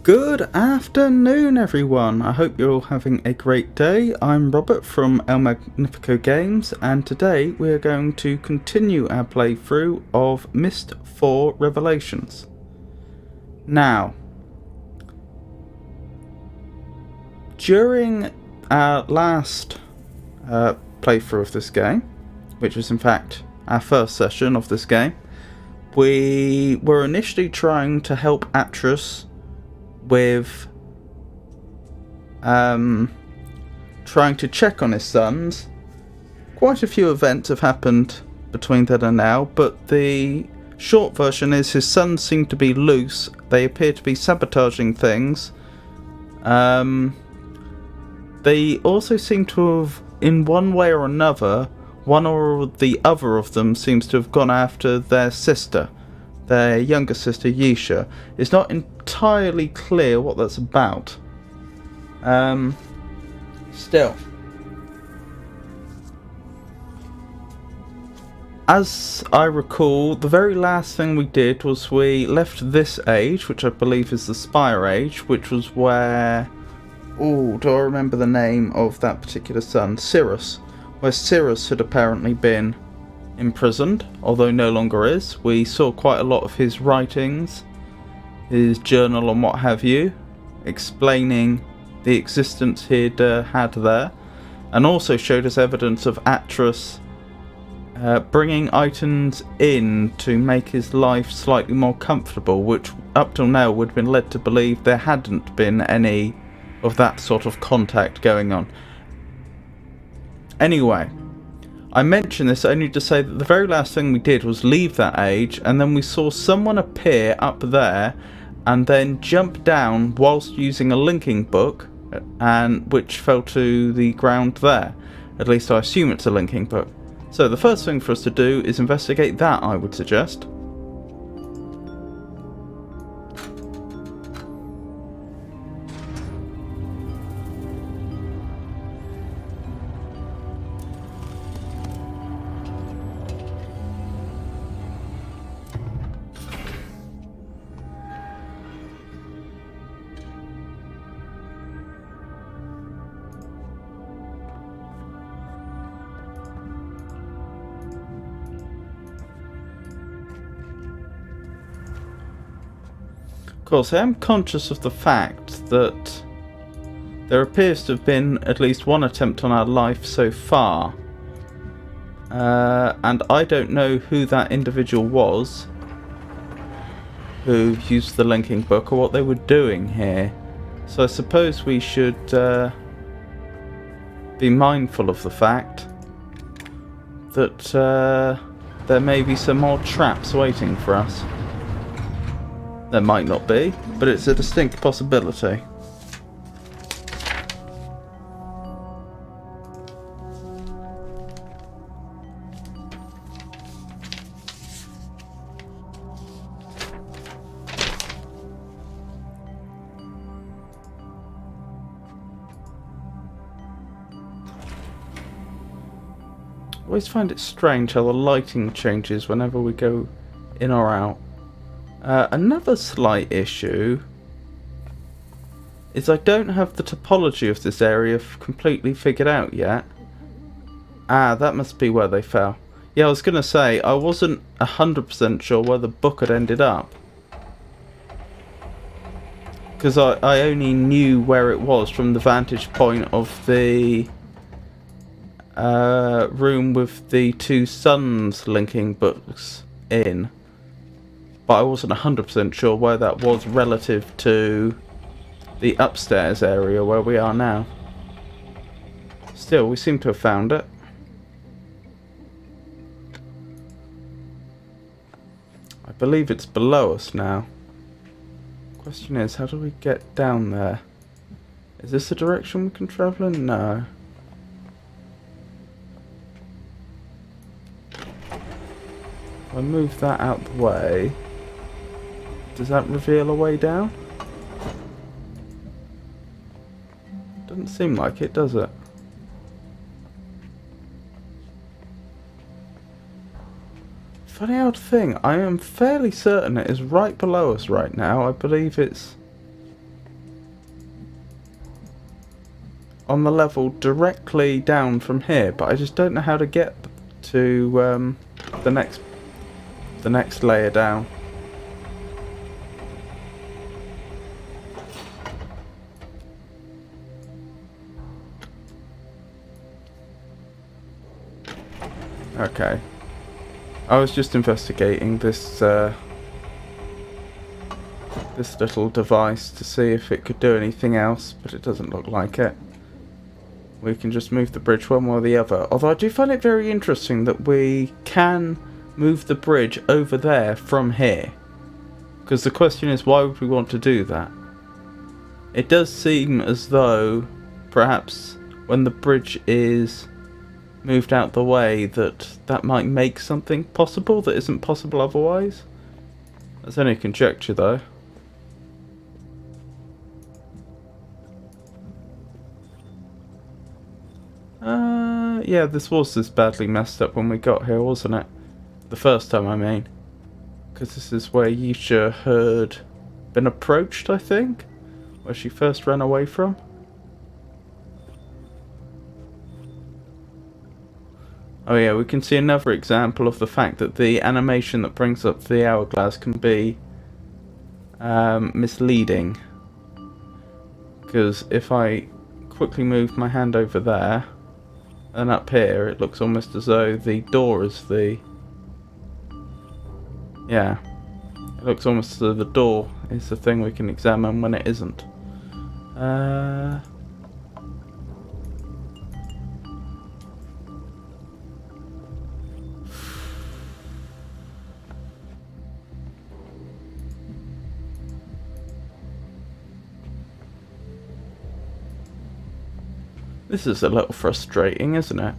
Good afternoon, everyone. I hope you're all having a great day. I'm Robert from El Magnifico Games, and today we're going to continue our playthrough of Myst 4 Revelations. Now, during our last playthrough of this game, which was in fact our first session of this game, we were initially trying to help Atris with trying to check on his sons. Quite a few events have happened between then and now, but the short version is his sons seem to be loose. They appear to be sabotaging things. They also seem to have, in one way or another, one or the other of them seems to have gone after their sister. Their younger sister, Yisha. It's not entirely clear what that's about. Still. As I recall, the very last thing we did was we left this age, which I believe is the Spire Age, which was where... Oh, do I remember the name of that particular son? Cyrus. Where Cyrus had apparently been imprisoned, although no longer is. We saw quite a lot of his writings, his journal and what have you, explaining the existence he'd had there, and also showed us evidence of Atris bringing items in to make his life slightly more comfortable, which up till now would have been led to believe there hadn't been any of that sort of contact going on. Anyway, I mention this only to say that the very last thing we did was leave that age, and then we saw someone appear up there and then jump down whilst using a linking book, and which fell to the ground there. At least I assume it's a linking book. So the first thing for us to do is investigate that, I would suggest. Of course, I am conscious of the fact that there appears to have been at least one attempt on our life so far. And I don't know who that individual was who used the linking book or what they were doing here. So I suppose we should be mindful of the fact that there may be some more traps waiting for us. There might not be, but it's a distinct possibility. I always find it strange how the lighting changes whenever we go in or out. Another slight issue is I don't have the topology of this area completely figured out yet. Ah, that must be where they fell. Yeah, I was going to say, I wasn't 100% sure where the book had ended up. Because I only knew where it was from the vantage point of the room with the two sons linking books in. But I wasn't 100% sure where that was relative to the upstairs area where we are now. Still, we seem to have found it. I believe it's below us now. Question is, how do we get down there? Is this the direction we can travel in? No. If I move that out the way... Does that reveal a way down? Doesn't seem like it, does it? Funny old thing, I am fairly certain it is right below us right now. I believe it's on the level directly down from here, but I just don't know how to get to the next layer down. Okay. I was just investigating this this little device to see if it could do anything else, but it doesn't look like it. We can just move the bridge one way or the other. Although I do find it very interesting that we can move the bridge over there from here. Because the question is, why would we want to do that? It does seem as though perhaps when the bridge is moved out the way that might make something possible that isn't possible otherwise. That's only a conjecture though. Yeah, this was this badly messed up when we got here, wasn't it? The first time, I mean. Because this is where Yisha had been approached, I think? Where she first ran away from? Oh yeah, we can see another example of the fact that the animation that brings up the hourglass can be misleading. Because if I quickly move my hand over there, and up here, it looks almost as though the door is the... Yeah. It looks almost as though the door is the thing we can examine when it isn't. This is a little frustrating, isn't it?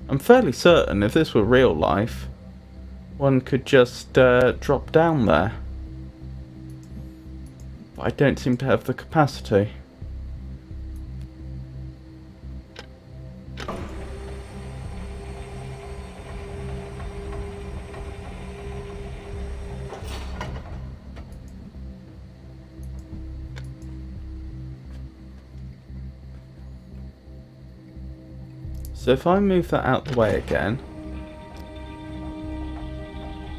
I'm fairly certain if this were real life, one could just drop down there. But I don't seem to have the capacity. So if I move that out the way again,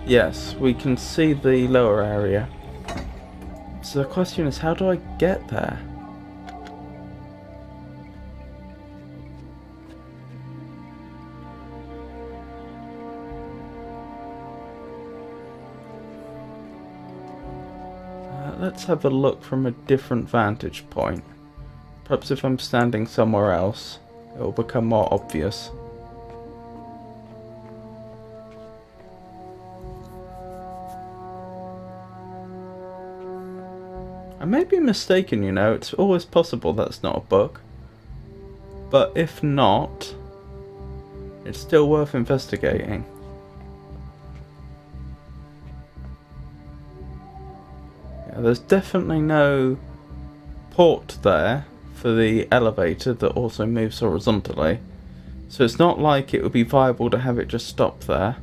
yes, we can see the lower area. So the question is, how do I get there? Let's have a look from a different vantage point. Perhaps if I'm standing somewhere else, it will become more obvious. I may be mistaken, you know, it's always possible that's not a bug. But if not, it's still worth investigating. Yeah, there's definitely no port there for the elevator that also moves horizontally, so it's not like it would be viable to have it just stop there.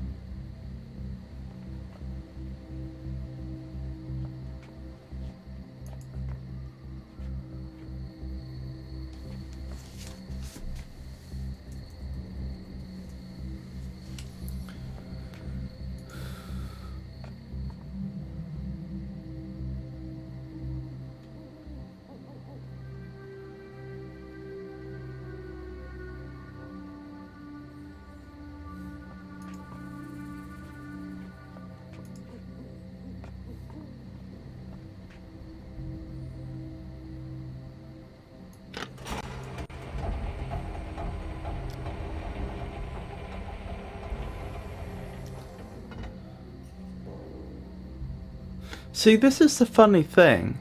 See, this is the funny thing.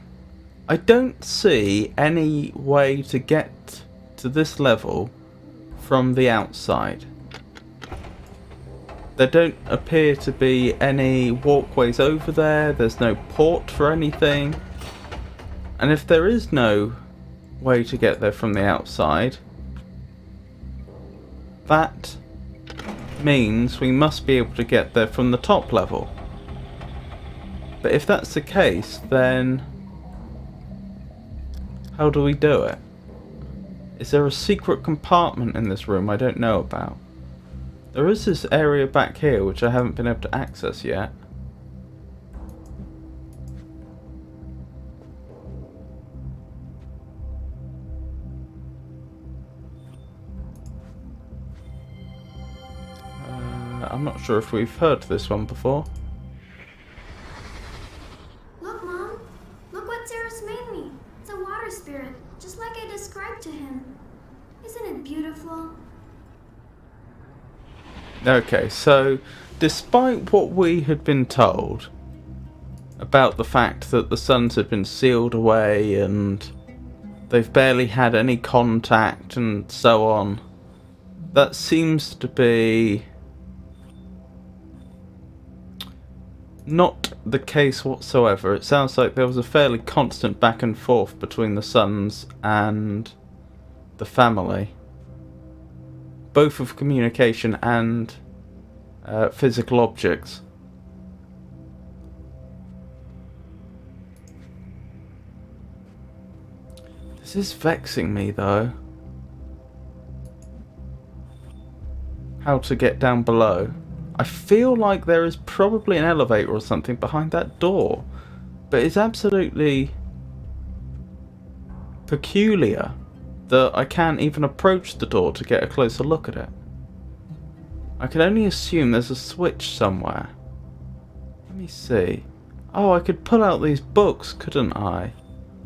I don't see any way to get to this level from the outside. There don't appear to be any walkways over there. There's no port for anything. And if there is no way to get there from the outside, that means we must be able to get there from the top level. But if that's the case, then how do we do it? Is there a secret compartment in this room I don't know about? There is this area back here which I haven't been able to access yet. I'm not sure if we've heard this one before. Look, Mom. Look what Ceres made me. It's a water spirit, just like I described to him. Isn't it beautiful? Okay, so despite what we had been told about the fact that the suns had been sealed away and they've barely had any contact and so on, that seems to be not the case whatsoever. It sounds like there was a fairly constant back and forth between the Suns and the family, both of communication and physical objects. This is vexing me though. How to get down below. I feel like there is probably an elevator or something behind that door, but it's absolutely peculiar that I can't even approach the door to get a closer look at it. I can only assume there's a switch somewhere. Let me see. Oh, I could pull out these books, couldn't I?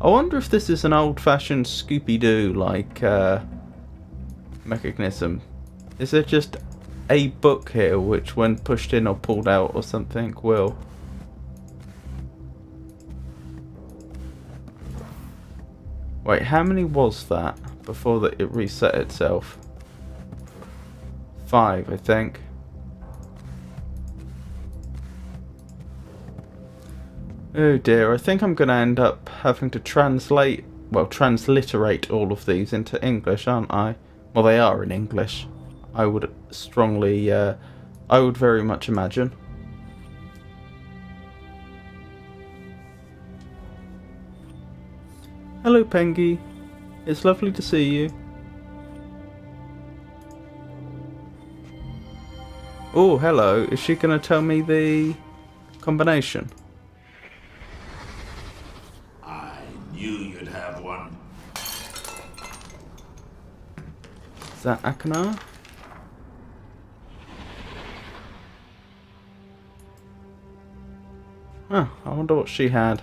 I wonder if this is an old-fashioned Scooby-Doo like mechanism. Is there just a book here which when pushed in or pulled out or something will... Wait, how many was that before that it reset itself? 5, I think. Oh dear, I think I'm going to end up having to transliterate all of these into English, aren't I? Well, they are in English. I would very much imagine. Hello, Pengy. It's lovely to see you. Oh, hello. Is she going to tell me the combination? I knew you'd have one. Is that Akana? Huh, I wonder what she had.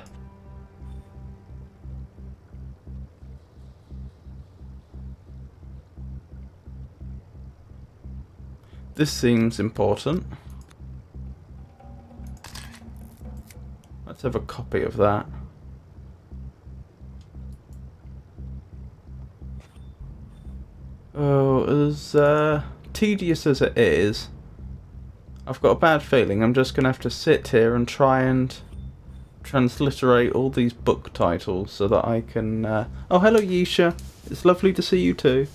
This seems important. Let's have a copy of that. Oh, as tedious as it is, I've got a bad feeling I'm just going to have to sit here and try and transliterate all these book titles so that I can... Oh, hello Yisha. It's lovely to see you too.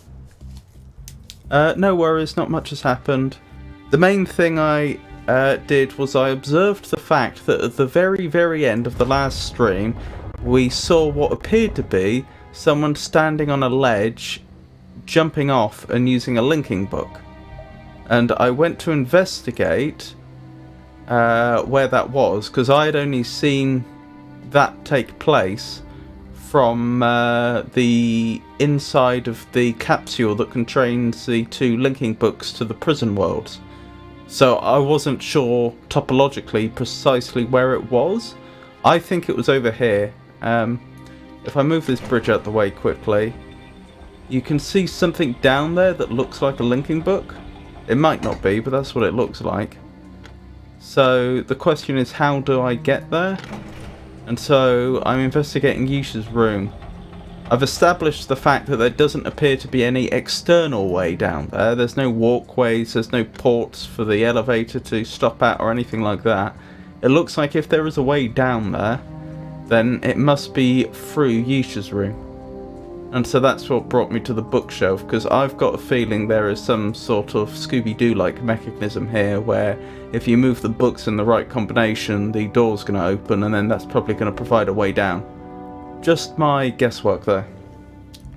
No worries, not much has happened. The main thing I did was I observed the fact that at the very, very end of the last stream, we saw what appeared to be someone standing on a ledge, jumping off and using a linking book. And I went to investigate where that was, because I had only seen that take place from the inside of the capsule that contains the 2 linking books to the prison worlds. So I wasn't sure topologically precisely where it was. I think it was over here. If I move this bridge out the way quickly, you can see something down there that looks like a linking book. It might not be, but that's what it looks like. So the question is, how do I get there? And so I'm investigating Yusha's room. I've established the fact that there doesn't appear to be any external way down there. There's no walkways, there's no ports for the elevator to stop at or anything like that. It looks like if there is a way down there, then it must be through Yusha's room. And so that's what brought me to the bookshelf, because I've got a feeling there is some sort of Scooby-Doo-like mechanism here where if you move the books in the right combination, the door's going to open, and then that's probably going to provide a way down. Just my guesswork there.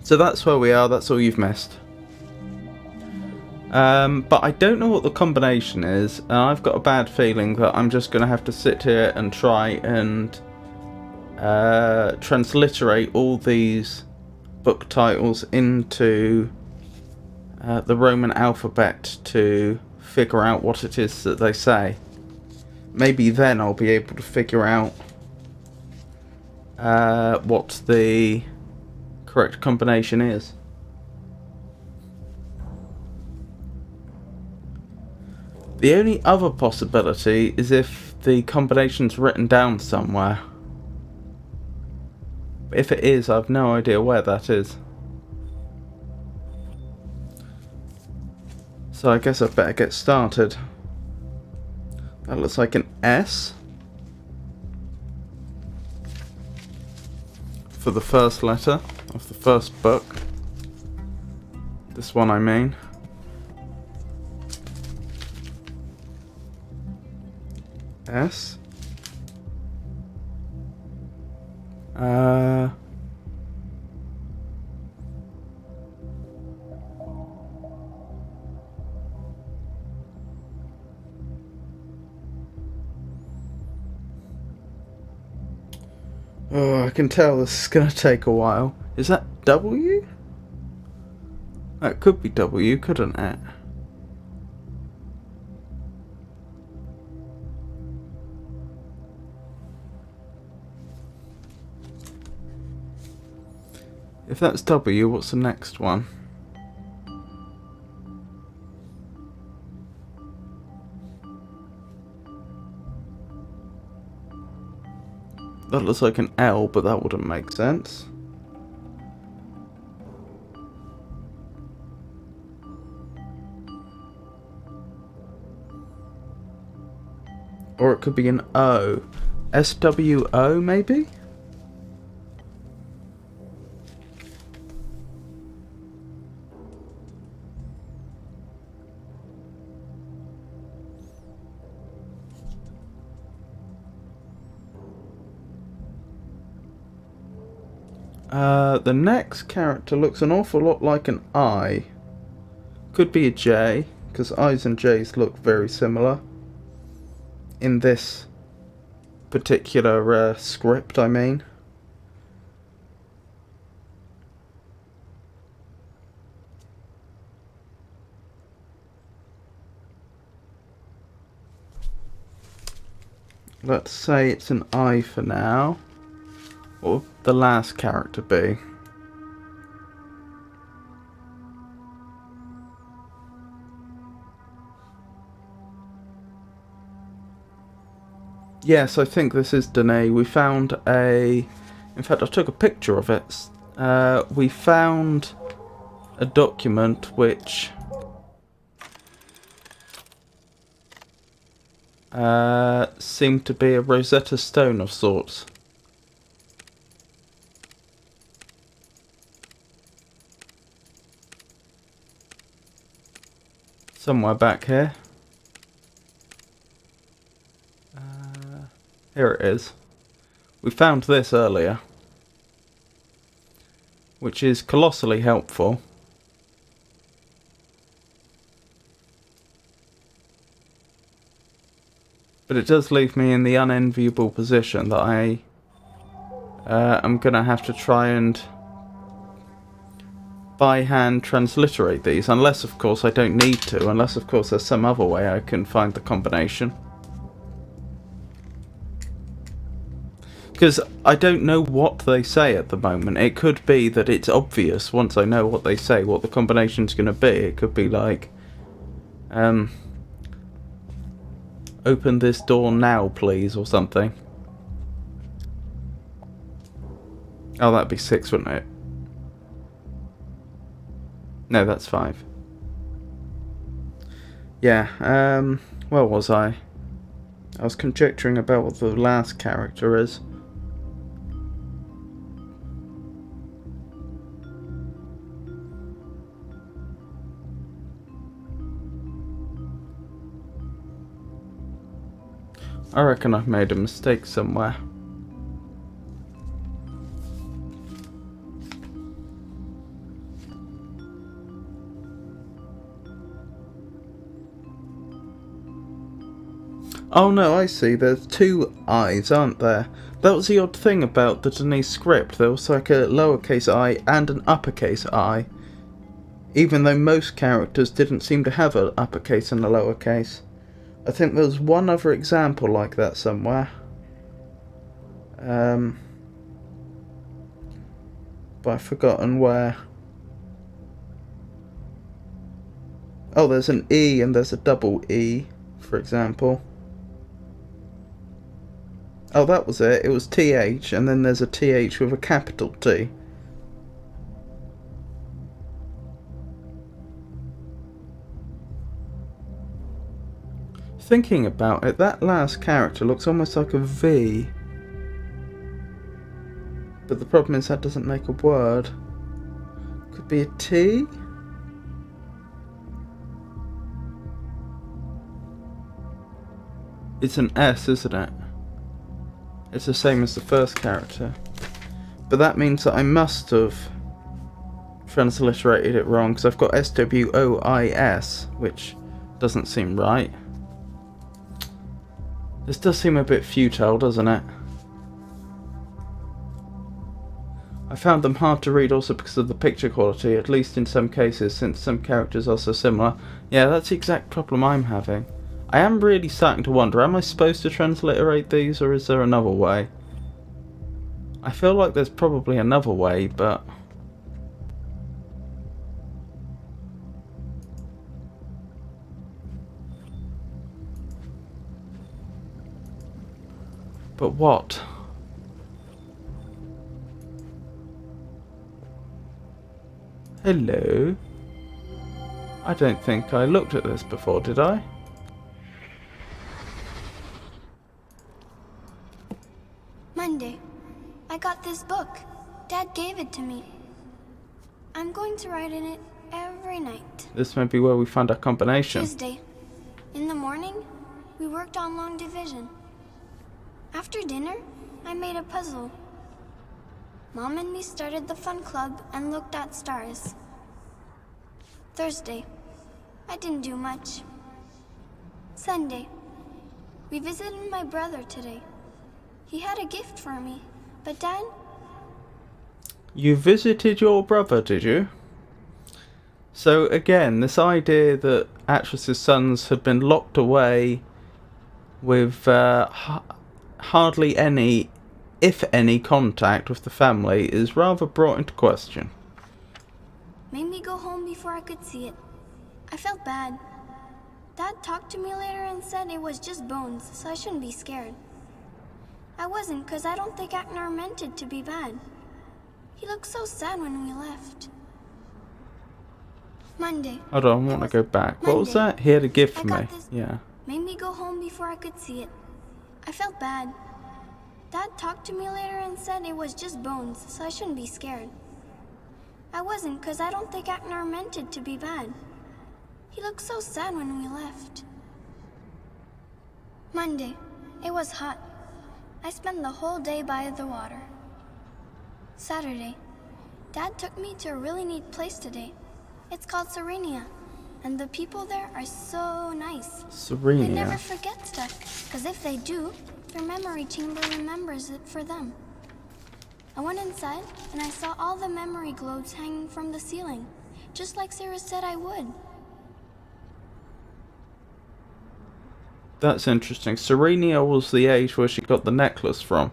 So that's where we are, that's all you've missed. But I don't know what the combination is, and I've got a bad feeling that I'm just going to have to sit here and try and transliterate all these book titles into the Roman alphabet to figure out what it is that they say. Maybe then I'll be able to figure out what the correct combination is. The only other possibility is if the combination's written down somewhere. If it is, I've no idea where that is. So I guess I'd better get started. That looks like an S for the first letter of the first book. This one, I mean. S. Oh, I can tell this is gonna take a while. Is that W? That could be W, couldn't it? If that's W, what's the next one? That looks like an L, but that wouldn't make sense. Or it could be an O. SWO, maybe? The next character looks an awful lot like an I. Could be a J, because I's and J's look very similar. In this particular script, I mean. Let's say it's an I for now. What would the last character be? Yes, I think this is Danae. We found a... In fact, I took a picture of it. We found a document which... seemed to be a Rosetta Stone of sorts. Somewhere back here. Here it is. We found this earlier, which is colossally helpful. But it does leave me in the unenviable position that I am going to have to try and by hand transliterate these, unless of course I don't need to, unless of course there's some other way I can find the combination. Because I don't know what they say at the moment. It could be that it's obvious once I know what they say, what the combination's going to be. It could be like, open this door now, please, or something. Oh, that'd be 6, wouldn't it? No, that's 5. Yeah, where was I? I was conjecturing about what the last character is. I reckon I've made a mistake somewhere. Oh no, I see. There's two I's, aren't there? That was the odd thing about the Denise script. There was like a lowercase I and an uppercase I. Even though most characters didn't seem to have an uppercase and a lowercase. I think there's one other example like that somewhere. But I've forgotten where. Oh, there's an E and there's a double E, for example. Oh, that was it. It was TH, and then there's a TH with a capital T. Thinking about it, that last character looks almost like a V. But the problem is that doesn't make a word. Could be a T? It's an S, isn't it? It's the same as the first character. But that means that I must have transliterated it wrong, because I've got SWOIS, which doesn't seem right. This does seem a bit futile, doesn't it? I found them hard to read also because of the picture quality, at least in some cases, since some characters are so similar. Yeah, that's the exact problem I'm having. I am really starting to wonder, am I supposed to transliterate these, or is there another way? I feel like there's probably another way, but... But what? Hello? I don't think I looked at this before, did I? Monday. I got this book. Dad gave it to me. I'm going to write in it every night. This may be where we find our combination. Tuesday. In the morning, we worked on long division. After dinner, I made a puzzle. Mom and me started the fun club and looked at stars. Thursday. I didn't do much. Sunday. We visited my brother today. He had a gift for me, but Dad... You visited your brother, did you? So again, this idea that actresses' sons had been locked away with hardly any, if any, contact with the family is rather brought into question. Made me go home before I could see it. I felt bad. Dad talked to me later and said it was just bones, so I shouldn't be scared. I wasn't, because I don't think Agnar meant it to be bad. He looked so sad when we left. Monday. Hold on, I want to go back. What was that? He had a gift for me. Yeah. Made me go home before I could see it. I felt bad. Dad talked to me later and said it was just bones, so I shouldn't be scared. I wasn't, because I don't think Agnar meant it to be bad. He looked so sad when we left. Monday. It was hot. I spent the whole day by the water. Saturday. Dad took me to a really neat place today. It's called Serenia, and the people there are so nice. Serenia. They never forget stuff, because if they do, their memory chamber remembers it for them. I went inside, and I saw all the memory globes hanging from the ceiling, just like Sarah said I would. That's interesting. Serenia was the age where she got the necklace from.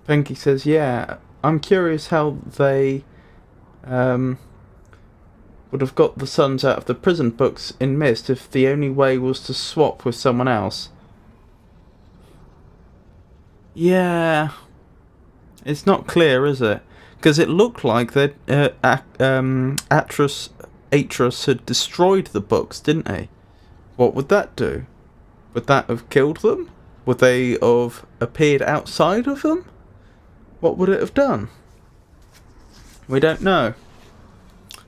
Pinky says, yeah, I'm curious how they would have got the sons out of the prison books in Myst if the only way was to swap with someone else. Yeah, it's not clear, is it? Because it looked like that Atreus had destroyed the books, didn't he? What would that do? Would that have killed them? Would they have appeared outside of them? What would it have done? We don't know.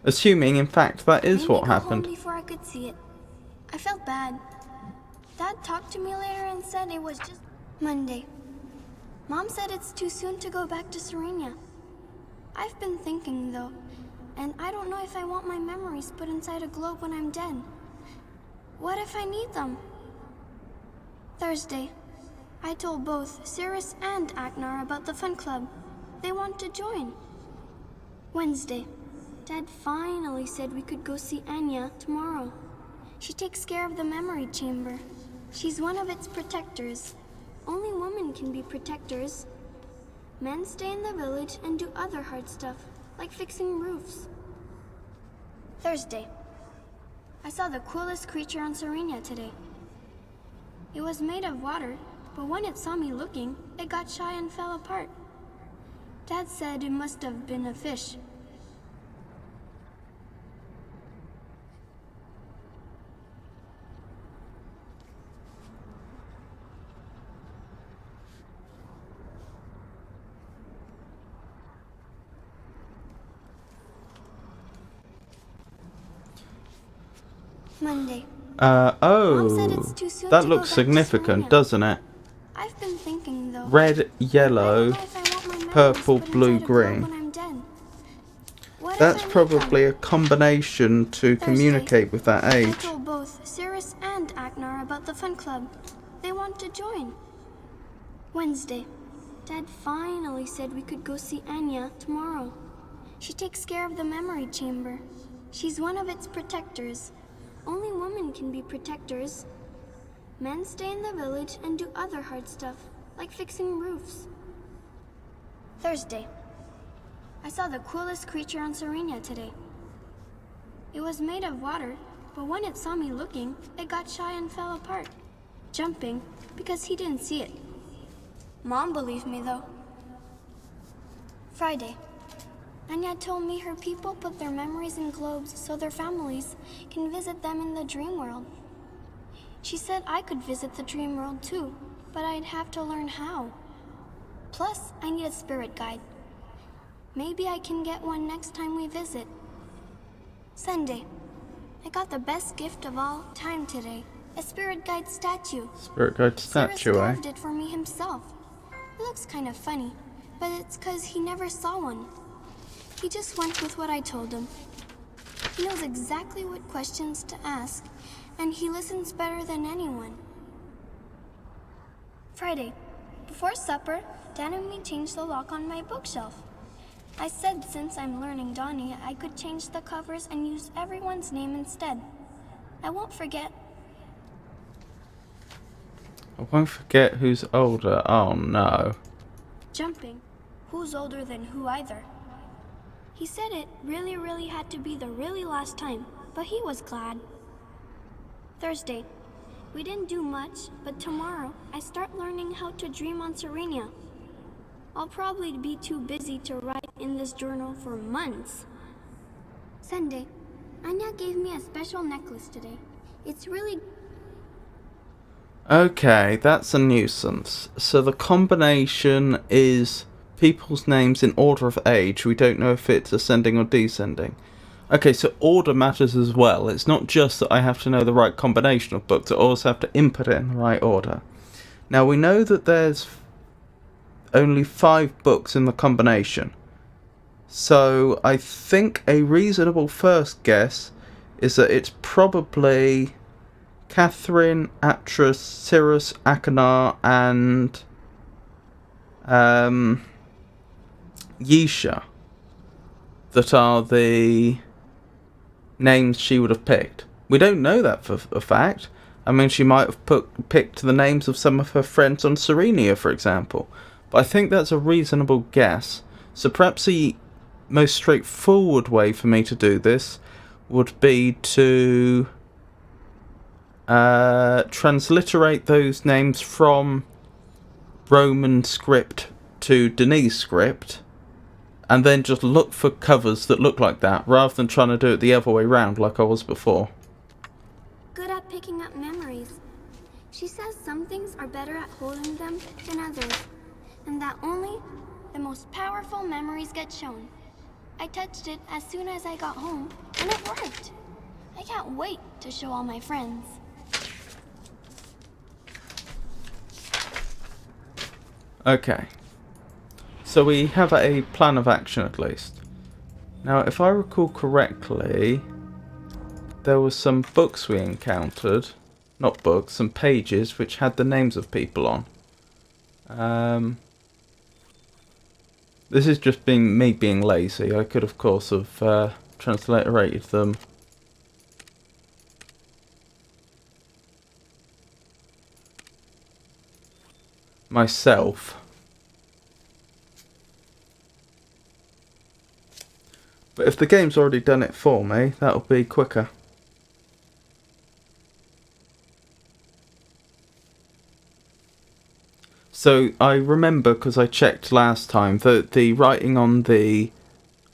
Assuming, in fact, that is Made what me go happened. home before I could see it. I felt bad. Dad talked to me later and said it was just Monday. Mom said it's too soon to go back to Serenia. I've been thinking, though, and I don't know if I want my memories put inside a globe when I'm dead. What if I need them? Thursday. I told both Cirrus and Aknar about the fun club. They want to join. Wednesday. Dad finally said we could go see Anya tomorrow. She takes care of the memory chamber. She's one of its protectors. Only women can be protectors. Men stay in the village and do other hard stuff, like fixing roofs. Thursday. I saw the coolest creature on Serenia today. It was made of water, but when it saw me looking, it got shy and fell apart. Dad said it must have been a fish. Monday. Mom said it's too soon that to go looks back to significant, Serenia. doesn't it? I've been thinking, though. Red, I yellow, don't know if I want my memories purple, put blue, inside a globe green. when I'm dead. What if That's I need probably them? a combination to communicate with that I age. told both Cirrus and Aknar about the fun club. They want to join. Wednesday. Dad finally said we could go see Anya tomorrow. She takes care of the memory chamber. She's one of its protectors. Only women can be protectors. Men stay in the village and do other hard stuff, like fixing roofs. Thursday. I saw the coolest creature on Serenia today. It was made of water, but when it saw me looking, it got shy and fell apart, jumping because he didn't see it. Mom believed me, though. Friday. Anya told me her people put their memories in globes so their families can visit them in the dream world. She said I could visit the dream world too, but I'd have to learn how. Plus, I need a spirit guide. Maybe I can get one next time we visit. Sunday. I got the best gift of all time today. A spirit guide statue. Spirit guide statue, Cirrus eh? carved it for me himself. It looks kind of funny, but it's 'cause he never saw one. He just went with what I told him. He knows exactly what questions to ask, and he listens better than anyone. Friday. Before supper, Dad and me changed the lock on my bookshelf. I said since I'm learning Donnie, I could change the covers and use everyone's name instead. I won't forget. I won't forget who's older. Oh no. Jumping. Who's older than who either? He said it really had to be the really last time, but he was glad. Thursday. We didn't do much, but tomorrow I start learning how to dream on Serenia. I'll probably be too busy to write in this journal for months. Sunday. Anya gave me a special necklace today. It's really... Okay, that's a nuisance. So the combination is people's names in order of age. We don't know if it's ascending or descending. Okay, so order matters as well. It's not just that I have to know the right combination of books, I also have to input it in the right order. Now we know that there's only 5 books in the combination. So I think a reasonable first guess is that it's probably Catherine, Atras, Cirrus, Akanar, and Yisha that are the names she would have picked. We don't know that for a fact. I mean, she might have picked the names of some of her friends on Serenia, for example. But I think that's a reasonable guess. So perhaps the most straightforward way for me to do this would be to transliterate those names from Roman script to Denise script, and then just look for covers that look like that, rather than trying to do it the other way round like I was before. good at picking up memories. She says some things are better at holding them than others, and that only the most powerful memories get shown. I touched it as soon as I got home, and it worked. I can't wait to show all my friends. Okay. So we have a plan of action at least. Now, if I recall correctly, there were some books we encountered. Not books, some pages which had the names of people on. This is just me being lazy. I could, of course, have transliterated them myself. But if the game's already done it for me, that'll be quicker. So I remember, because I checked last time, that the writing on the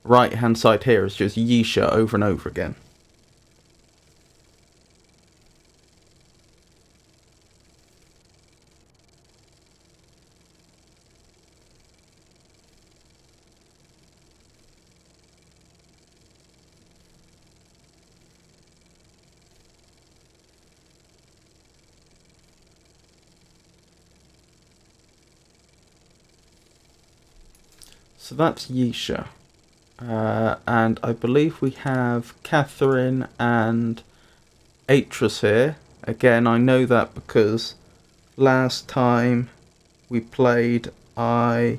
right hand side here is just Yisha over and over again. So that's Yisha. And I believe we have Catherine and Atris here. Again, I know that because last time we played, I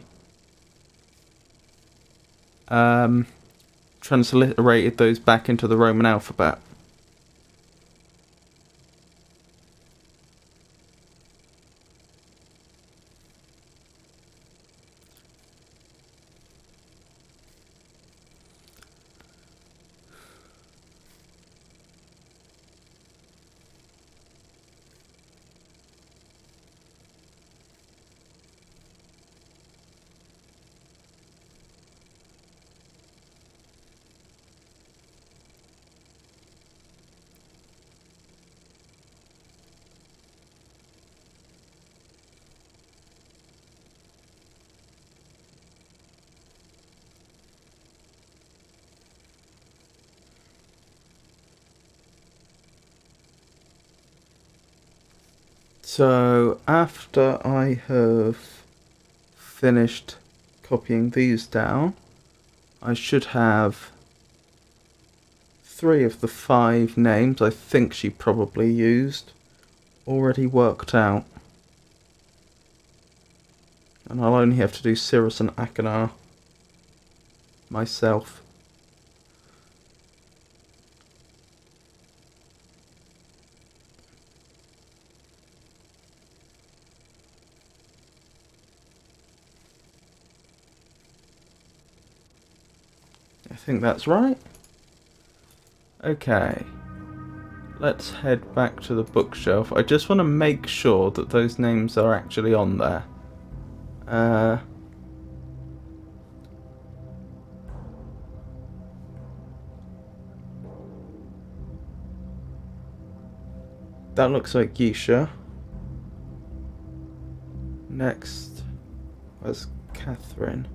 transliterated those back into the Roman alphabet. So after I have finished copying these down, I should have 3 of the 5 names I think she probably used already worked out. And I'll only have to do Cirrus and Achenar myself. I think that's right. Okay. Let's head back to the bookshelf. I just want to make sure that those names are actually on there. That looks like Yisha. Next was Catherine.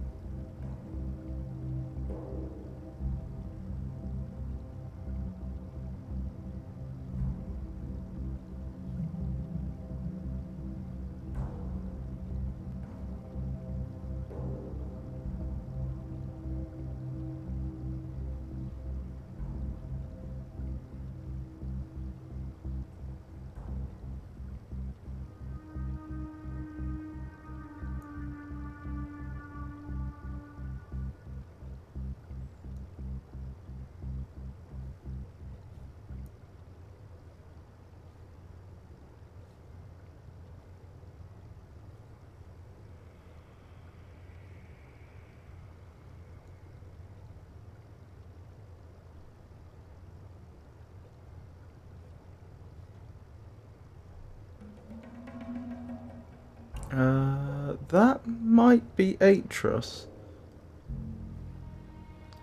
That might be Atros.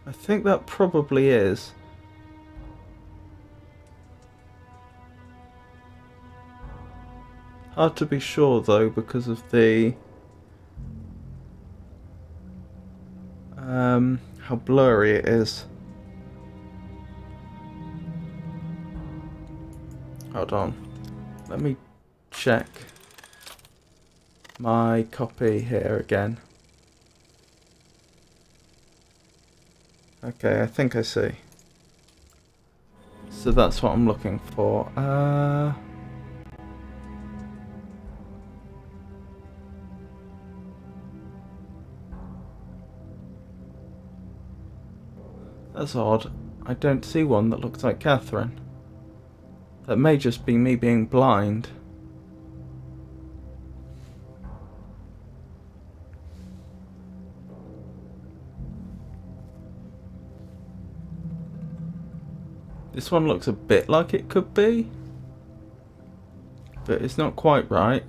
I think that probably is. Hard to be sure though because of the how blurry it is. Hold on. Let me check my copy here again. Okay, I think I see. So that's what I'm looking for. That's odd. I don't see one that looks like Catherine. That may just be me being blind. This one looks a bit like it could be, but it's not quite right.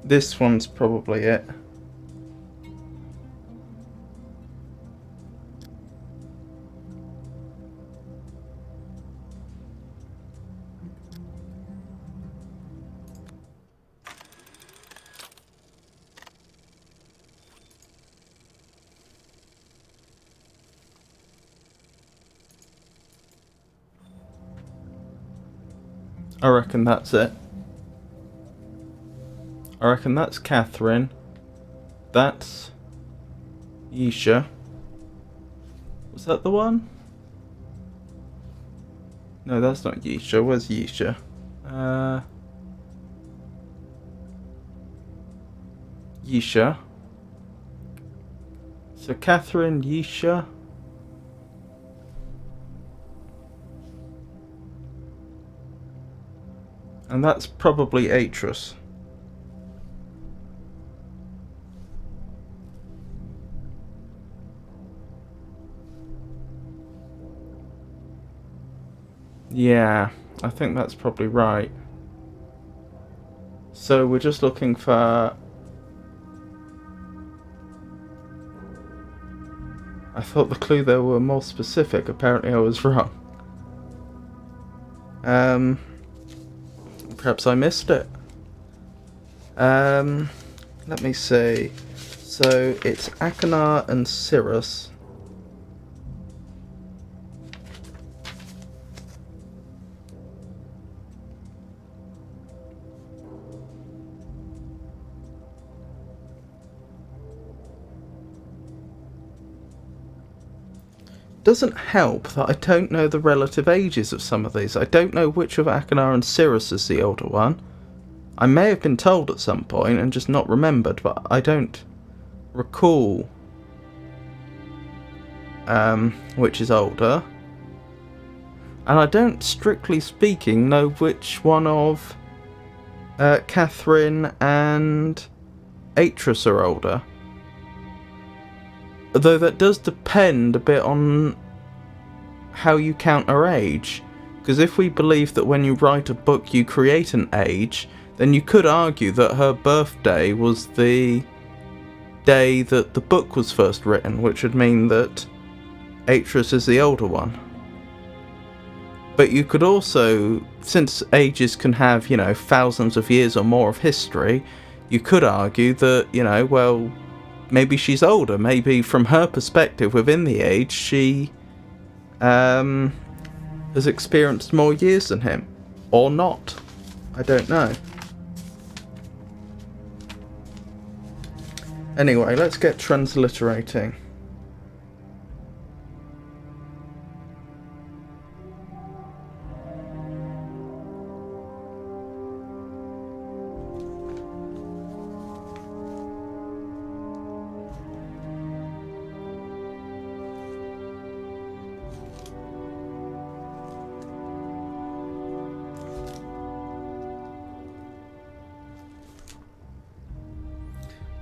This one's probably it. I reckon that's it. I reckon that's Catherine. That's Yisha. Was that the one? No, that's not Yisha. Where's Yisha? Yisha. So Catherine, Yisha. And that's probably Atrus. Yeah, I think that's probably right. So we're just looking for... I thought the clue there were more specific. Apparently I was wrong. Perhaps I missed it. Let me see. So it's Akanar and Cirrus. Doesn't help that I don't know the relative ages of some of these. I don't know which of Akanar and Cirrus is the older one. I may have been told at some point and just not remembered, but I don't recall which is older. And I don't, strictly speaking, know which one of Catherine and Atrus are older. Though that does depend a bit on how you count her age. Because if we believe that when you write a book you create an age, then you could argue that her birthday was the day that the book was first written, which would mean that Atrus is the older one. But you could also, since ages can have, you know, thousands of years or more of history, you could argue that, you know, well, maybe she's older. Maybe from her perspective within the age, she has experienced more years than him. Or not. I don't know. Anyway, let's get transliterating.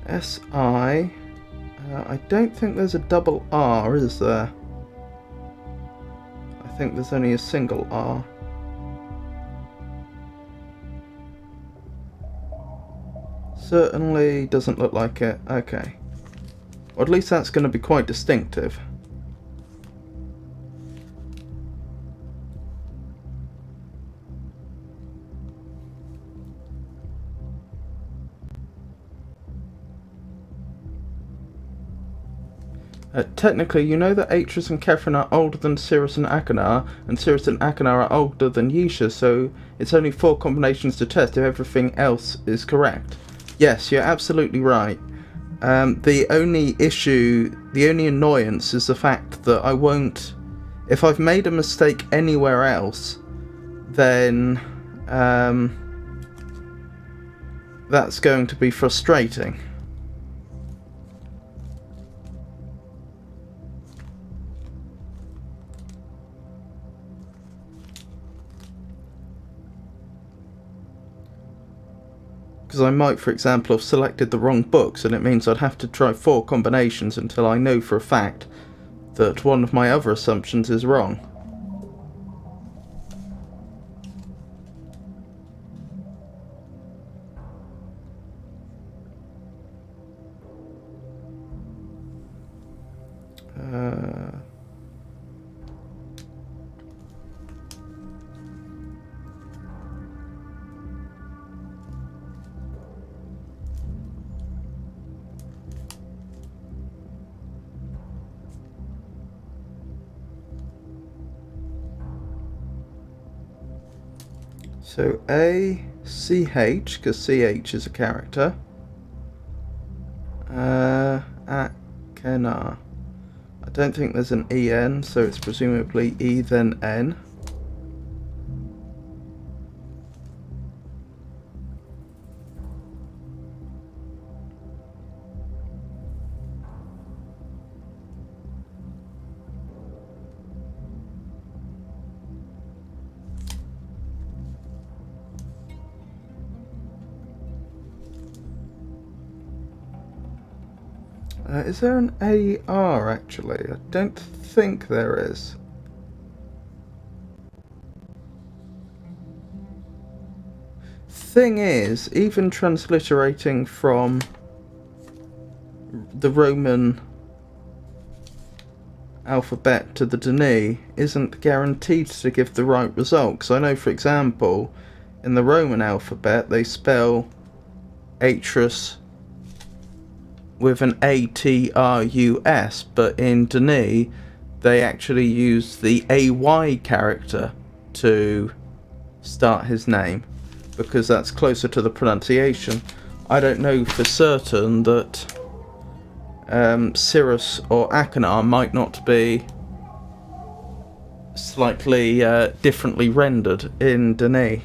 S-I... I don't think there's a double R, is there? I think there's only a single R. Certainly doesn't look like it. Okay. Or at least that's going to be quite distinctive. Technically, you know that Atris and Kefren are older than Cirrus and Akanar, and Cirrus and Akanar are older than Yisha, so it's only 4 combinations to test if everything else is correct. Yes, you're absolutely right. The only issue, the only annoyance is the fact that I won't... If I've made a mistake anywhere else, then that's going to be frustrating. Because I might, for example, have selected the wrong books, and it means I'd have to try 4 combinations until I know for a fact that one of my other assumptions is wrong. So A, CH, because CH is a character. Akenar. I don't think there's an EN, so it's presumably E then N. Is there an AR actually? I don't think there is. Thing is, even transliterating from the Roman alphabet to the Dani isn't guaranteed to give the right result. Because I know, for example, in the Roman alphabet they spell Atrus with an A-T-R-U-S, but in Dani they actually use the A-Y character to start his name, because that's closer to the pronunciation. I don't know for certain that Cirrus or Akanar might not be slightly differently rendered in Dani.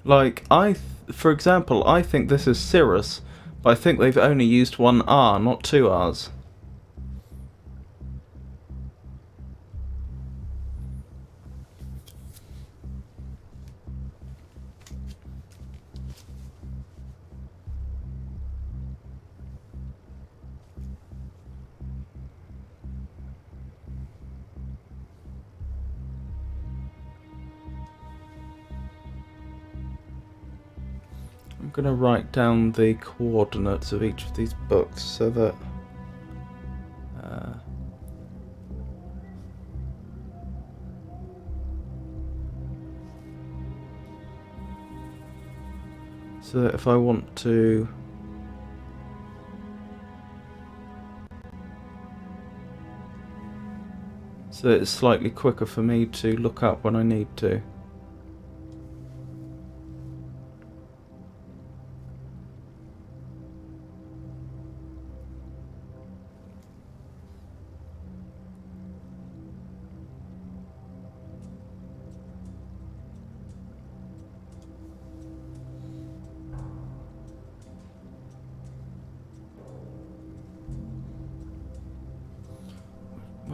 Like, for example, I think this is Cirrus, but I think they've only used one R, not 2 Rs. I'm going to write down the coordinates of each of these books so that if I want to so it's slightly quicker for me to look up when I need to.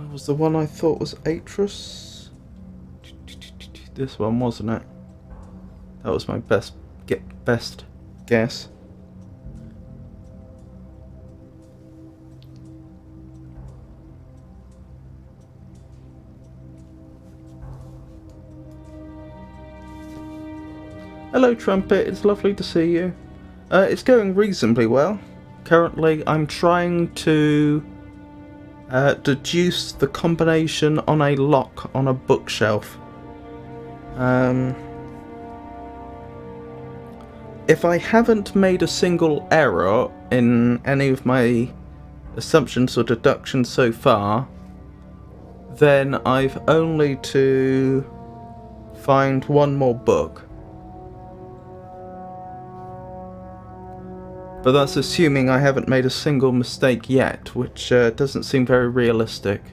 Where was the one I thought was Atros? This one, wasn't it? That was my best guess. Hello, Trumpet. It's lovely to see you. It's going reasonably well. Currently, I'm trying to deduce the combination on a lock on a bookshelf. If I haven't made a single error in any of my assumptions or deductions so far, then I've only to find one more book. But that's assuming I haven't made a single mistake yet, which doesn't seem very realistic.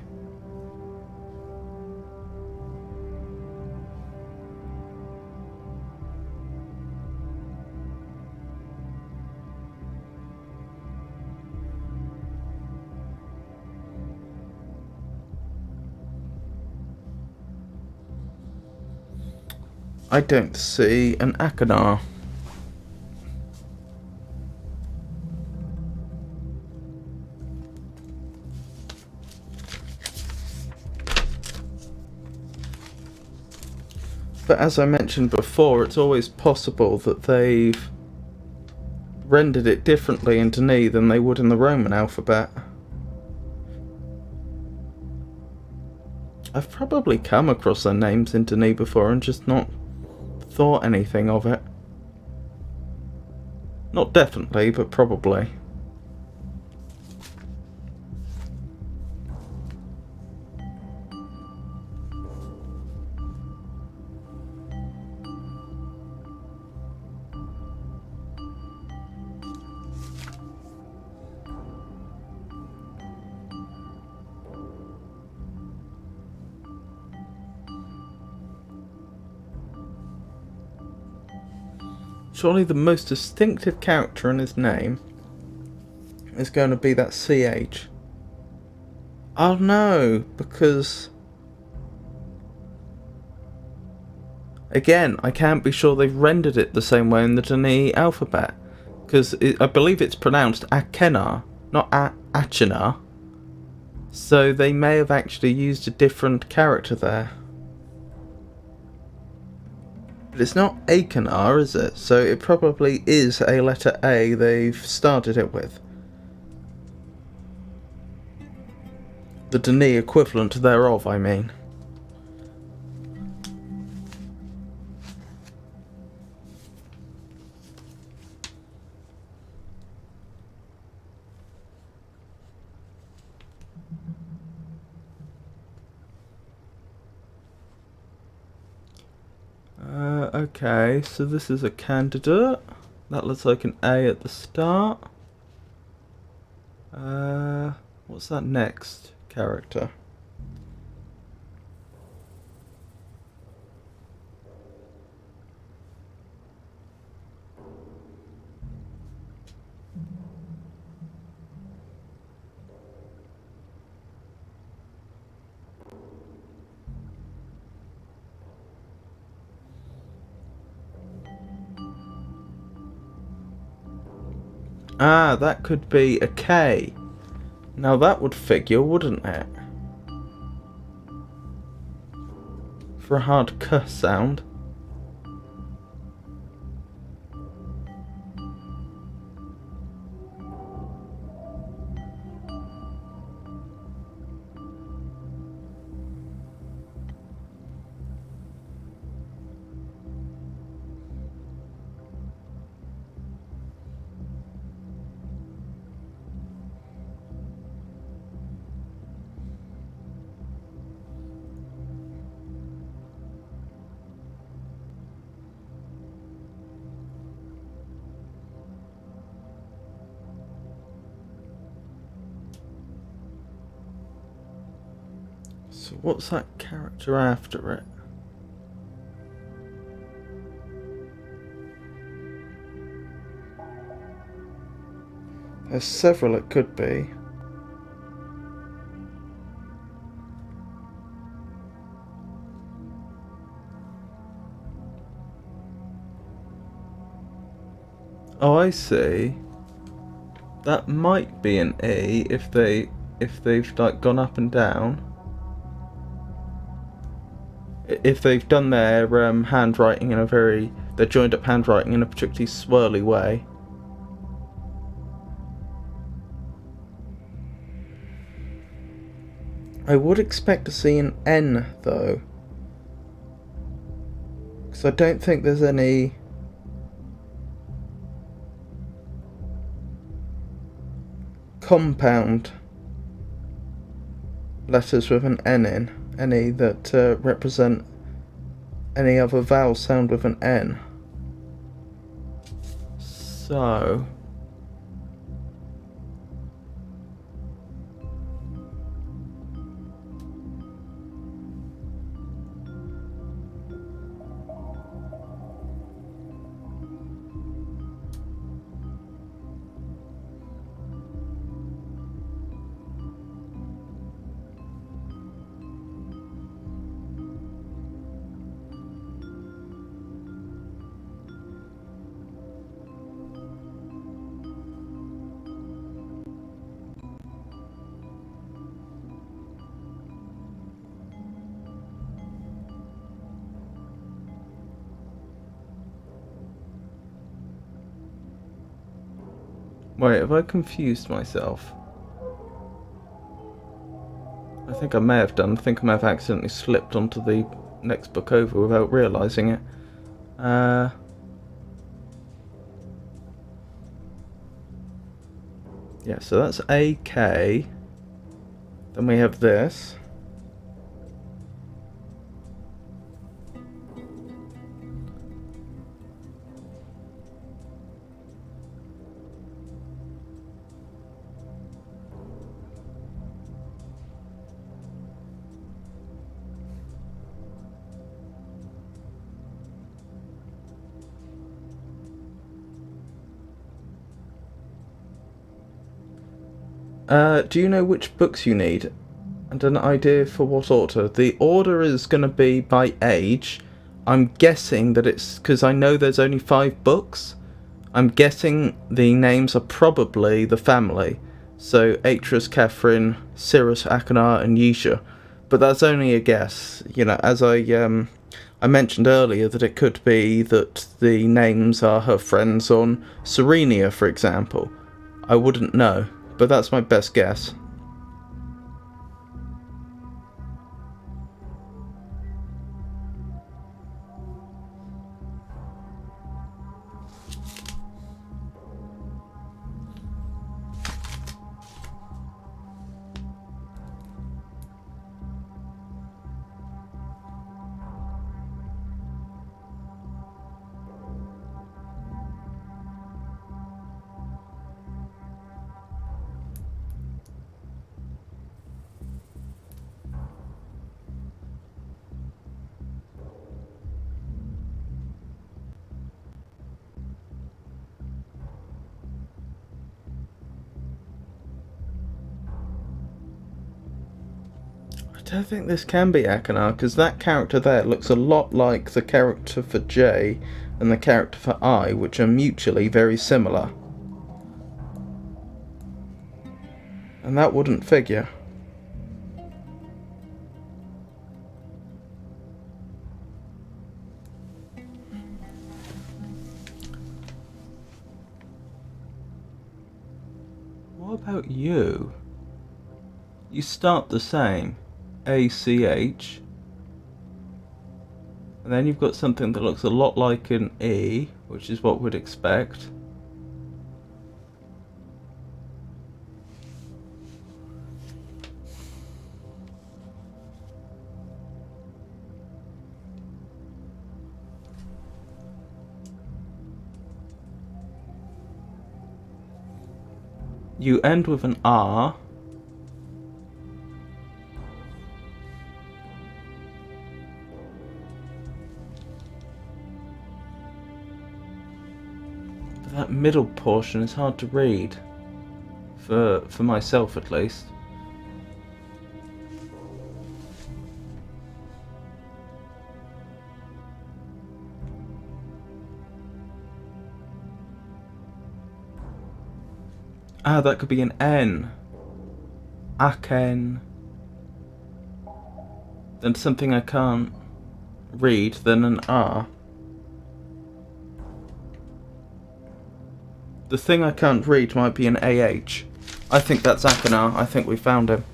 I don't see an Akanar. But as I mentioned before, it's always possible that they've rendered it differently in Dani than they would in the Roman alphabet. I've probably come across their names in Dani before and just not thought anything of it. Not definitely, but probably. Surely the most distinctive character in his name is going to be that CH. Oh no, because... Again, I can't be sure they've rendered it the same way in the Dani alphabet. Because I believe it's pronounced Akenar, not Achenar. So they may have actually used a different character there. But it's not Akenar, is it? So it probably is a letter A they've started it with. The Dani equivalent thereof, I mean. Okay, so this is a candidate. That looks like an A at the start. What's that next character? Ah, that could be a K. Now that would figure, wouldn't it? For a hard K sound. So what's that character after it? There's several it could be. Oh, I see. That might be an E if they've like gone up and down. If they've done their handwriting in a their joined up handwriting in a particularly swirly way. I would expect to see an N though, because I don't think there's any compound letters with an N in, any that represent any other vowel sound with an N. So wait, have I confused myself? I think I may have done. I think I may have accidentally slipped onto the next book over without realising it. Yeah, so that's AK. Then we have this. Do you know which books you need? And an idea for what order? The order is going to be by age. I'm guessing that it's because I know there's only 5 books. I'm guessing the names are probably the family. So Atris, Catherine, Cyrus, Akanar, and Yisha. But that's only a guess. You know, as I mentioned earlier that it could be that the names are her friends on Serenia, for example. I wouldn't know, but that's my best guess. I don't think this can be Akanar, because that character there looks a lot like the character for J and the character for I, which are mutually very similar. And that wouldn't figure. What about you? You start the same. ACH. And then you've got something that looks a lot like an E, which is what we'd expect. You end with an R. But that middle portion is hard to read. For myself at least. Ah, that could be an N. Aken. Then something I can't read, then an R. The thing I can't read might be an AH. I think that's Akanar. I think we found him.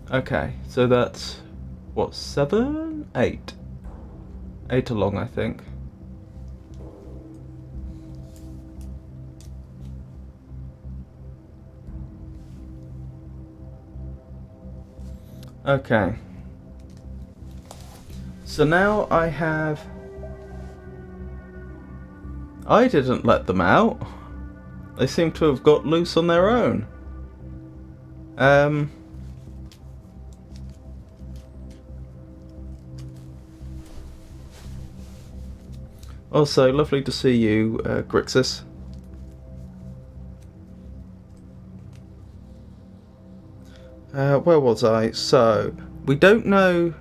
Okay, so that's... what, 7? 8. 8 along, I think. Okay. So now I have... I didn't let them out. They seem to have got loose on their own. Also, lovely to see you, Grixis. Where was I? So, we don't know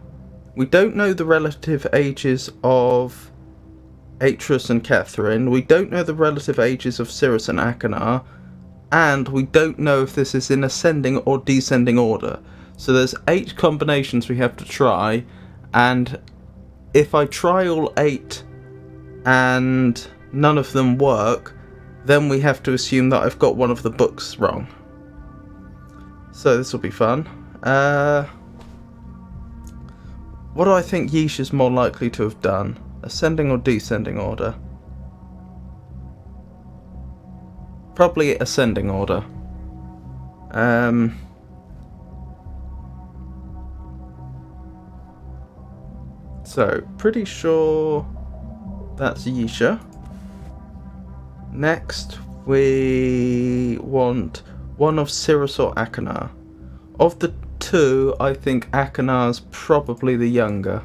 the relative ages of Atrus and Catherine. We don't know the relative ages of Cirrus and Akanar. And we don't know if this is in ascending or descending order. So there's 8 combinations we have to try. And if I try all 8 and none of them work, then we have to assume that I've got one of the books wrong. So this will be fun. What do I think Yeesh is more likely to have done? Ascending or descending order? Probably ascending order. So, pretty sure that's Yisha. Next, we want one of Cirrus or Akanar. Of the 2, I think Akanar's probably the younger,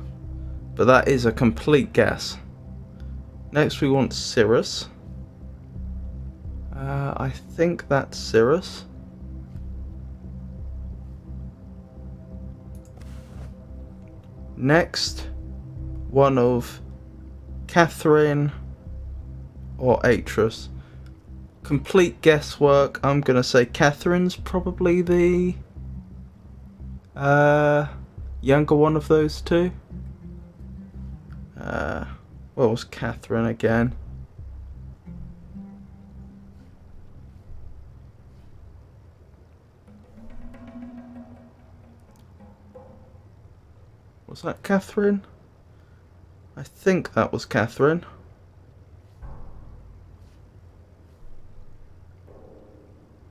but that is a complete guess. Next, we want Cirrus. I think that's Cirrus. Next, one of Catherine or Atrus. Complete guesswork. I'm gonna say Catherine's probably the younger one of those 2. What was Catherine again? Was that Catherine? I think that was Catherine.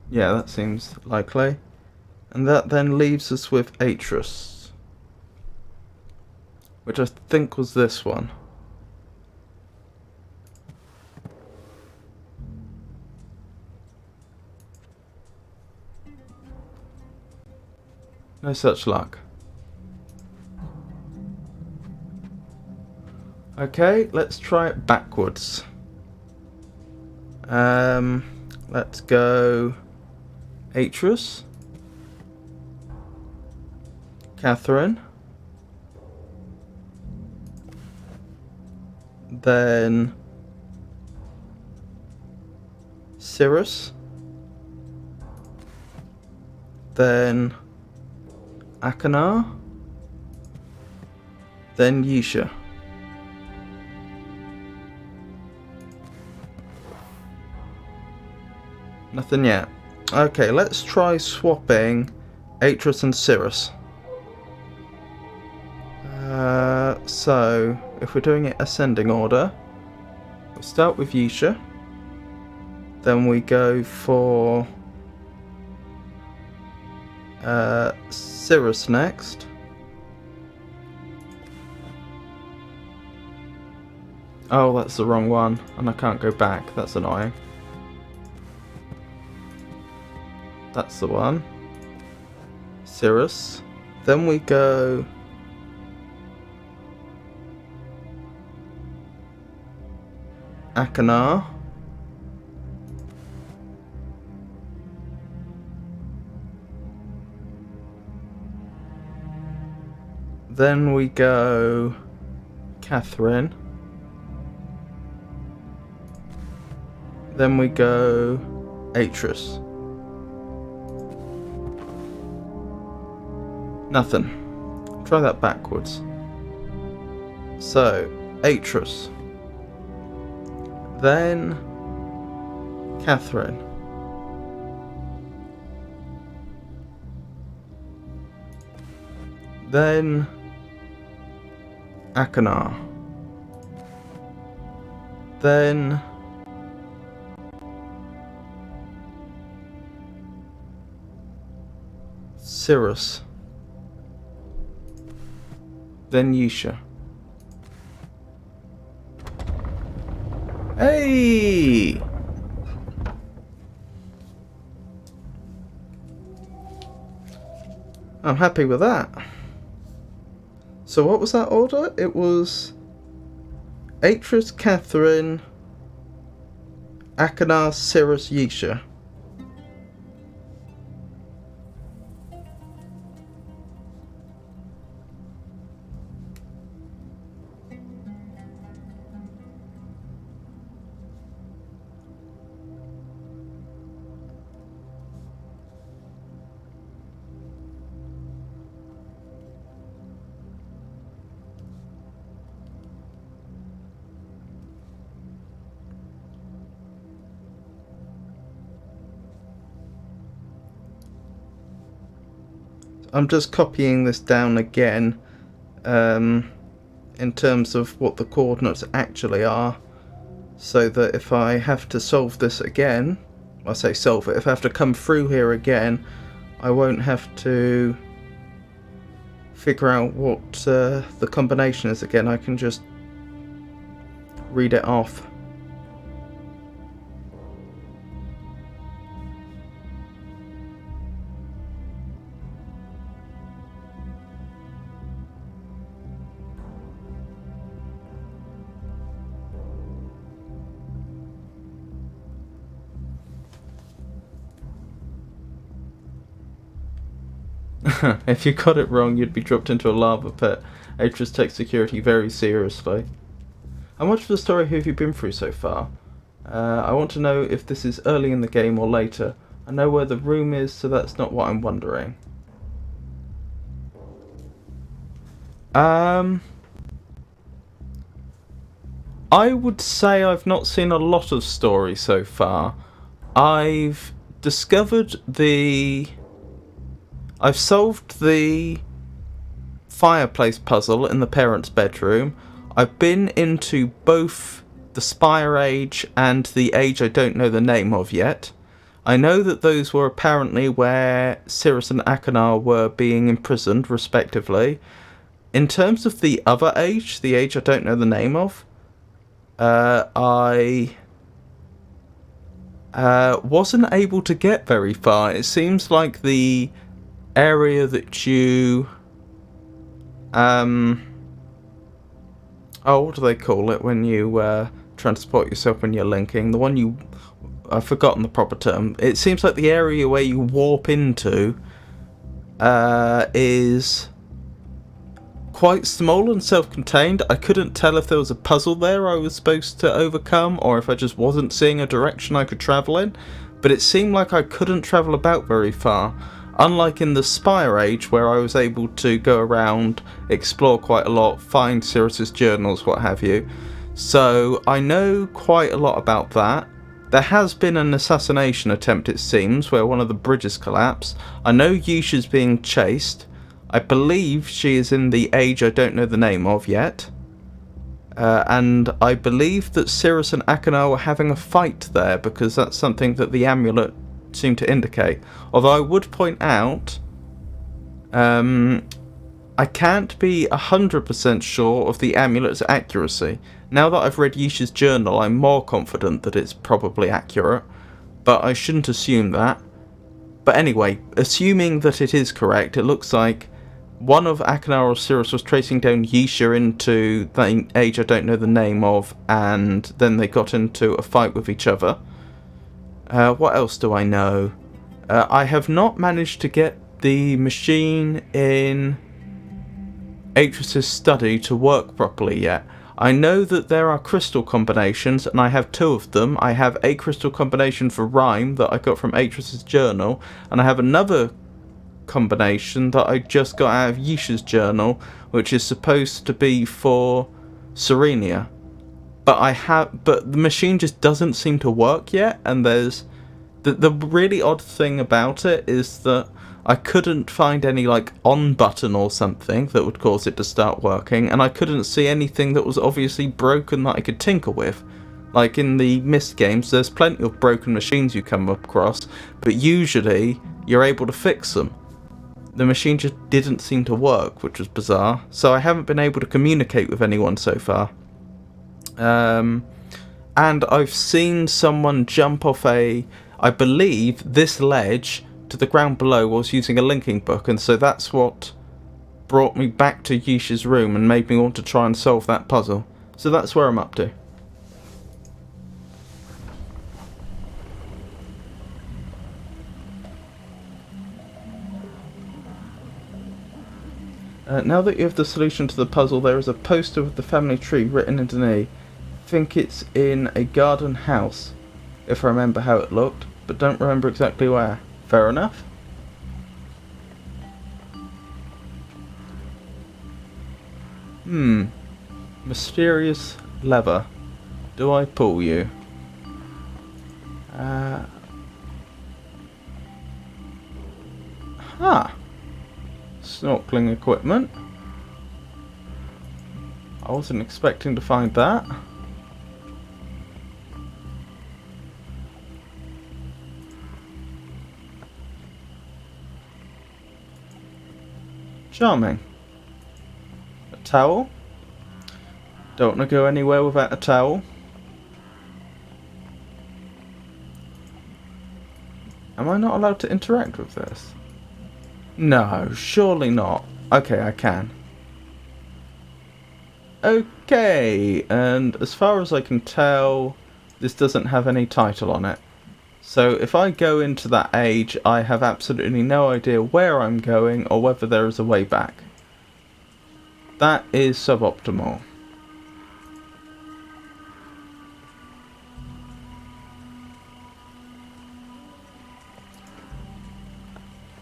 Yeah, that seems likely. And that then leaves us with Atrus, which I think was this one. No such luck. Okay, let's try it backwards. Let's go Atrus, Catherine, then Cirrus, then Akanar, then Yisha. Nothing yet. Okay, let's try swapping Atrus and Cirrus. So, if we're doing it ascending order, we start with Yisha. Then we go for Cirrus next. Oh, that's the wrong one, and I can't go back. That's annoying. That's the one. Cirrus. Then we go Akanar. Then we go Catherine. Then we go Atrus. Nothing. Try that backwards. So, Atris. Then Catherine. Then Akanar. Then Cirrus. Then Yisha. Hey! I'm happy with that. So what was that order? It was Atris, Catherine, Akanar, Cirrus, Yisha. I'm just copying this down again in terms of what the coordinates actually are, so that if I have to solve this again, I say solve it, if I have to come through here again, I won't have to figure out what the combination is again. I can just read it off. If you got it wrong, you'd be dropped into a lava pit. Atris takes security very seriously. How much of the story have you been through so far? I want to know if this is early in the game or later. I know where the room is, so that's not what I'm wondering. I would say I've not seen a lot of story so far. I've solved the fireplace puzzle in the parents' bedroom. I've been into both the Spire Age and the age I don't know the name of yet. I know that those were apparently where Cirrus and Akanar were being imprisoned, respectively. In terms of the other age, the age I don't know the name of, I wasn't able to get very far. It seems like the area that you what do they call it when you transport yourself when you're linking, the one I've forgotten the proper term. It seems like the area where you warp into is quite small and self-contained. I couldn't tell if there was a puzzle there I was supposed to overcome, or if I just wasn't seeing a direction I could travel in, but it seemed like I couldn't travel about very far. Unlike in the Spire Age, where I was able to go around, explore quite a lot, find Cirrus's journals, what have you. So I know quite a lot about that. There has been an assassination attempt, it seems, where one of the bridges collapsed. I know Yisha's being chased. I believe she is in the age I don't know the name of yet. And I believe that Cirrus and Akanar were having a fight there, because that's something that the amulet seem to indicate. Although I would point out, I can't be 100% sure of the amulet's accuracy. Now that I've read Yisha's journal, I'm more confident that it's probably accurate, but I shouldn't assume that. But anyway, assuming that it is correct, it looks like one of Akanar or Cirrus was tracing down Yisha into the age I don't know the name of, and then they got into a fight with each other. What else do I know? I have not managed to get the machine in Atris's study to work properly yet. I know that there are crystal combinations, and I have 2 of them. I have a crystal combination for rhyme that I got from Atris's journal, and I have another combination that I just got out of Yisha's journal, which is supposed to be for Serenia. But the machine just doesn't seem to work yet, and there's the really odd thing about it is that I couldn't find any like on button or something that would cause it to start working, and I couldn't see anything that was obviously broken that I could tinker with. Like in the Myst games, there's plenty of broken machines you come across, but usually you're able to fix them. The machine just didn't seem to work, which was bizarre, so I haven't been able to communicate with anyone so far. And I've seen someone jump off I believe, this ledge to the ground below whilst using a linking book, and so that's what brought me back to Yisha's room and made me want to try and solve that puzzle. So that's where I'm up to. Now that you have the solution to the puzzle, there is a poster with the family tree written in Dene. I think it's in a garden house, if I remember how it looked, but don't remember exactly where. Fair enough. Mysterious lever. Do I pull you? Snorkeling equipment. I wasn't expecting to find that. Charming. A towel. Don't want to go anywhere without a towel. Am I not allowed to interact with this? No, surely not. Okay, I can. Okay, and as far as I can tell, this doesn't have any title on it. So if I go into that age, I have absolutely no idea where I'm going or whether there is a way back. That is suboptimal.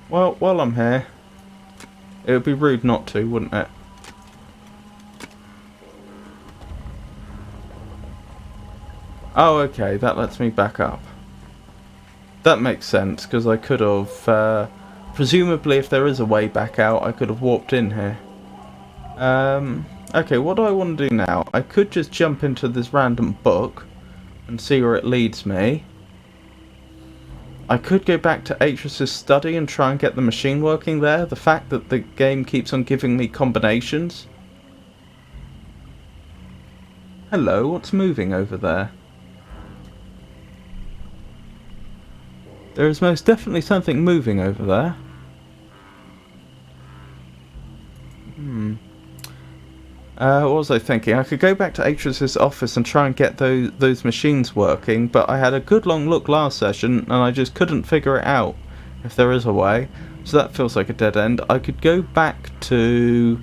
Well, while I'm here, it would be rude not to, wouldn't it? Oh, okay, that lets me back up. That makes sense, because I could have, presumably if there is a way back out, I could have warped in here. Okay, what do I want to do now? I could just jump into this random book and see where it leads me. I could go back to Atris's study and try and get the machine working there. The fact that the game keeps on giving me combinations. Hello, what's moving over there? There is most definitely something moving over there. What was I thinking? I could go back to Atris's office and try and get those machines working, but I had a good long look last session and I just couldn't figure it out if there is a way. So that feels like a dead end. I could go back to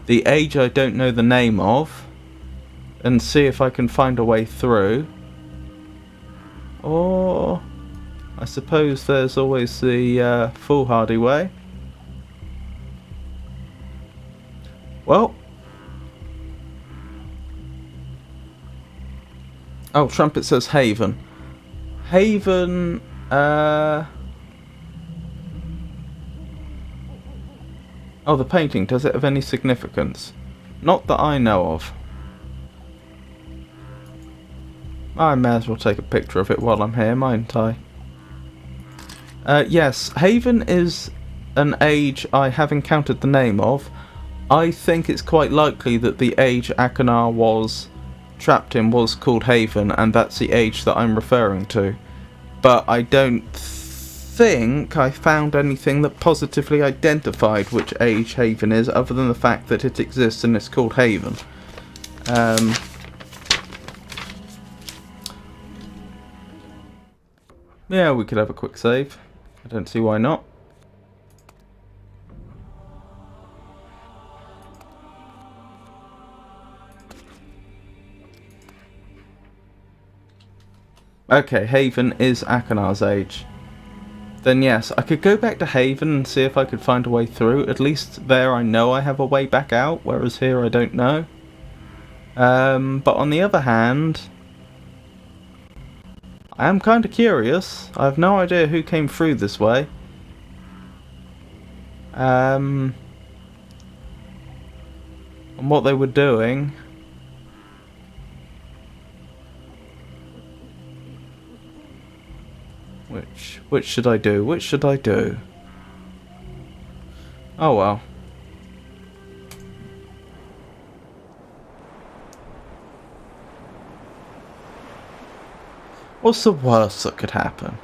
the age I don't know the name of and see if I can find a way through. Or I suppose there's always the foolhardy way. Well, oh, Trumpet says Haven. Haven, oh, the painting, does it have any significance? Not that I know of. I may as well take a picture of it while I'm here, mightn't I? Yes, Haven is an age I have encountered the name of. I think it's quite likely that the age Akanar was trapped in was called Haven, and that's the age that I'm referring to. But I don't think I found anything that positively identified which age Haven is, other than the fact that it exists and it's called Haven. Yeah, we could have a quick save. I don't see why not. Okay, Haven is Akanar's age. then yes, I could go back to Haven and see if I could find a way through. At least there I know I have a way back out, whereas here I don't know. But on the other hand, I am kind of curious. I have no idea who came through this way. And what they were doing. Which should I do? Which should I do? Oh well. What's the worst that could happen?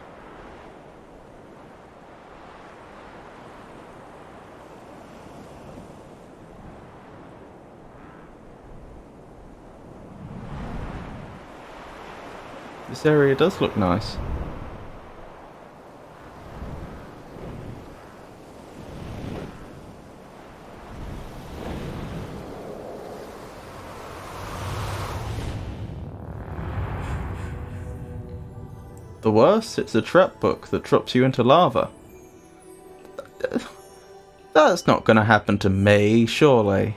This area does look nice. The worst? It's a trap book that drops you into lava. That's not gonna happen to me, surely.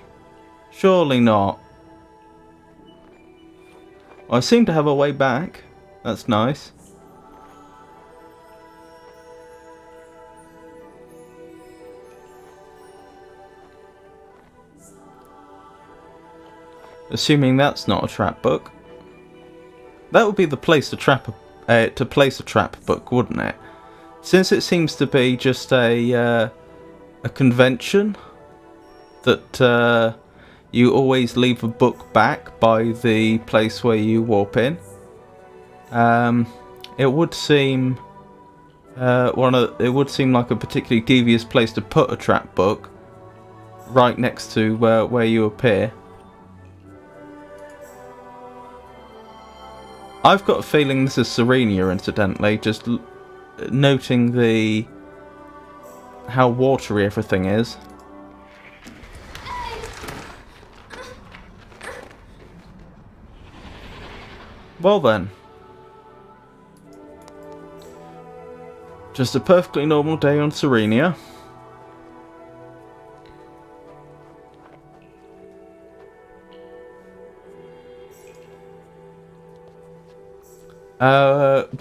Surely not. I seem to have a way back. That's nice. Assuming that's not a trap book. That would be the place to place a trap book, wouldn't it? Since it seems to be just a convention that you always leave a book back by the place where you warp in. It would seem it would seem like a particularly devious place to put a trap book, right next to where you appear. I've got a feeling this is Serenia, incidentally, just noting how watery everything is. Well then. Just a perfectly normal day on Serenia.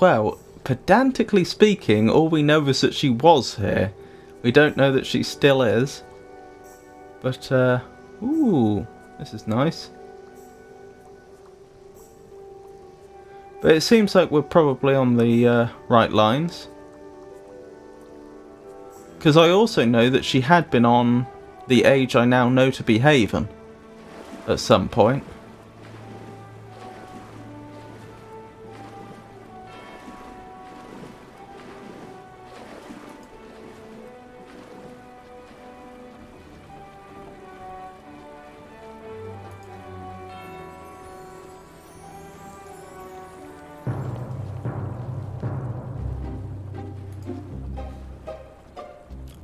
Well, pedantically speaking, all we know is that she was here. We don't know that she still is. But, ooh, this is nice. But it seems like we're probably on the right lines. Because I also know that she had been on the age I now know to be Haven at some point.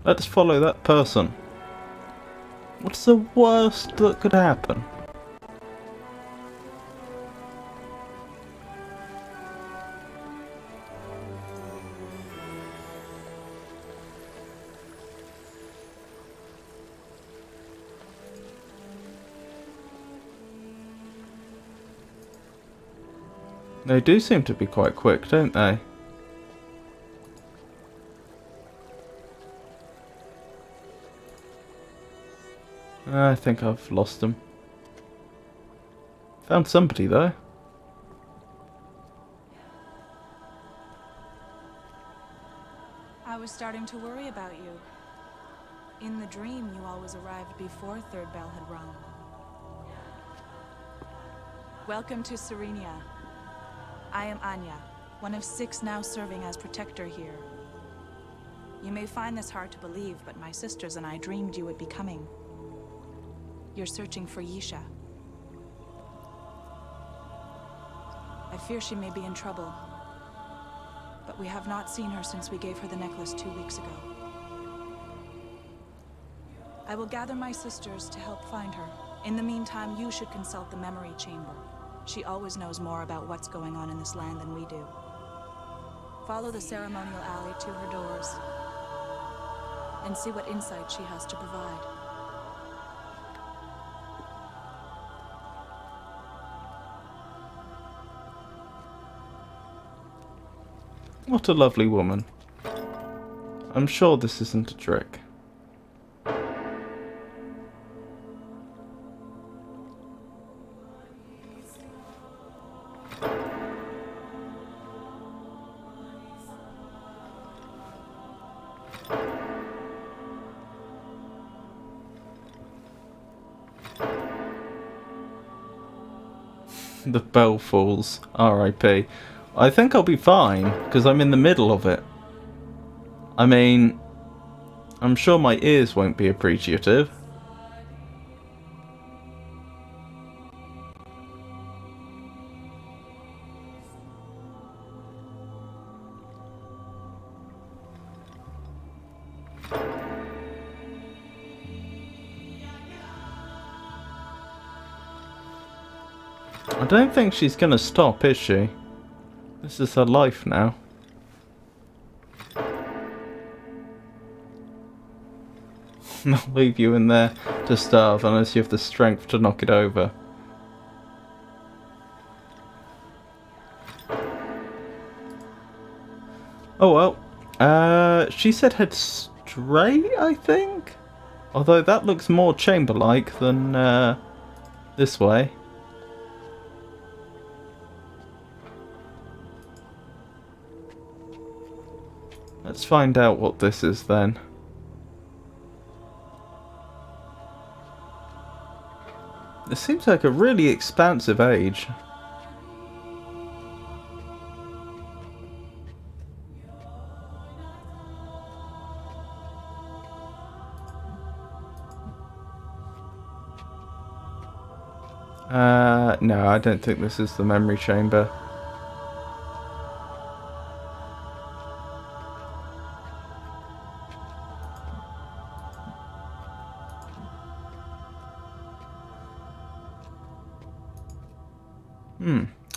Let's follow that person. What's the worst that could happen? They do seem to be quite quick, don't they? I think I've lost them. Found somebody though. I was starting to worry about you. In the dream, you always arrived before third bell had rung. Welcome to Serenia. I am Anya, one of 6 now serving as protector here. You may find this hard to believe, but my sisters and I dreamed you would be coming. You're searching for Yisha. I fear she may be in trouble, but we have not seen her since we gave her the necklace 2 weeks ago. I will gather my sisters to help find her. In the meantime, you should consult the memory chamber. She always knows more about what's going on in this land than we do. Follow the ceremonial alley to her doors and see what insight she has to provide. What a lovely woman. I'm sure this isn't a trick. The bell falls. R.I.P. I think I'll be fine, because I'm in the middle of it. I mean, I'm sure my ears won't be appreciative. I don't think she's gonna stop, is she? This is her life now. I'll leave you in there to starve unless you have the strength to knock it over. Oh well. She said head straight, I think? Although that looks more chamber-like than this way. Let's find out what this is then. This seems like a really expansive age. No, I don't think this is the memory chamber.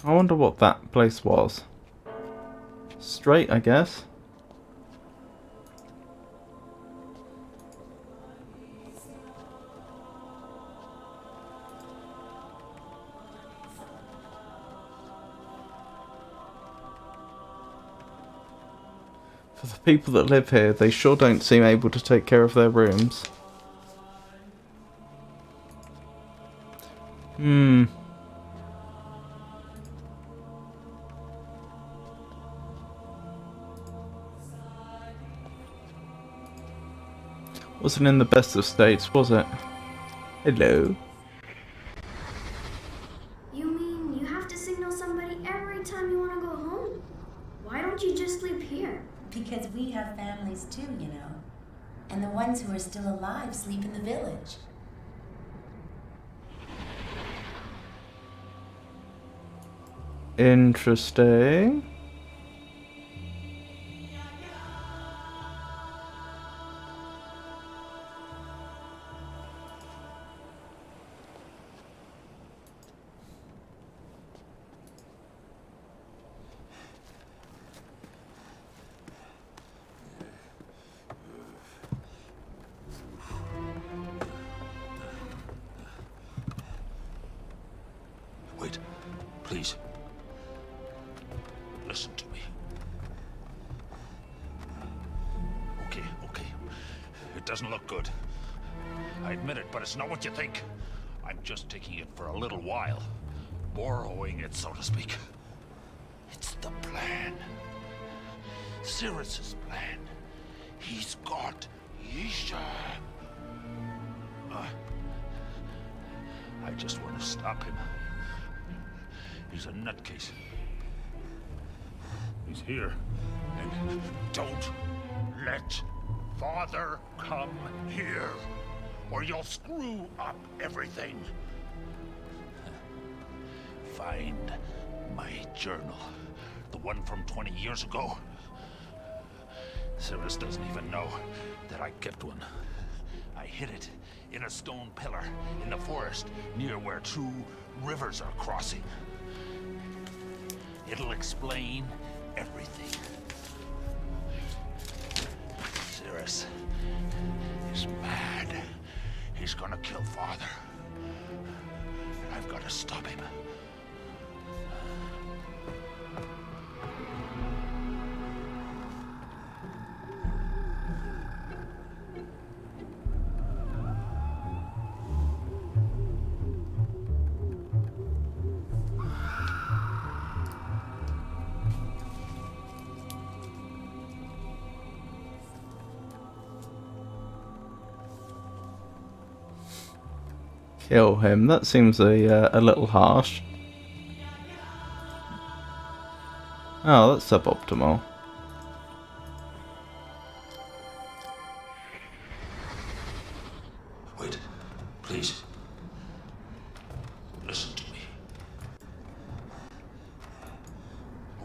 I wonder what that place was. Straight, I guess. For the people that live here, they sure don't seem able to take care of their rooms. Wasn't in the best of states, was it? Hello. You mean you have to signal somebody every time you want to go home? Why don't you just sleep here? Because we have families too, you know. And the ones who are still alive sleep in the village. Interesting. Wait, please. Listen to me. Okay. It doesn't look good. I admit it, but it's not what you think. I'm just taking it for a little while. Borrowing it, so to speak. It's the plan. Cyrus's plan. He's got Yisha. I just want to stop him. He's a nutcase. He's here. And don't let Father come here, or you'll screw up everything. Find my journal. The one from 20 years ago. Cyrus doesn't even know that I kept one. I hid it in a stone pillar in the forest near where two rivers are crossing. It'll explain everything. Cyrus is mad. He's gonna kill Father. And I've got to stop him. Kill him. That seems a little harsh. Oh, that's suboptimal. Wait, please. Listen to me.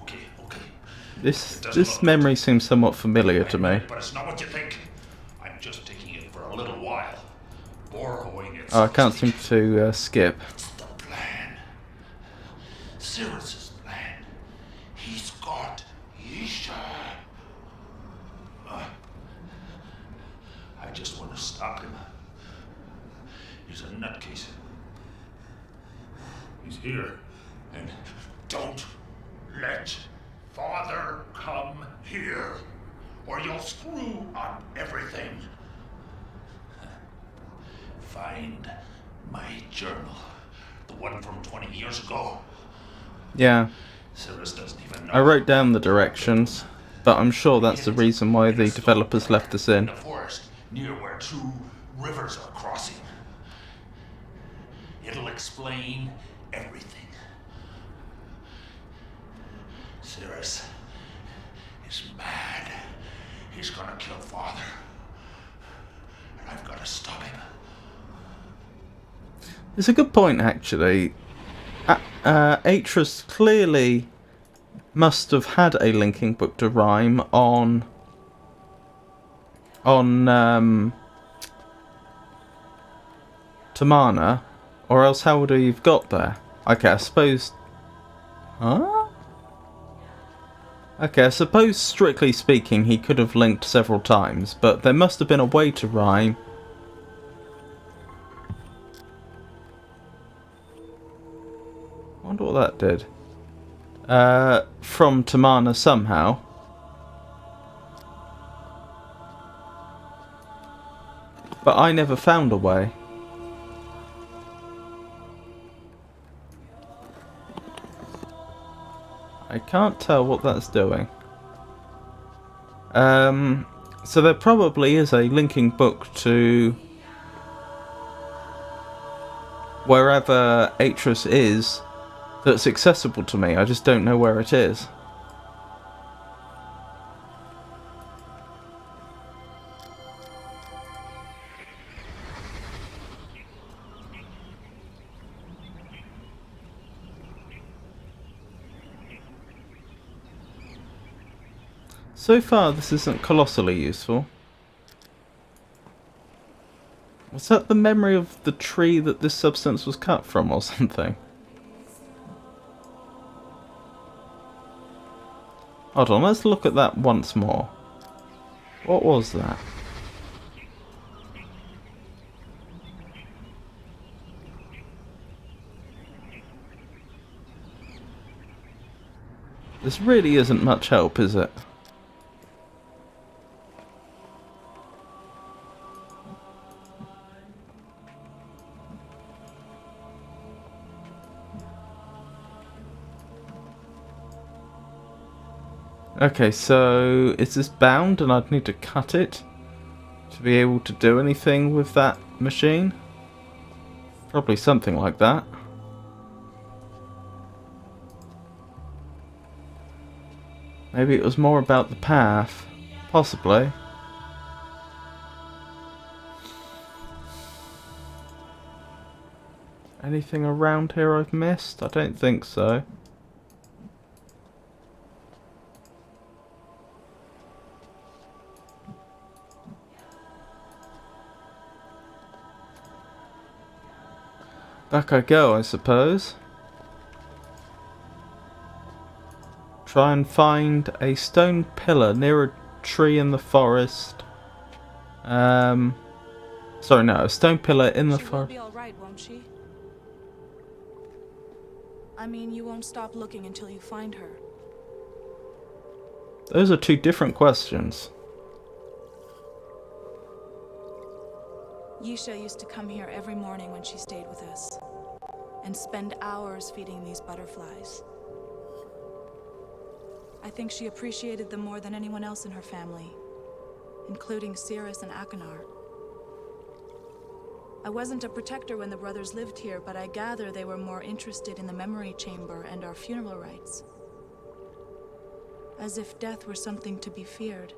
Okay. This memory seems somewhat familiar to me. But it's not what you think. I'm just taking it for a little while. Borrowing it. Oh, I can't seem to skip. It's the plan. Cyrus's plan. He's got Isha. I just want to stop him. He's a nutcase. He's here. And don't let Father come here, or you'll screw up everything. Find my journal. The one from 20 years ago. Yeah. Cyrus doesn't even know. I wrote down the directions, but I'm sure that's the reason why the developers left this in. The forest near where two rivers are crossing. It'll explain everything. Cyrus is mad. He's gonna kill Father. And I've got to stop him. It's a good point, actually. Atreus clearly must have had a linking book to rhyme on Tamana, or else how would he have got there? Okay, I suppose... Huh? Okay, I suppose strictly speaking he could have linked several times, but there must have been a way to rhyme. I wonder what that did. From Tamana somehow. But I never found a way. I can't tell what that's doing. So there probably is a linking book to wherever Atreus is that's accessible to me. I just don't know where it is. So far, this isn't colossally useful. Was that the memory of the tree that this substance was cut from or something? Hold on, let's look at that once more. What was that? This really isn't much help, is it? Okay, so is this bound and I'd need to cut it to be able to do anything with that machine? Probably something like that. Maybe it was more about the path. Possibly. Anything around here I've missed? I don't think so. Back I go, I suppose. Try and find a stone pillar near a tree in the forest. Sorry, no, a stone pillar in the She will forest. be all right, won't she? I mean, you won't stop looking until you find her. Those are two different questions. Yisha used to come here every morning when she stayed with us, and spend hours feeding these butterflies. I think she appreciated them more than anyone else in her family, including Cirrus and Akanar. I wasn't a protector when the brothers lived here, but I gather they were more interested in the memory chamber and our funeral rites. As if death were something to be feared.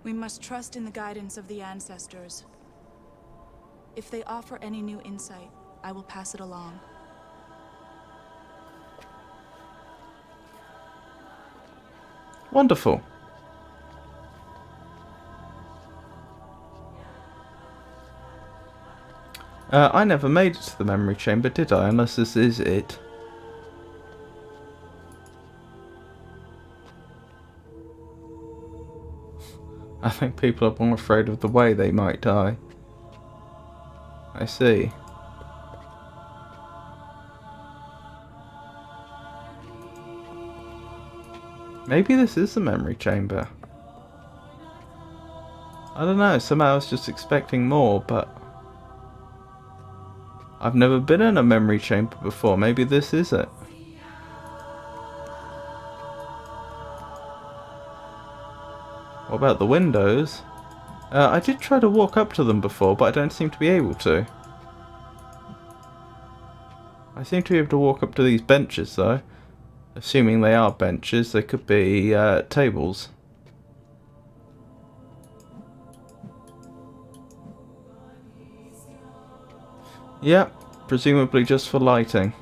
We must trust in the guidance of the ancestors. If they offer any new insight, I will pass it along. Wonderful. I never made it to the memory chamber, did I? Unless this is it. I think people are more afraid of the way they might die. I see. Maybe this is the memory chamber. I don't know, somehow I was just expecting more, but I've never been in a memory chamber before. Maybe this is it. What about the windows? I did try to walk up to them before, but I don't seem to be able to. I seem to be able to walk up to these benches, though. Assuming they are benches, they could be tables. Yep, presumably just for lighting.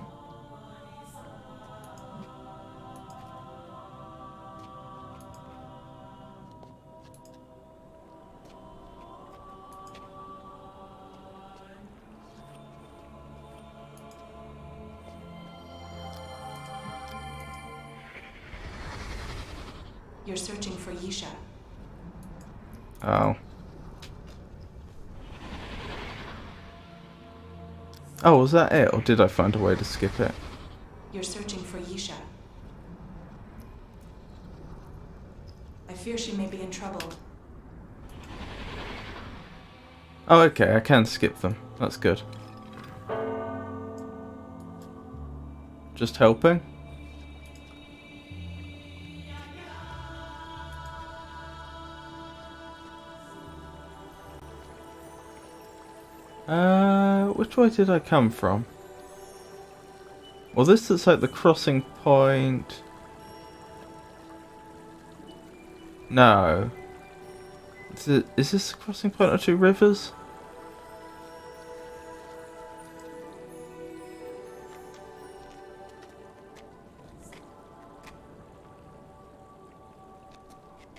You're searching for Yisha. Oh. Oh, was that it? Or did I find a way to skip it? You're searching for Yisha. I fear she may be in trouble. Oh, okay, I can skip them. That's good. Just helping? Which way did I come from? Well, this looks like the crossing point. No. Is this the crossing point of two rivers?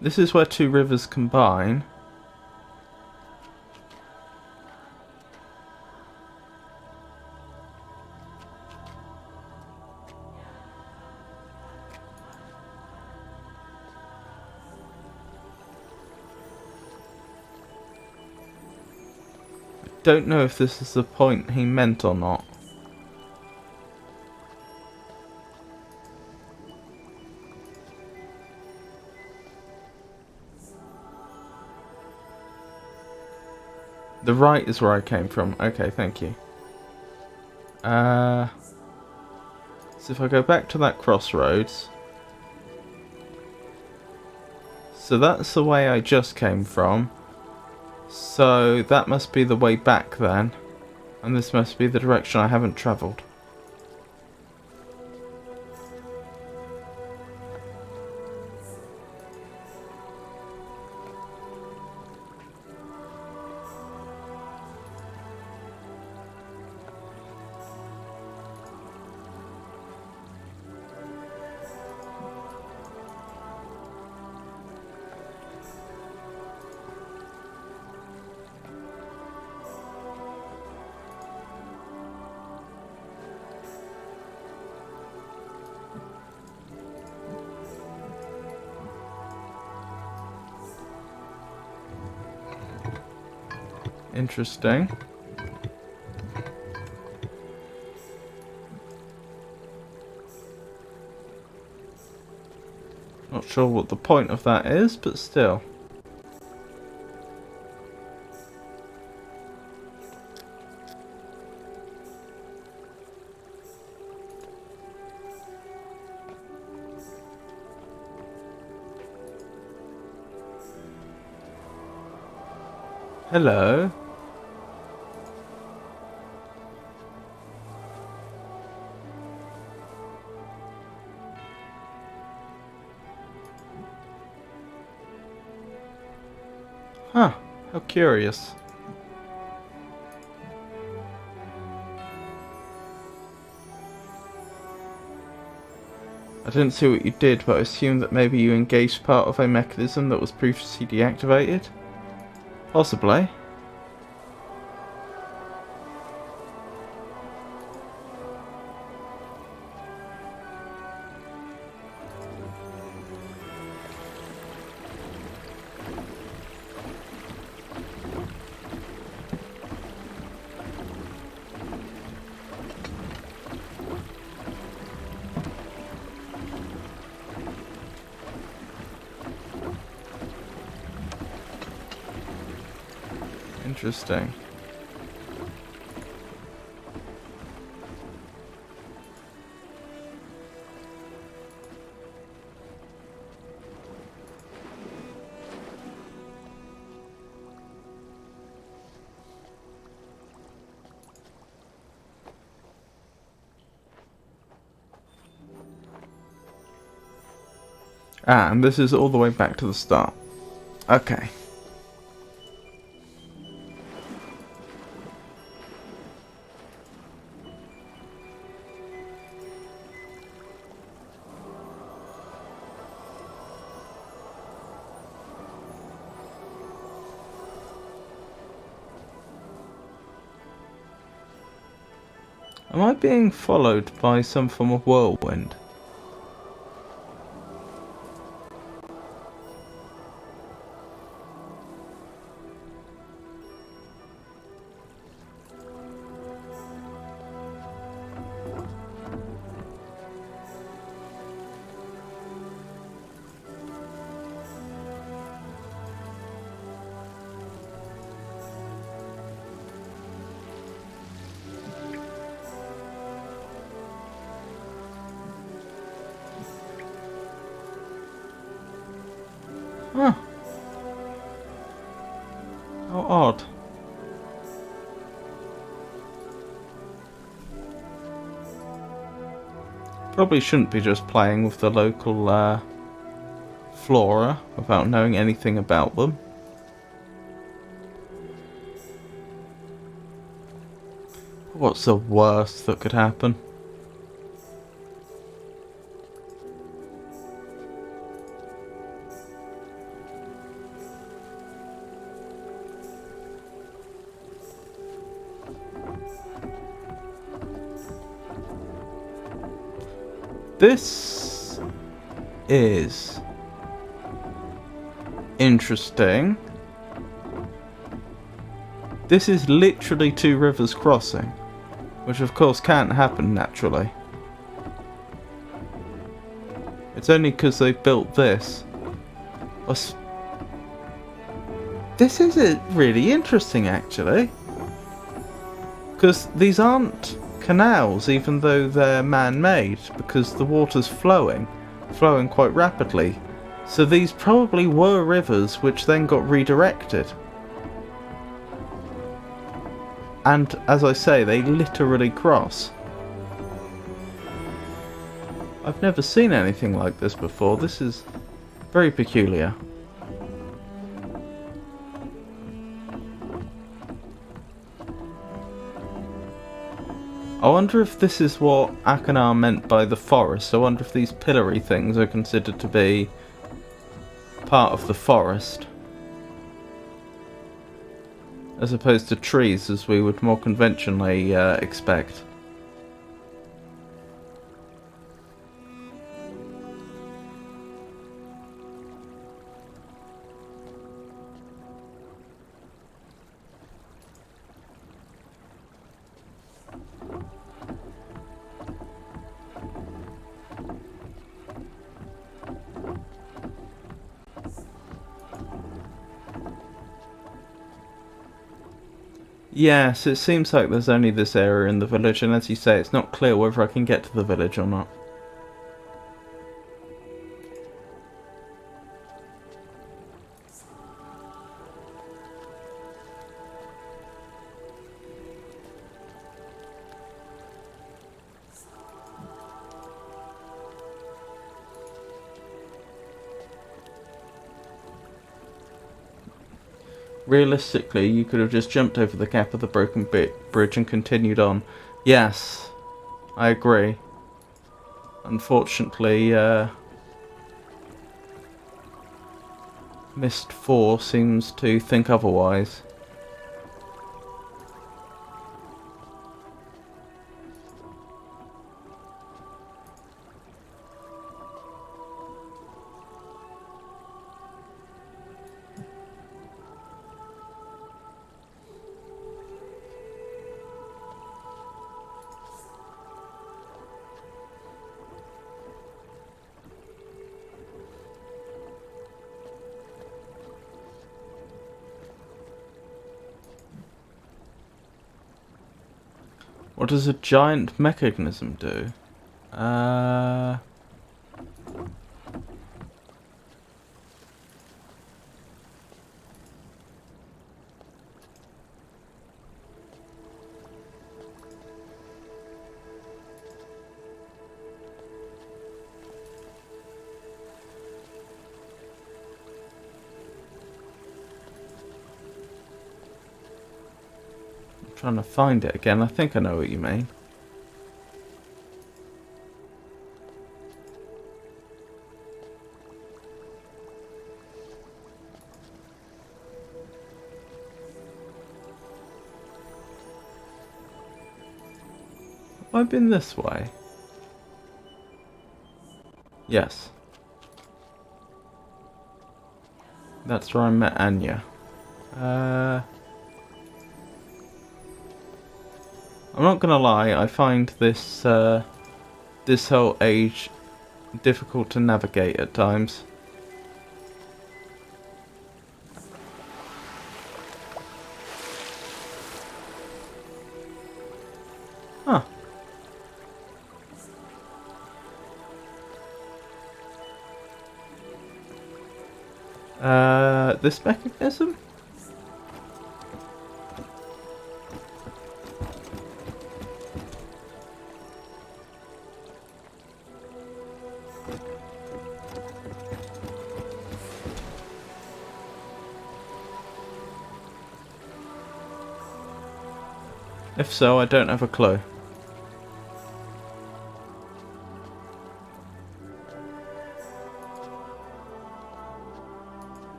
This is where two rivers combine. Don't know if this is the point he meant or not. The right is where I came from. Okay, thank you. So if I go back to that crossroads. So that's the way I just came from. So that must be the way back then. And this must be the direction I haven't travelled. Interesting. Not sure what the point of that is, but still. Hello. Huh, how curious. I didn't see what you did, but I assumed that maybe you engaged part of a mechanism that was previously deactivated? Possibly. Interesting. Ah, and this is all the way back to the start. Okay. Am I being followed by some form of whirlwind? Huh. How odd. Probably shouldn't be just playing with the local flora without knowing anything about them. What's the worst that could happen? This is interesting. This is literally two rivers crossing, which of course can't happen naturally. It's only because they built this. This is really interesting actually, because these aren't canals even though they're man-made, because the water's flowing quite rapidly. So these probably were rivers which then got redirected. And as I say, they literally cross. I've never seen anything like this before. This is very peculiar. I wonder if this is what Akanar meant by the forest. I wonder if these pillory things are considered to be part of the forest, as opposed to trees as we would more conventionally expect. Yes, it seems like there's only this area in the village, and as you say, it's not clear whether I can get to the village or not. Realistically, you could have just jumped over the gap of the broken bridge and continued on. Yes, I agree. Unfortunately, Myst 4 seems to think otherwise. What does a giant mechanism do? Trying to find it again. I think I know what you mean. Have I been this way? Yes. That's where I met Anya. I'm not gonna lie, I find this this whole age difficult to navigate at times. Huh. This mechanism? If so, I don't have a clue.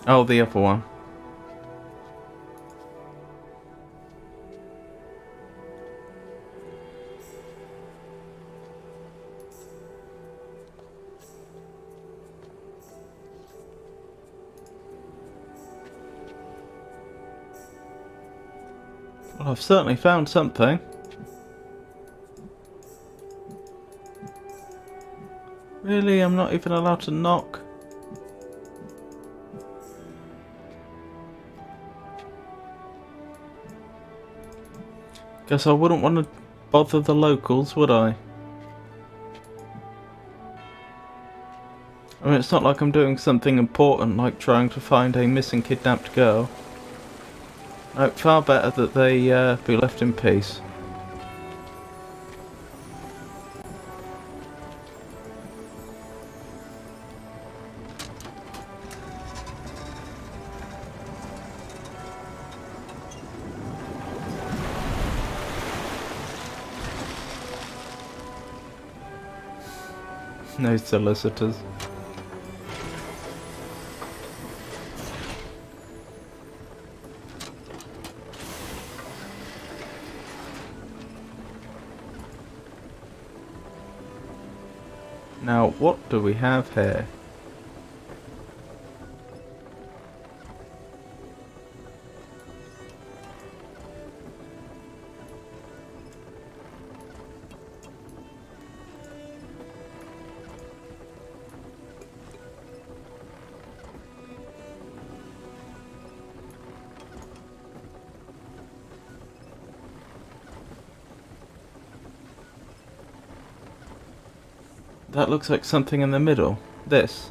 Oh, the other one. Well, I've certainly found something. Really? I'm not even allowed to knock? Guess I wouldn't want to bother the locals, would I? I mean, it's not like I'm doing something important like trying to find a missing kidnapped girl. No, far better that they be left in peace. No solicitors. Now, what do we have here? That looks like something in the middle. This.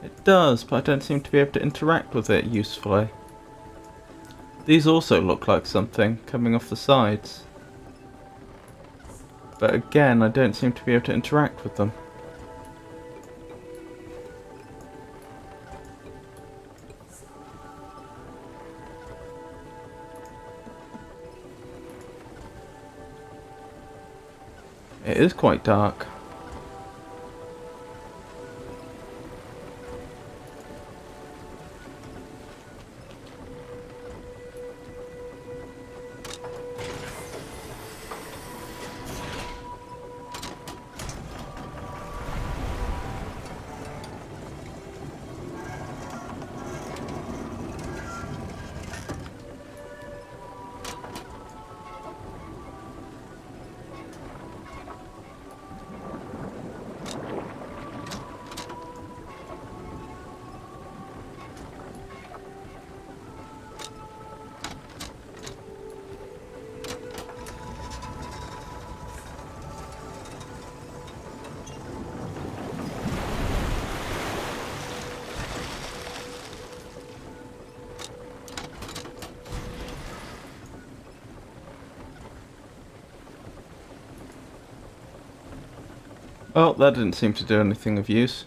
It does, but I don't seem to be able to interact with it usefully. These also look like something coming off the sides. But again, I don't seem to be able to interact with them. It is quite dark. Oh, that didn't seem to do anything of use.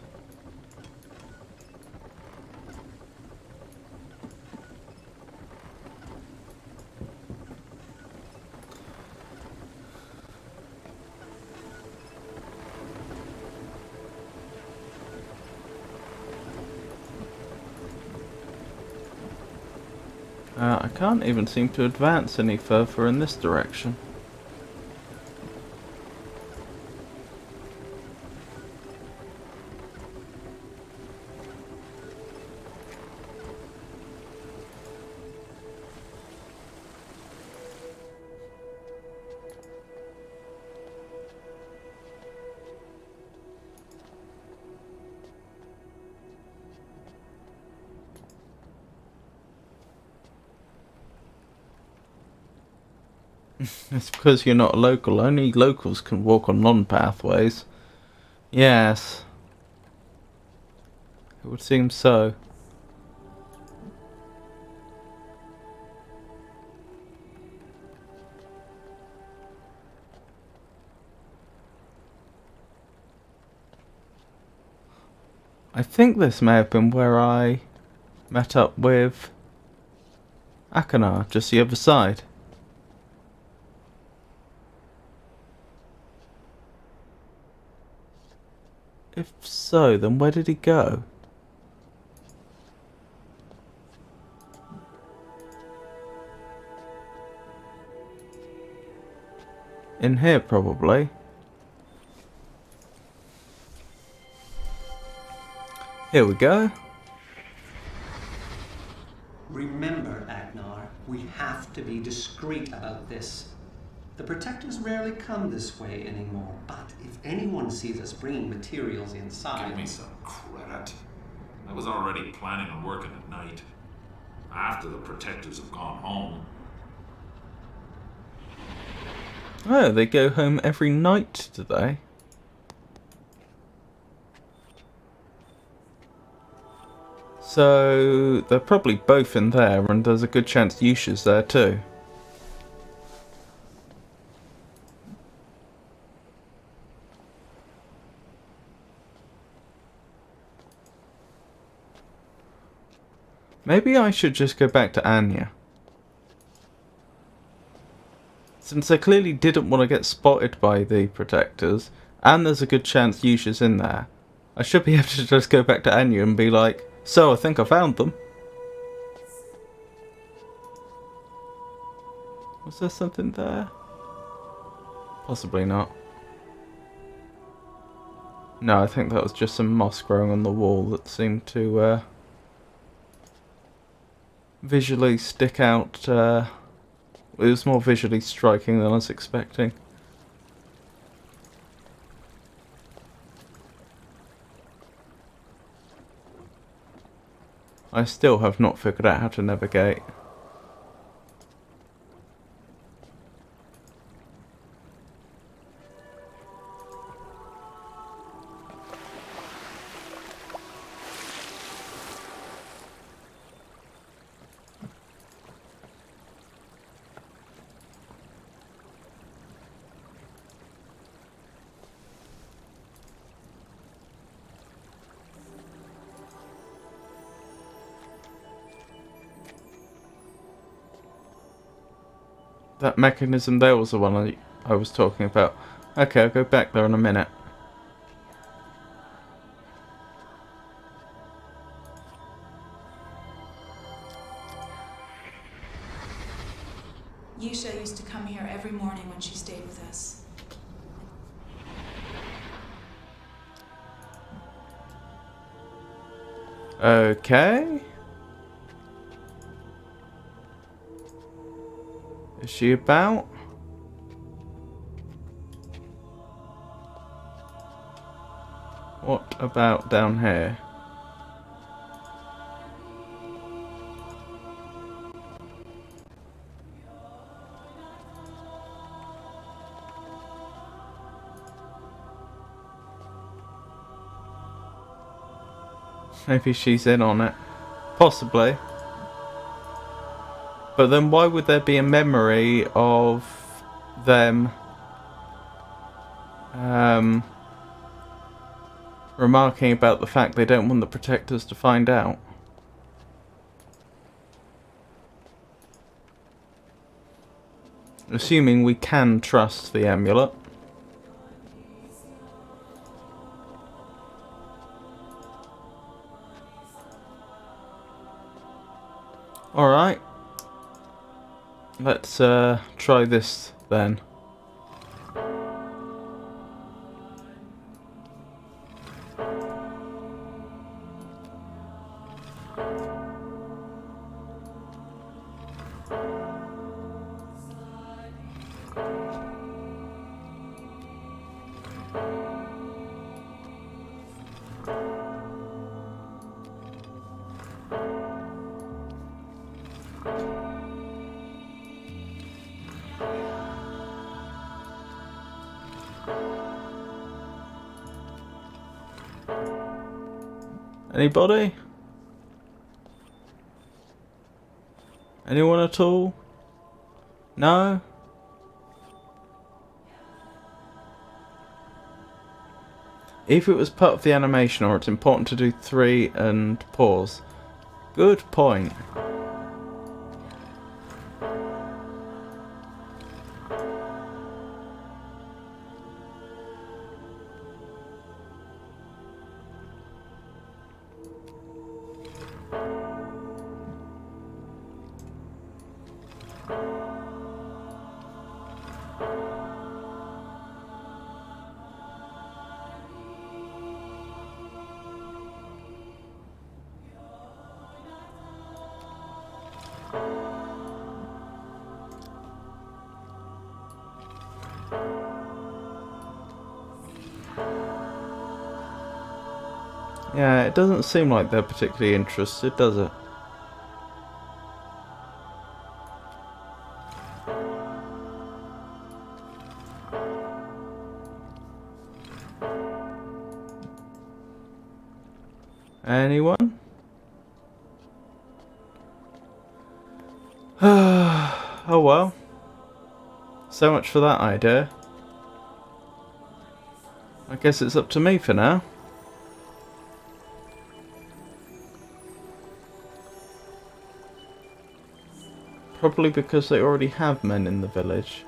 I can't even seem to advance any further in this direction. It's because you're not a local. Only locals can walk on non-pathways. Yes. It would seem so. I think this may have been where I met up with Akanar, just the other side. If so, then where did he go? In here, probably. Here we go. Remember, Agnar, we have to be discreet about this. The Protectors rarely come this way anymore, but if anyone sees us bringing materials inside... Give me some credit. I was already planning on working at night. After the Protectors have gone home. Oh, they go home every night, do they? So, they're probably both in there, and there's a good chance Yusha's there too. Maybe I should just go back to Anya. Since I clearly didn't want to get spotted by the Protectors, and there's a good chance Yusha's in there, I should be able to just go back to Anya and be like, so I think I found them. Was there something there? Possibly not. No, I think that was just some moss growing on the wall that seemed to visually stick out. It was more visually striking than I was expecting. I still have not figured out how to navigate. That mechanism there was the one I was talking about. Okay, I'll go back there in a minute. Yisha used to come here every morning when she stayed with us. Okay. Is she about? What about down here? Maybe she's in on it. Possibly. But then why would there be a memory of them remarking about the fact they don't want the protectors to find out? Assuming we can trust the amulet. Alright. Let's try this then. Anybody? Anyone at all? No? If it was part of the animation or it's important to do 3 and pause. Good point. Yeah, it doesn't seem like they're particularly interested, does it? Anyone? Oh well. So much for that idea. I guess it's up to me for now. Probably because they already have men in the village.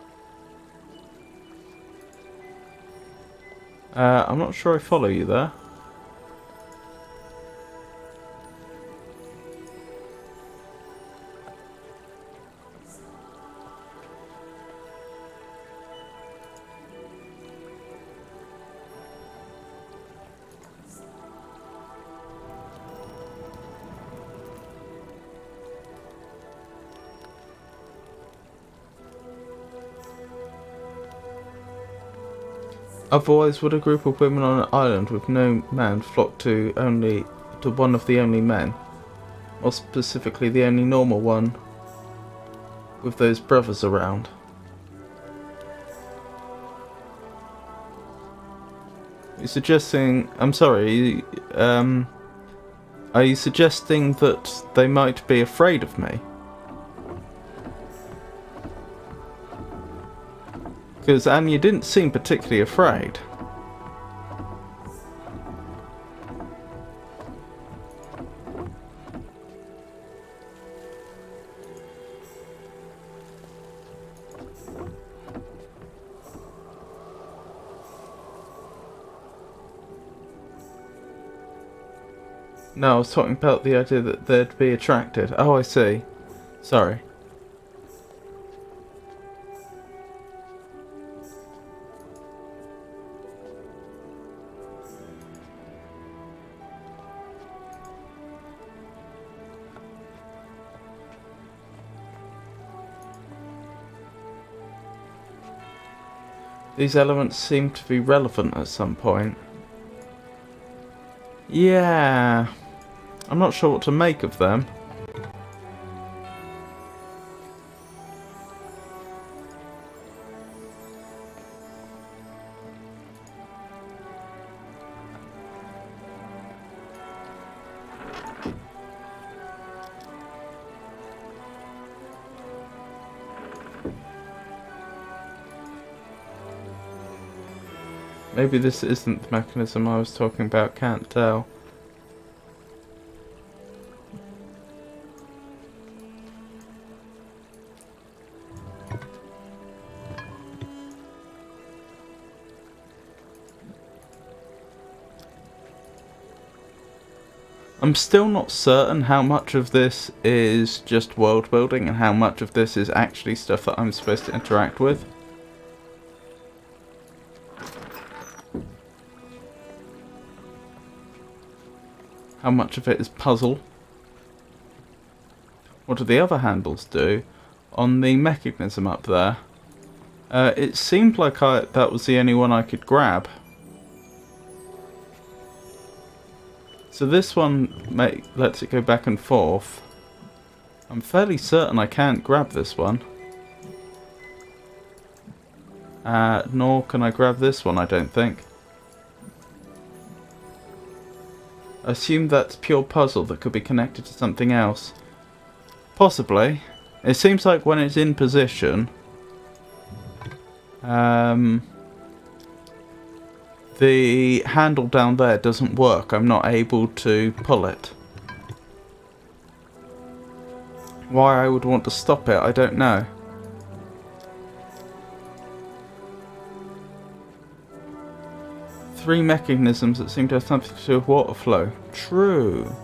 I'm not sure I follow you there. Otherwise, would a group of women on an island with no man flock to one of the only men? Or specifically the only normal one with those brothers around? You're suggesting... I'm sorry, are you suggesting that they might be afraid of me? Because Anya didn't seem particularly afraid. No, I was talking about the idea that they'd be attracted. Oh, I see. Sorry. These elements seem to be relevant at some point. Yeah. I'm not sure what to make of them. Maybe this isn't the mechanism I was talking about, can't tell. I'm still not certain how much of this is just world building and how much of this is actually stuff that I'm supposed to interact with. How much of it is puzzle? What do the other handles do on the mechanism up there? It seemed like that was the only one I could grab. So this one lets it go back and forth. I'm fairly certain I can't grab this one. Nor can I grab this one, I don't think. I assume that's pure puzzle that could be connected to something else. Possibly. It seems like when it's in position, the handle down there doesn't work. I'm not able to pull it. Why I would want to stop it, I don't know. Three mechanisms that seem to have something to do with water flow. True.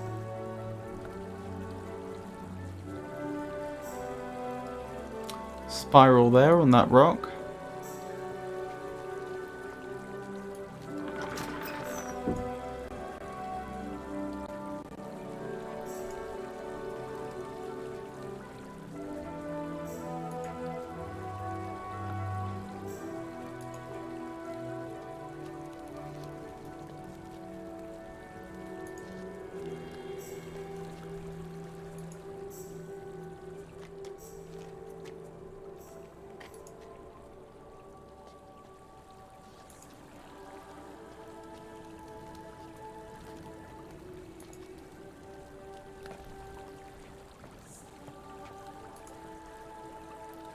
Spiral there on that rock.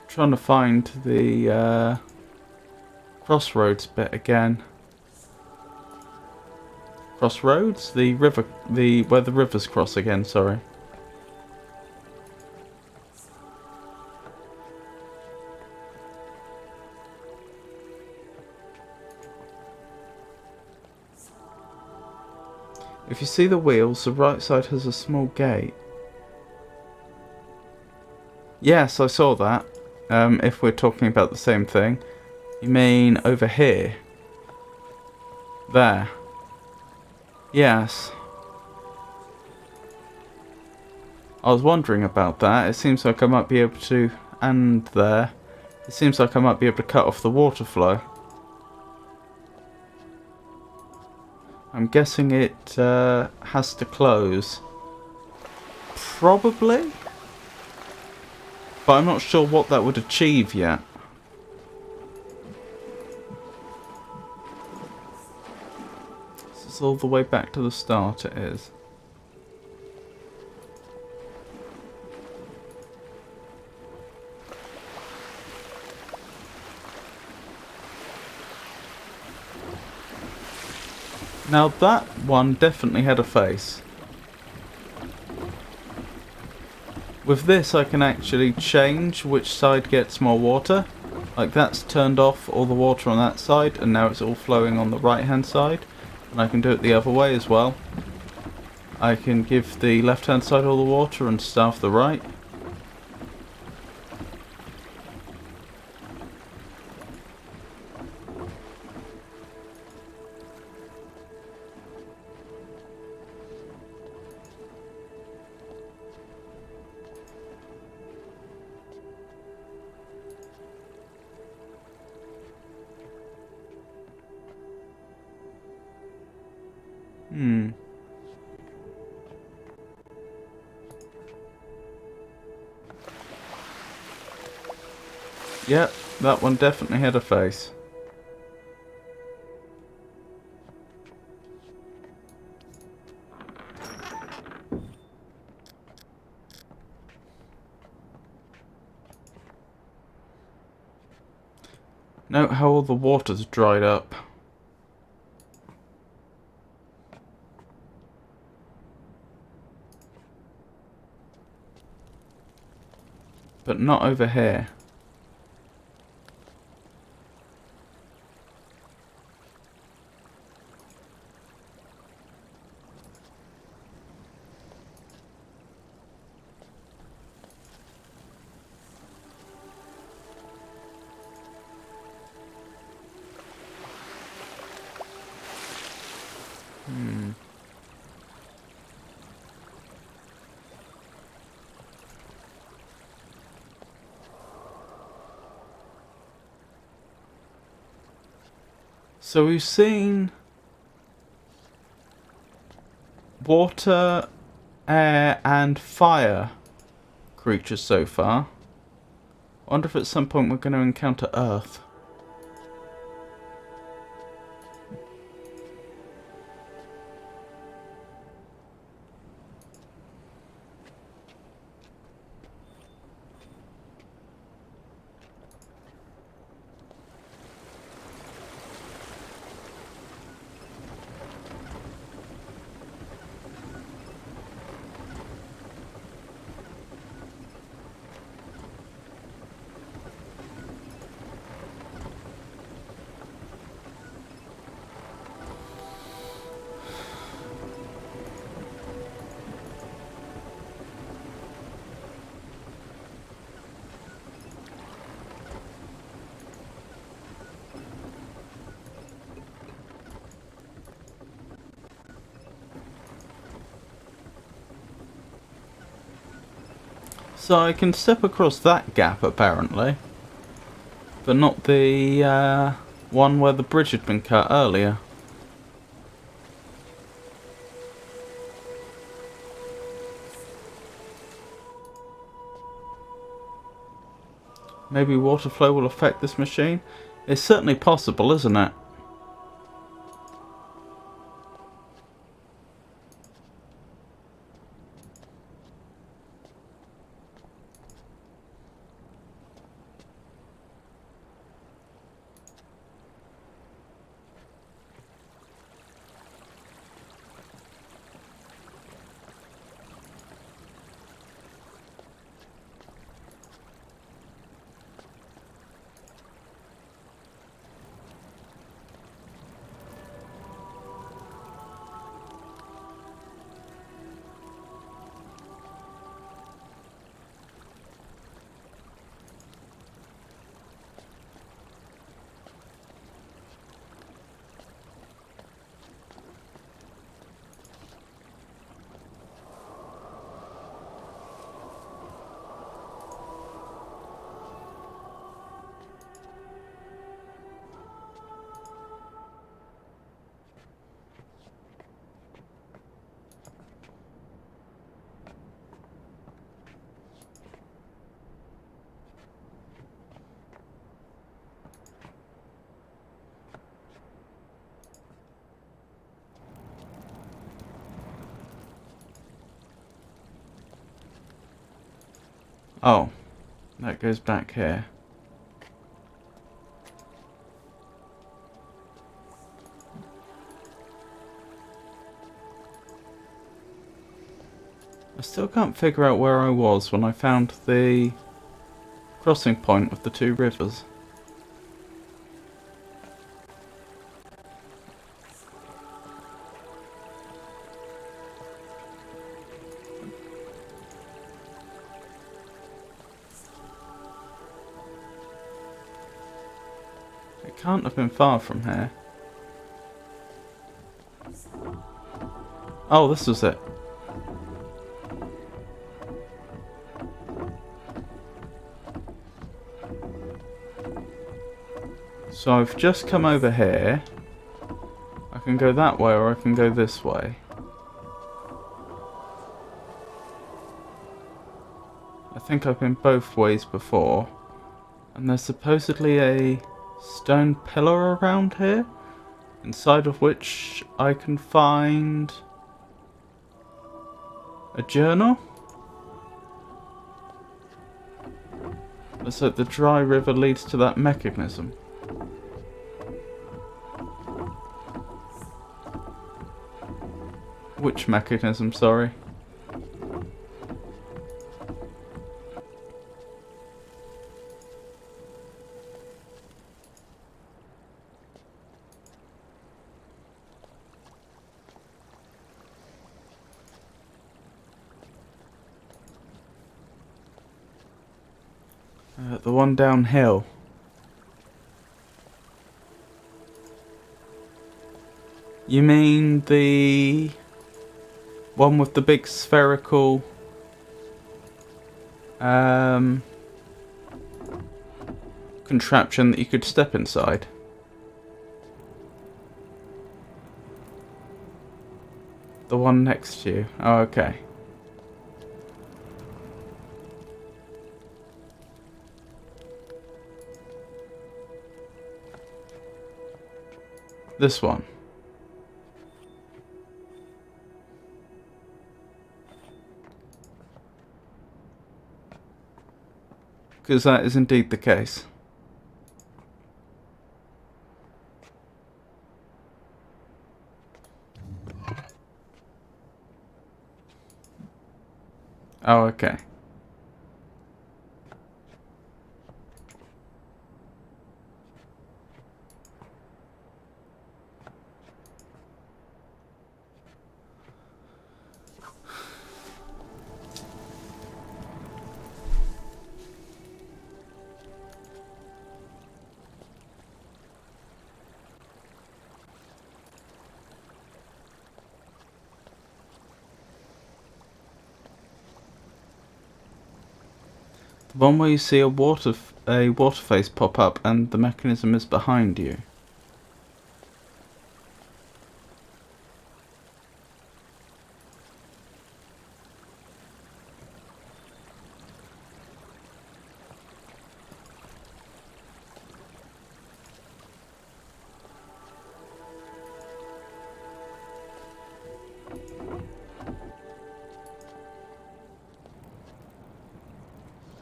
Trying to find the crossroads bit again. Crossroads? The river, where the rivers cross again, sorry. If you see the wheels, the right side has a small gate. Yes, I saw that. If we're talking about the same thing. You mean over here? There. Yes. I was wondering about that. It seems like I might be able to... And there. It seems like I might be able to cut off the water flow. I'm guessing it has to close. Probably? But I'm not sure what that would achieve yet. This is all the way back to the start, it is. Now that one definitely had a face. With this I can actually change which side gets more water. Like that's turned off all the water on that side and now it's all flowing on the right hand side. And I can do it the other way as well. I can give the left-hand side all the water and staff the right. Yep, that one definitely had a face. Note how all the water's dried up. But not over here. So we've seen water, air and fire creatures so far. I wonder if at some point we're going to encounter Earth. So I can step across that gap apparently, but not the one where the bridge had been cut earlier. Maybe water flow will affect this machine? It's certainly possible, isn't it? Oh, that goes back here. I still can't figure out where I was when I found the crossing point of the two rivers. can't have been far from here. Oh, this was it. So I've just come over here. I can go that way or I can go this way. I think I've been both ways before. And there's supposedly a stone pillar around here, inside of which I can find a journal. Looks like the dry river leads to that mechanism. Which mechanism, sorry? The one downhill. You mean the one with the big spherical contraption that you could step inside? The one next to you. Oh, okay. This one. Because that is indeed the case. Oh, okay. The one where you see a water face pop up and the mechanism is behind you.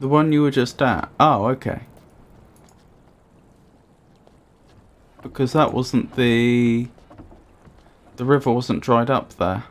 The one you were just at? Oh, okay. Because that wasn't the river wasn't dried up there.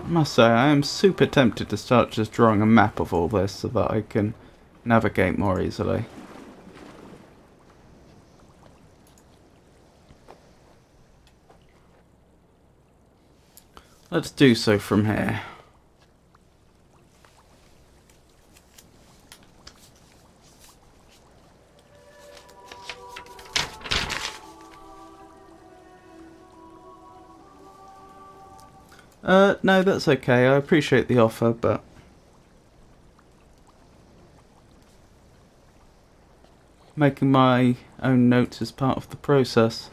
I must say, I am super tempted to start just drawing a map of all this so that I can navigate more easily. Let's do so from here. No, that's okay. I appreciate the offer, but making my own notes is part of the process.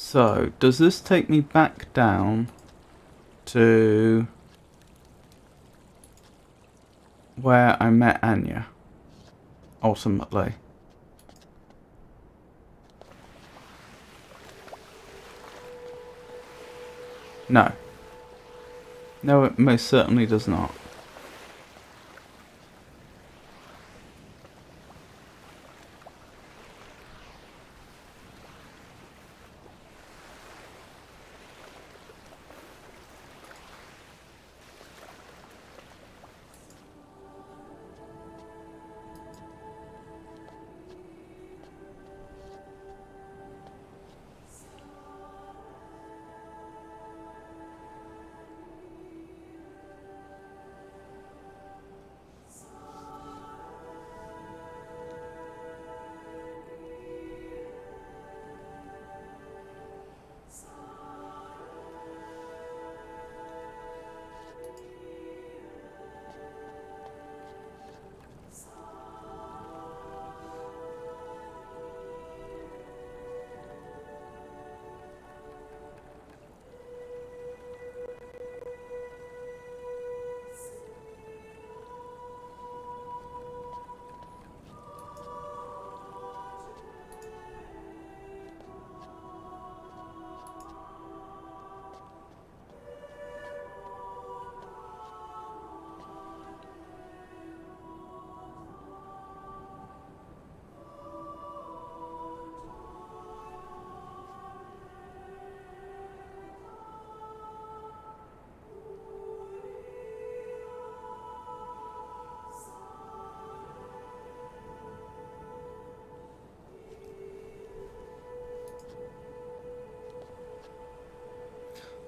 So, does this take me back down to where I met Anya, ultimately? No. No, it most certainly does not.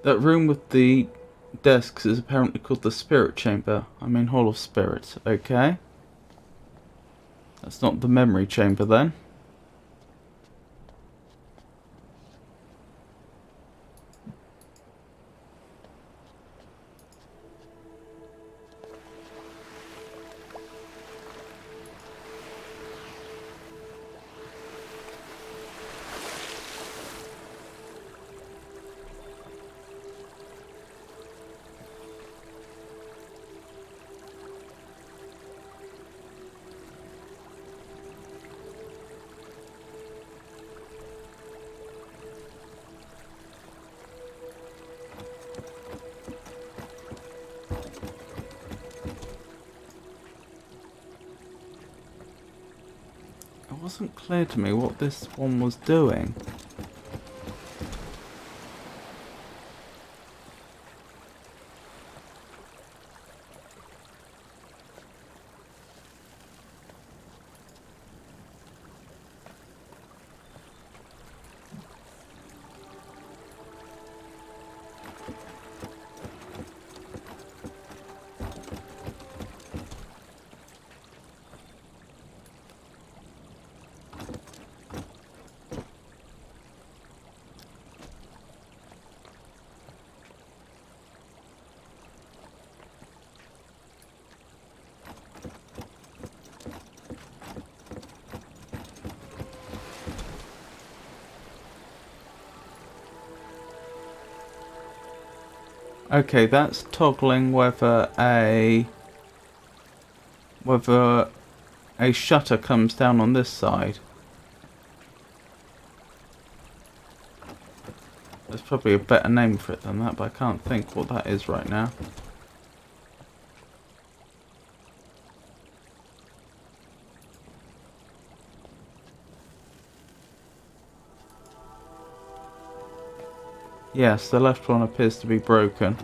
That room with the desks is apparently called the Spirit Chamber. I mean Hall of Spirits, okay. That's not the Memory Chamber then. It wasn't clear to me what this one was doing. Okay, that's toggling whether a shutter comes down on this side. There's probably a better name for it than that, but I can't think what that is right now. Yes, the left one appears to be broken.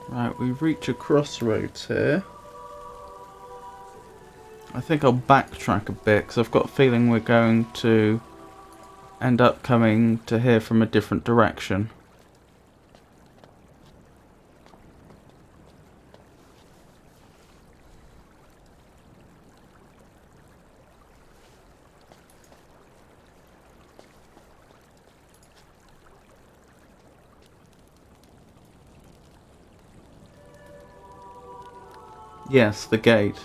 Right, we reach a crossroads here. I think I'll backtrack a bit because I've got a feeling we're going to end up coming to here from a different direction. Yes, the gate.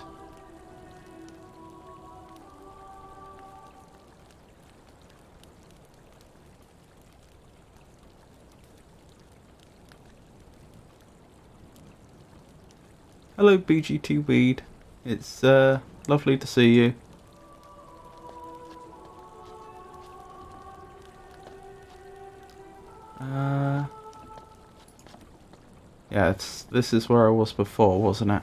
Hello, BGT Weed. It's lovely to see you. Yeah, this is where I was before, wasn't it?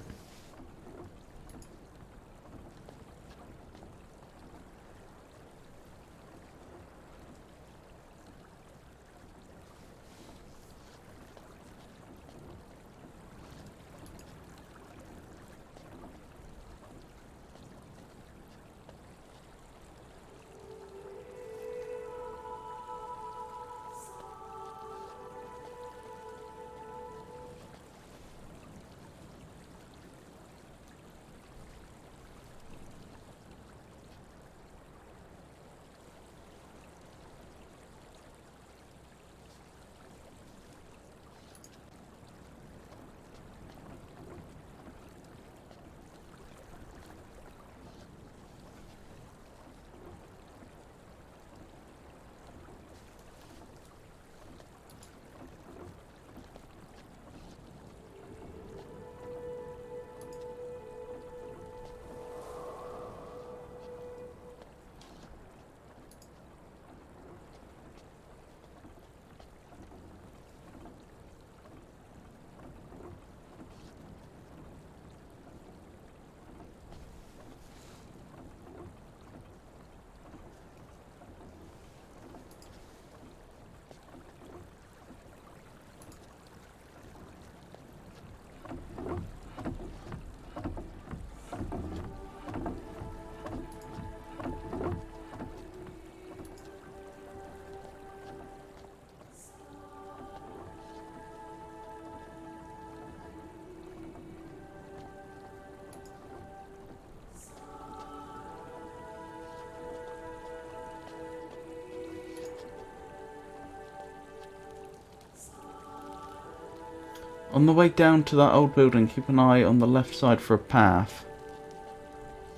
On the way down to that old building, keep an eye on the left side for a path.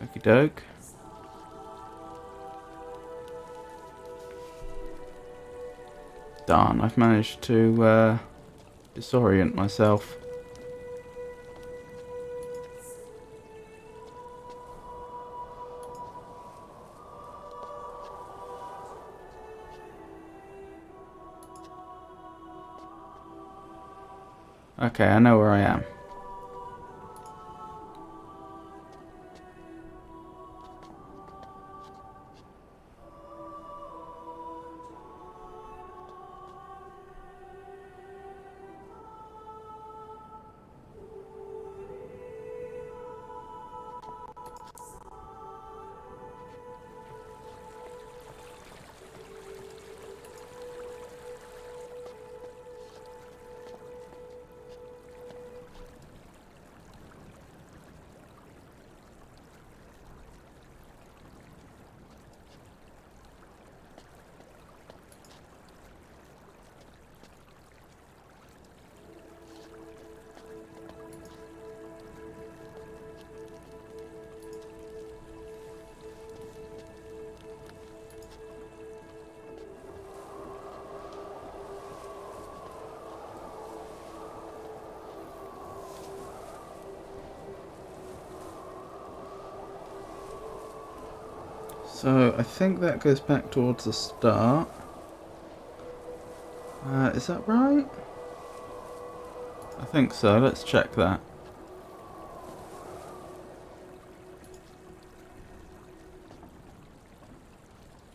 Okie doke. Darn, I've managed to disorient myself. Okay, I know where I am. So, I think that goes back towards the start. Is that right? I think so. Let's check that.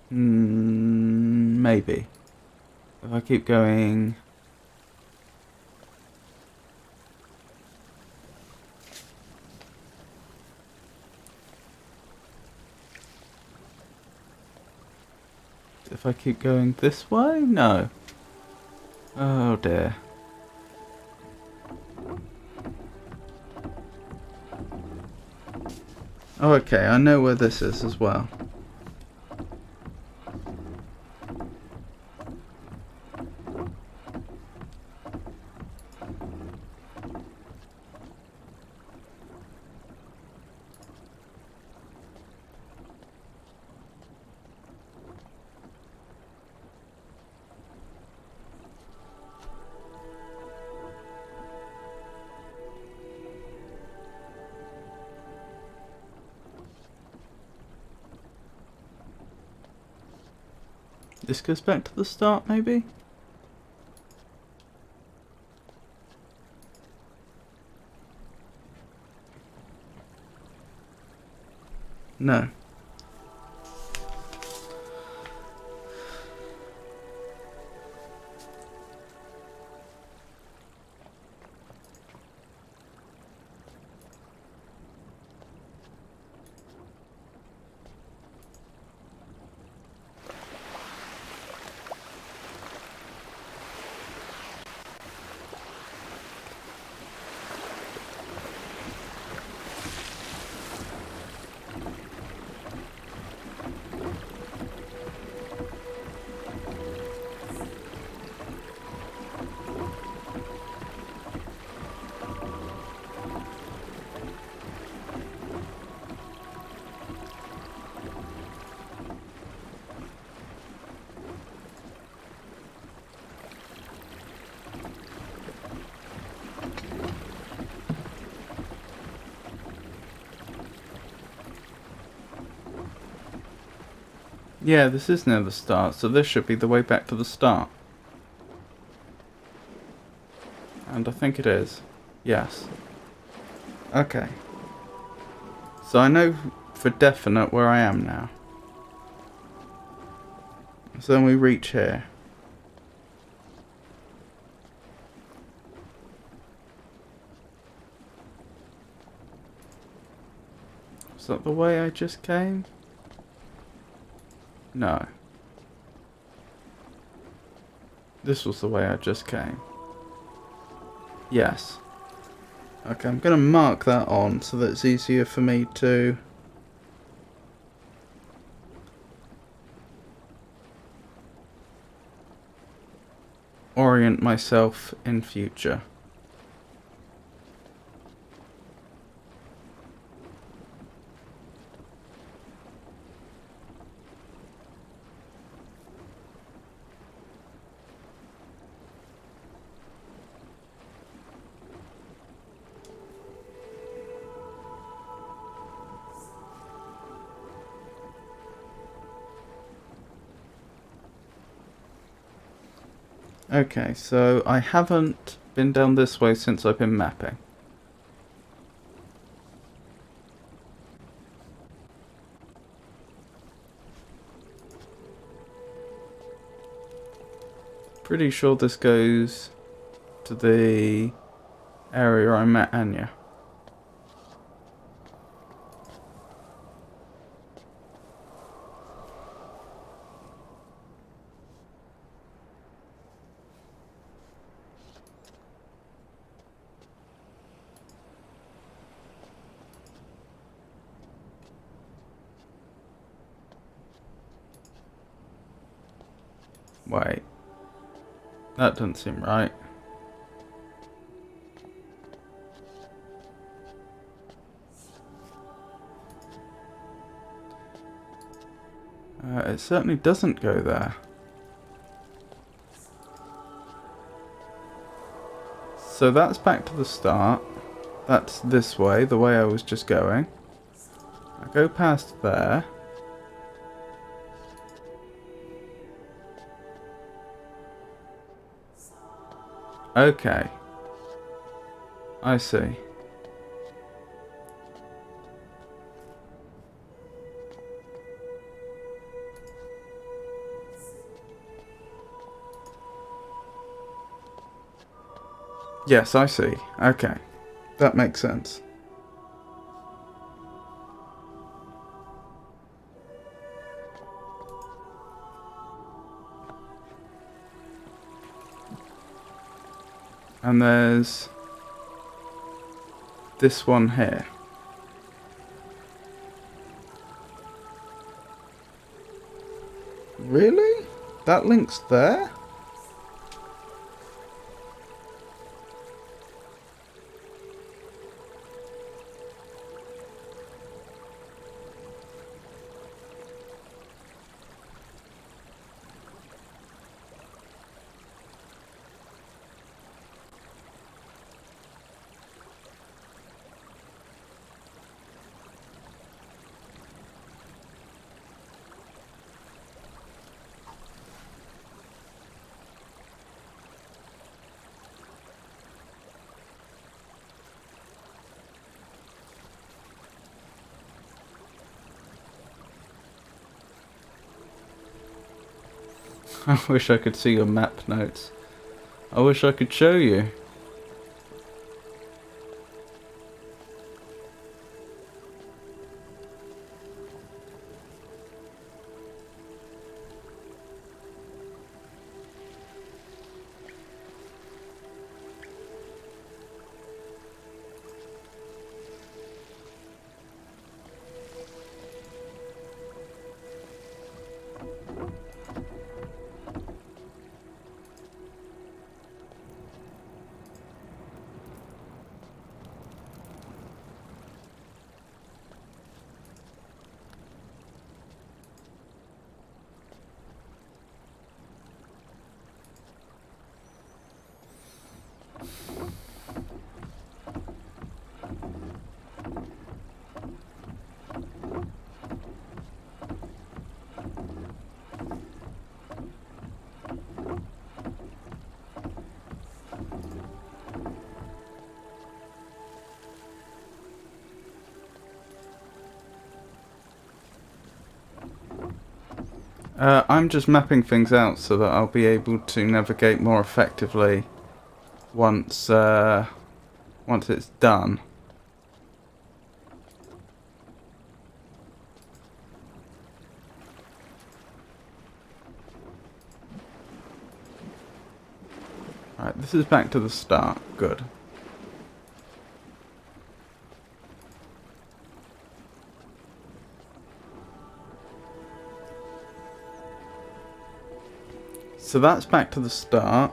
Maybe. If I keep going... if I keep going this way? No. Oh dear. Oh, okay, I know where this is as well. This goes back to the start, maybe? No. Yeah, this is near the start, so this should be the way back to the start. And I think it is. Yes. Okay. So I know for definite where I am now. So then we reach here. Is that the way I just came? No. This was the way I just came. Yes. Okay, I'm going to mark that on so that it's easier for me to orient myself in future. Okay, so I haven't been down this way since I've been mapping. Pretty sure this goes to the area I met Anya. Wait. That doesn't seem right. It certainly doesn't go there. So that's back to the start. That's this way, the way I was just going. I go past there. Okay. I see. Yes, I see. Okay. That makes sense. And there's this one here. Really? That link's there? I wish I could see your map notes. I wish I could show you. I'm just mapping things out so that I'll be able to navigate more effectively once it's done. Alright, this is back to the start. Good. So that's back to the start.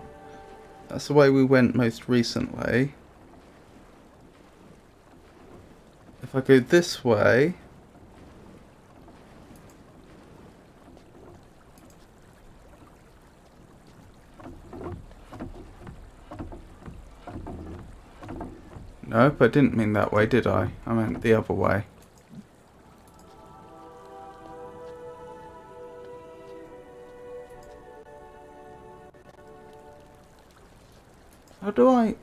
That's the way we went most recently. If I go this way... Nope, I didn't mean that way, did I? I meant the other way. How do I...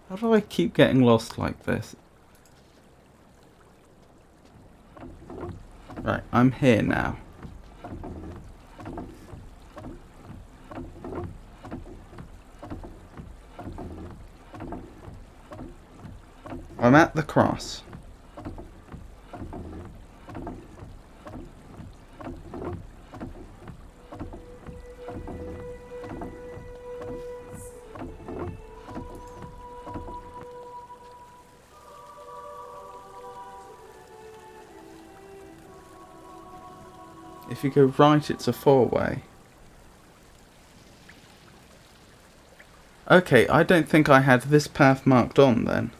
How do I keep getting lost like this? Right, I'm here now. I'm at the cross. If you go right, it's a four-way. Okay, I don't think I had this path marked on then.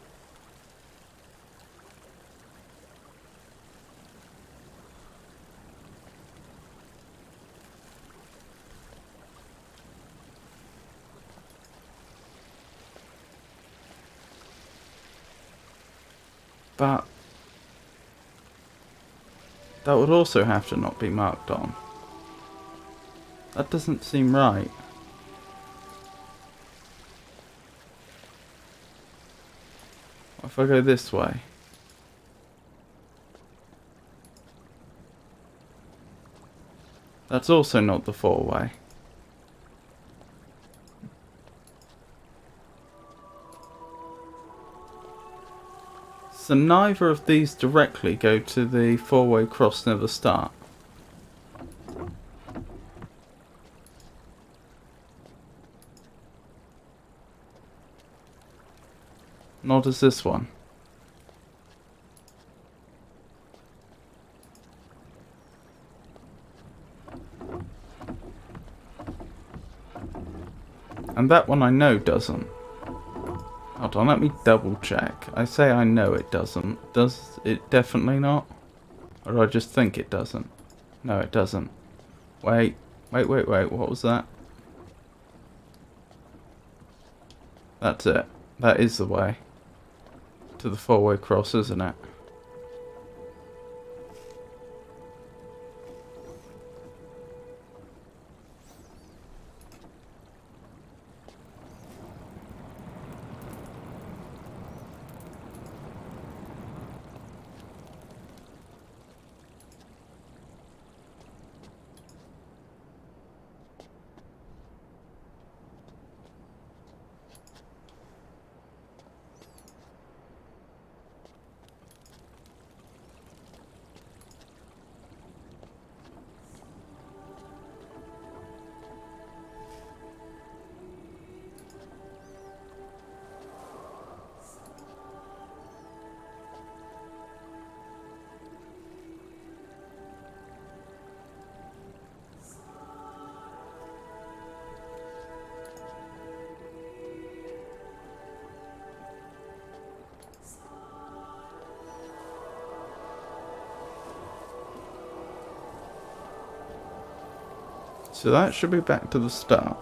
But that would also have to not be marked on. That doesn't seem right. What if I go this way? That's also not the four-way. So neither of these directly go to the four-way cross near the start. Not as this one. And that one I know doesn't. Hold on, let me double check. I say I know it doesn't. Does it definitely not? Or do I just think it doesn't? No, it doesn't. Wait, what was that? That's it. That is the way. To the four-way cross, isn't it? So that should be back to the start.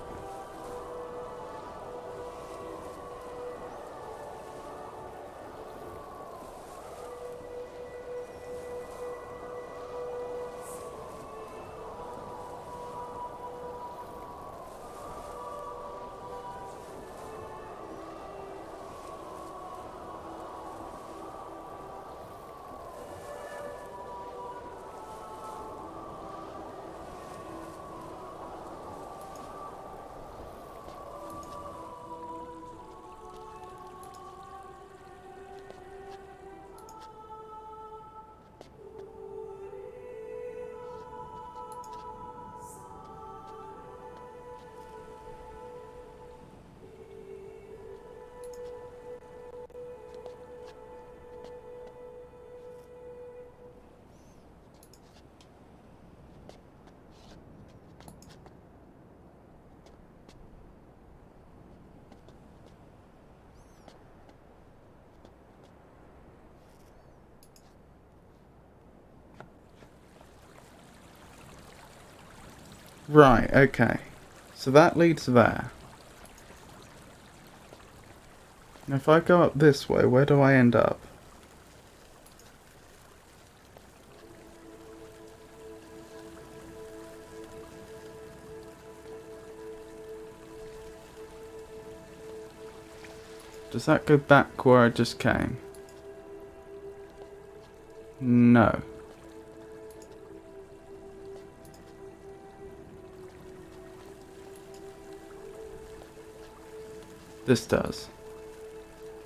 Right, okay. So that leads there. Now if I go up this way, where do I end up? Does that go back where I just came? No. This does.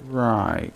Right.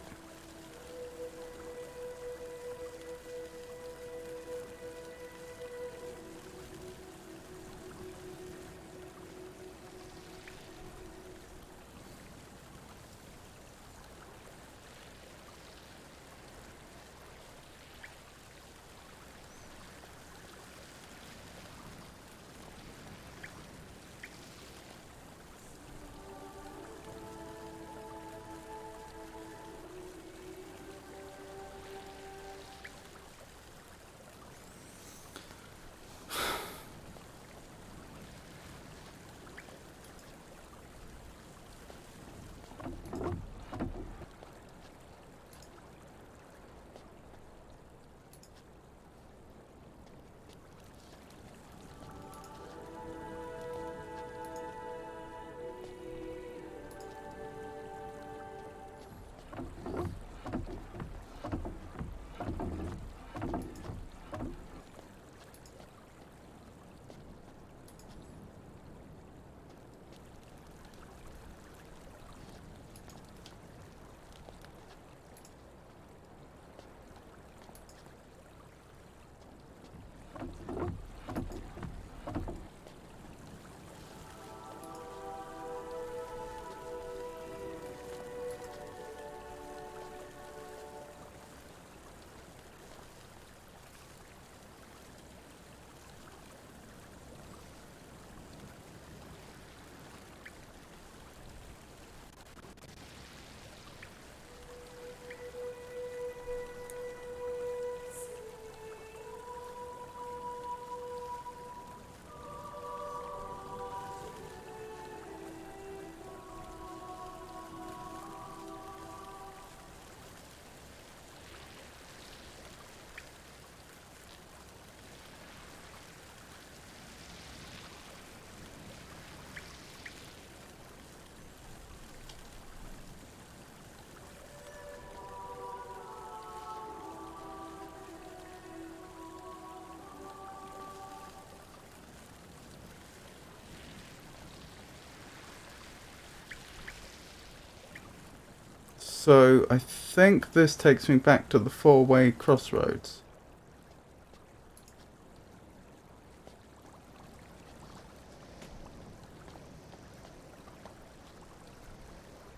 So I think this takes me back to the four-way crossroads.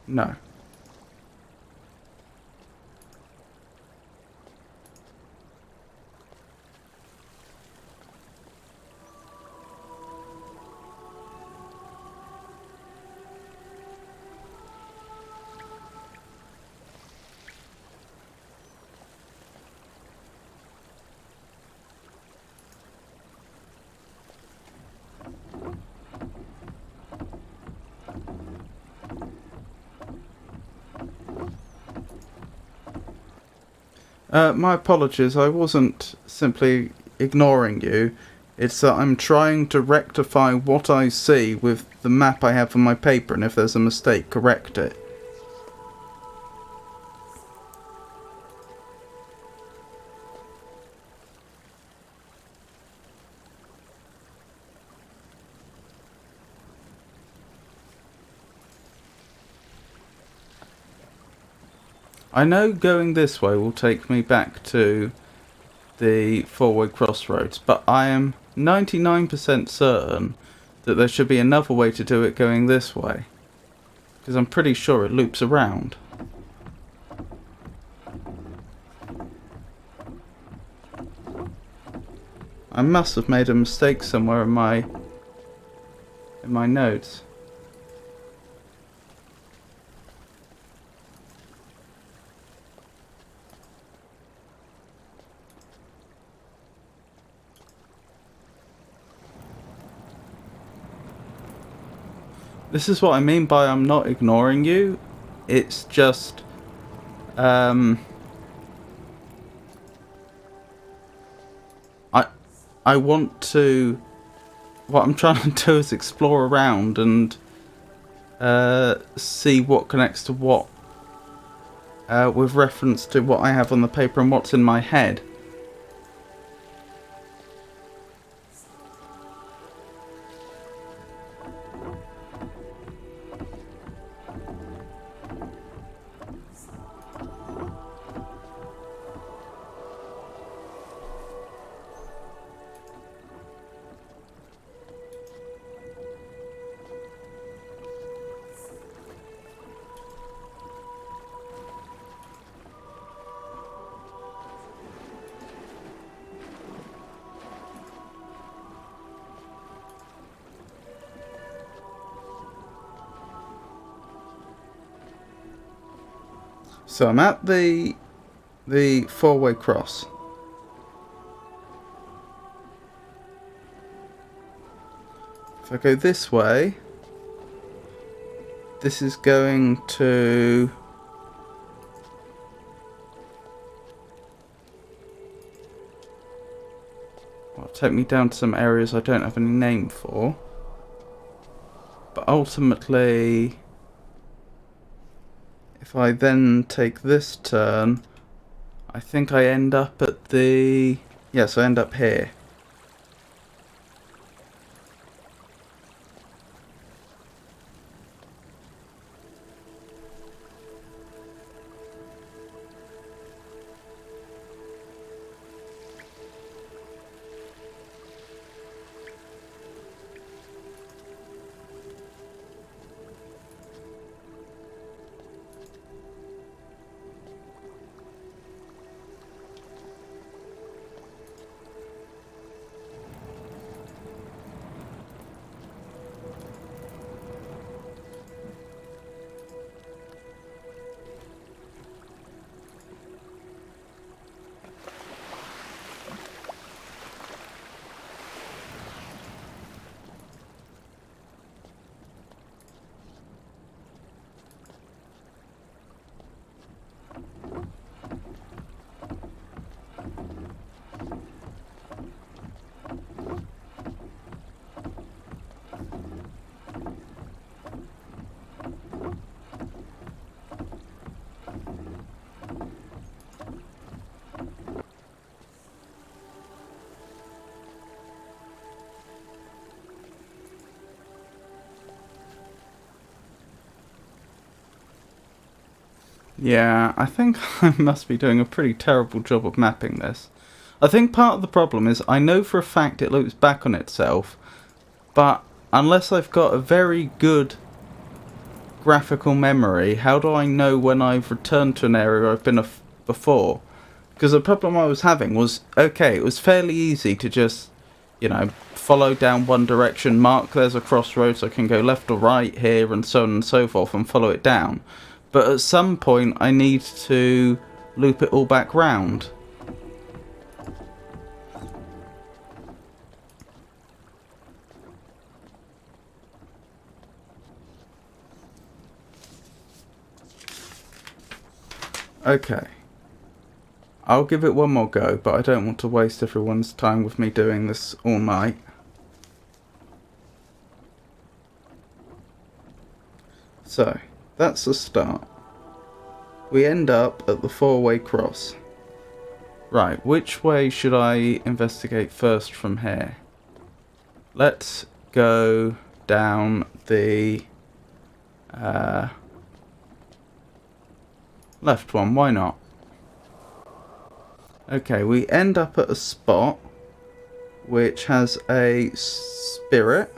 No. My apologies, I wasn't simply ignoring you. It's that I'm trying to rectify what I see with the map I have on my paper, and if there's a mistake, correct it. I know going this way will take me back to the four-way crossroads, but I am 99% certain that there should be another way to do it going this way, because I'm pretty sure it loops around. I must have made a mistake somewhere in my notes. This is what I mean by I'm not ignoring you. It's just I want to, what I'm trying to do is explore around and see what connects to what with reference to what I have on the paper and what's in my head. So I'm at the four-way cross. If I go this way, this is going to take me down to some areas I don't have any name for. But ultimately, if I then take this turn, I think I end up at the... Yes, I end up here. Yeah, I think I must be doing a pretty terrible job of mapping this. I think part of the problem is I know for a fact it loops back on itself, but unless I've got a very good graphical memory, how do I know when I've returned to an area I've been before? Because the problem I was having was, okay, it was fairly easy to just, you know, follow down one direction, mark there's a crossroads, I can go left or right here, and so on and so forth, and follow it down. But at some point I need to loop it all back round. Okay. I'll give it one more go, but I don't want to waste everyone's time with me doing this all night. So, that's the start. We end up at the four-way cross. Right, which way should I investigate first from here? Let's go down the left one, why not? Okay, we end up at a spot which has a spirit,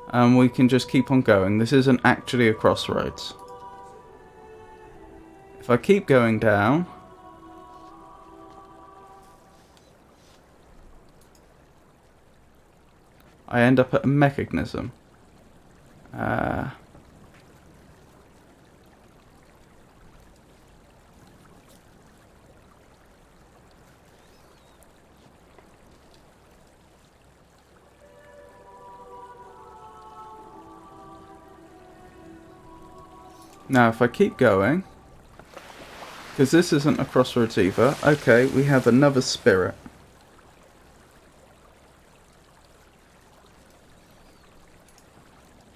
and we can just keep on going. This isn't actually a crossroads. If I keep going down, I end up at a mechanism. Now if I keep going, because this isn't a crossroads either, okay, we have another spirit.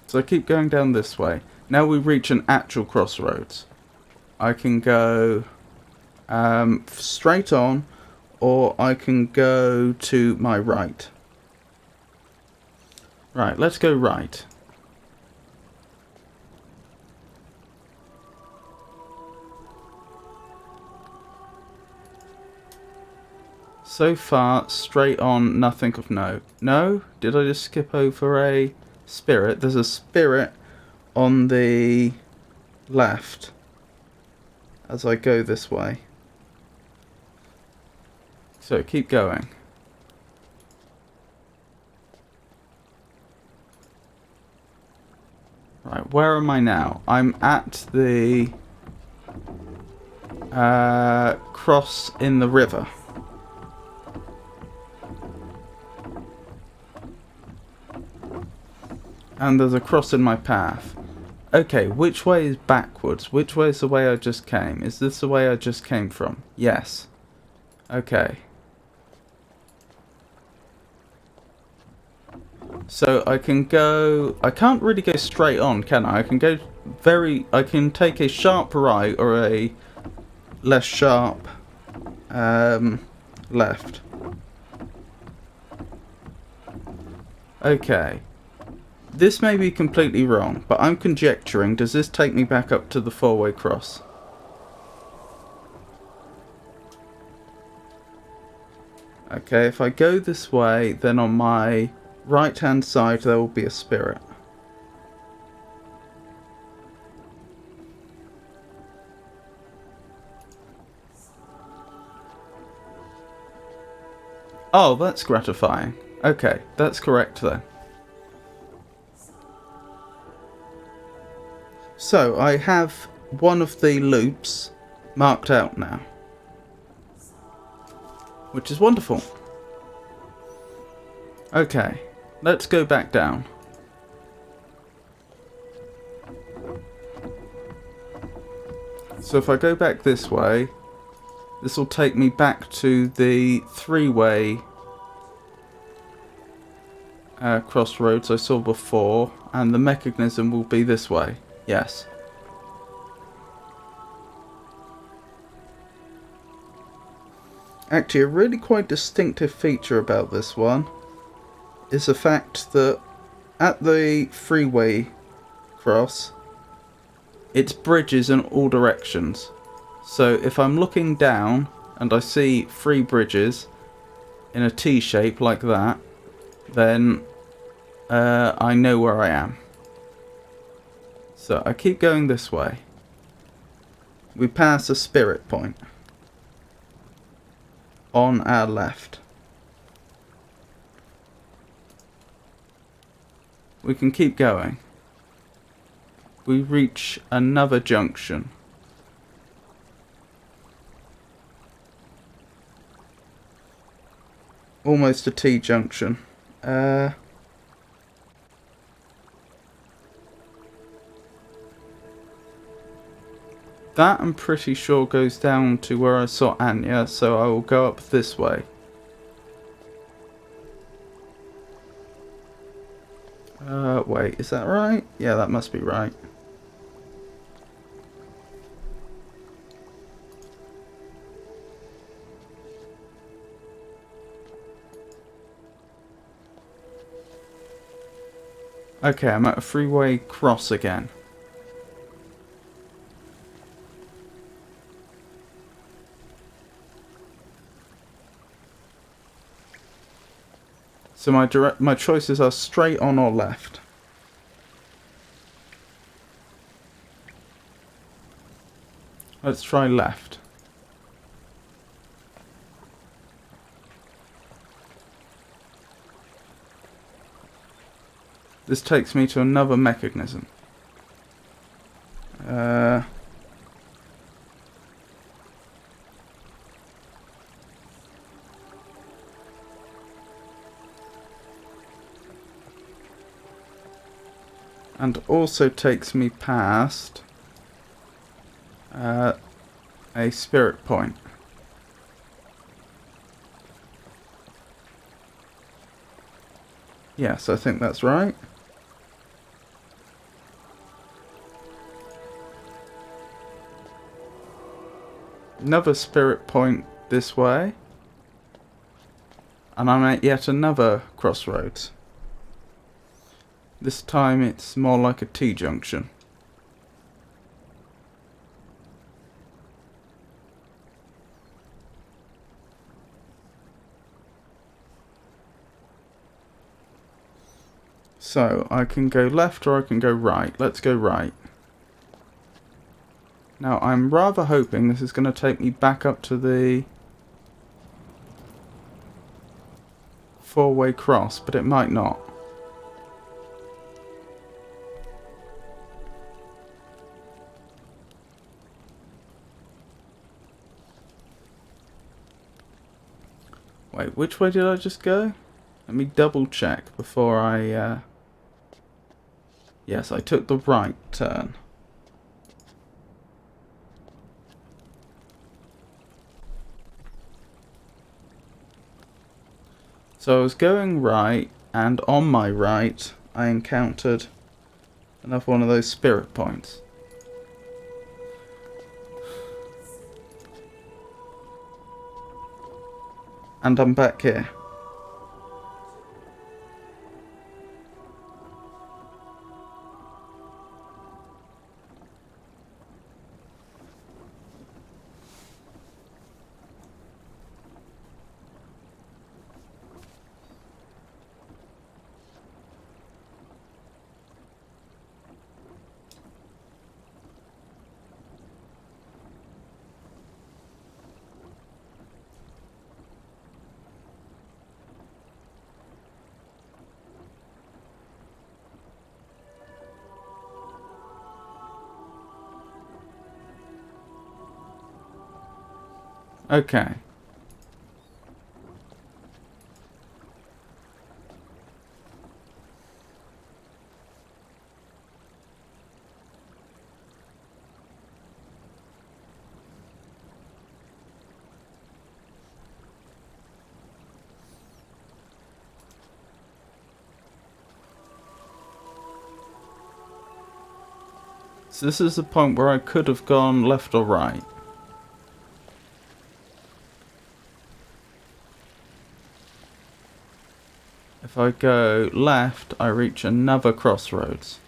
So I keep going down this way. Now we reach an actual crossroads. I can go straight on, or I can go to my right. Right, let's go right. So far, straight on, nothing of note. No? Did I just skip over a spirit? There's a spirit on the left as I go this way. So keep going. Right, where am I now? I'm at the cross in the river. And there's a cross in my path. Okay, which way is backwards? Which way is the way I just came? Is this the way I just came from? Yes. Okay. So I can go... I can't really go straight on, can I? I can go I can take a sharp right or a less sharp left. Okay. This may be completely wrong, but I'm conjecturing, does this take me back up to the four-way cross? Okay, if I go this way, then on my right-hand side there will be a spirit. Oh, that's gratifying. Okay, that's correct then. So, I have one of the loops marked out now, which is wonderful. Okay, let's go back down. So if I go back this way, this will take me back to the three-way crossroads I saw before, and the mechanism will be this way. Yes. Actually, a really quite distinctive feature about this one is the fact that at the freeway cross, it's bridges in all directions. So if I'm looking down and I see 3 bridges in a T shape like that, then I know where I am. So I keep going this way. We pass a spirit point on our left. We can keep going. We reach another junction. Almost a T junction. That I'm pretty sure goes down to where I saw Anya, so I will go up this way. Wait, is that right? Yeah, that must be right. Okay, I'm at a freeway cross again. So my choices are straight on or left. Let's try left. This takes me to another mechanism. And also takes me past a spirit point. Yes, I think that's right. Another spirit point this way. And I'm at yet another crossroads. This time it's more like a T-junction. So, I can go left or I can go right. Let's go right. Now, I'm rather hoping this is going to take me back up to the 4-way cross, but it might not. Wait, which way did I just go? Let me double check before I... Yes, I took the right turn. So I was going right, and on my right, I encountered another one of those spirit points. And I'm back here. Okay. So this is the point where I could have gone left or right. If I go left, I reach another crossroads.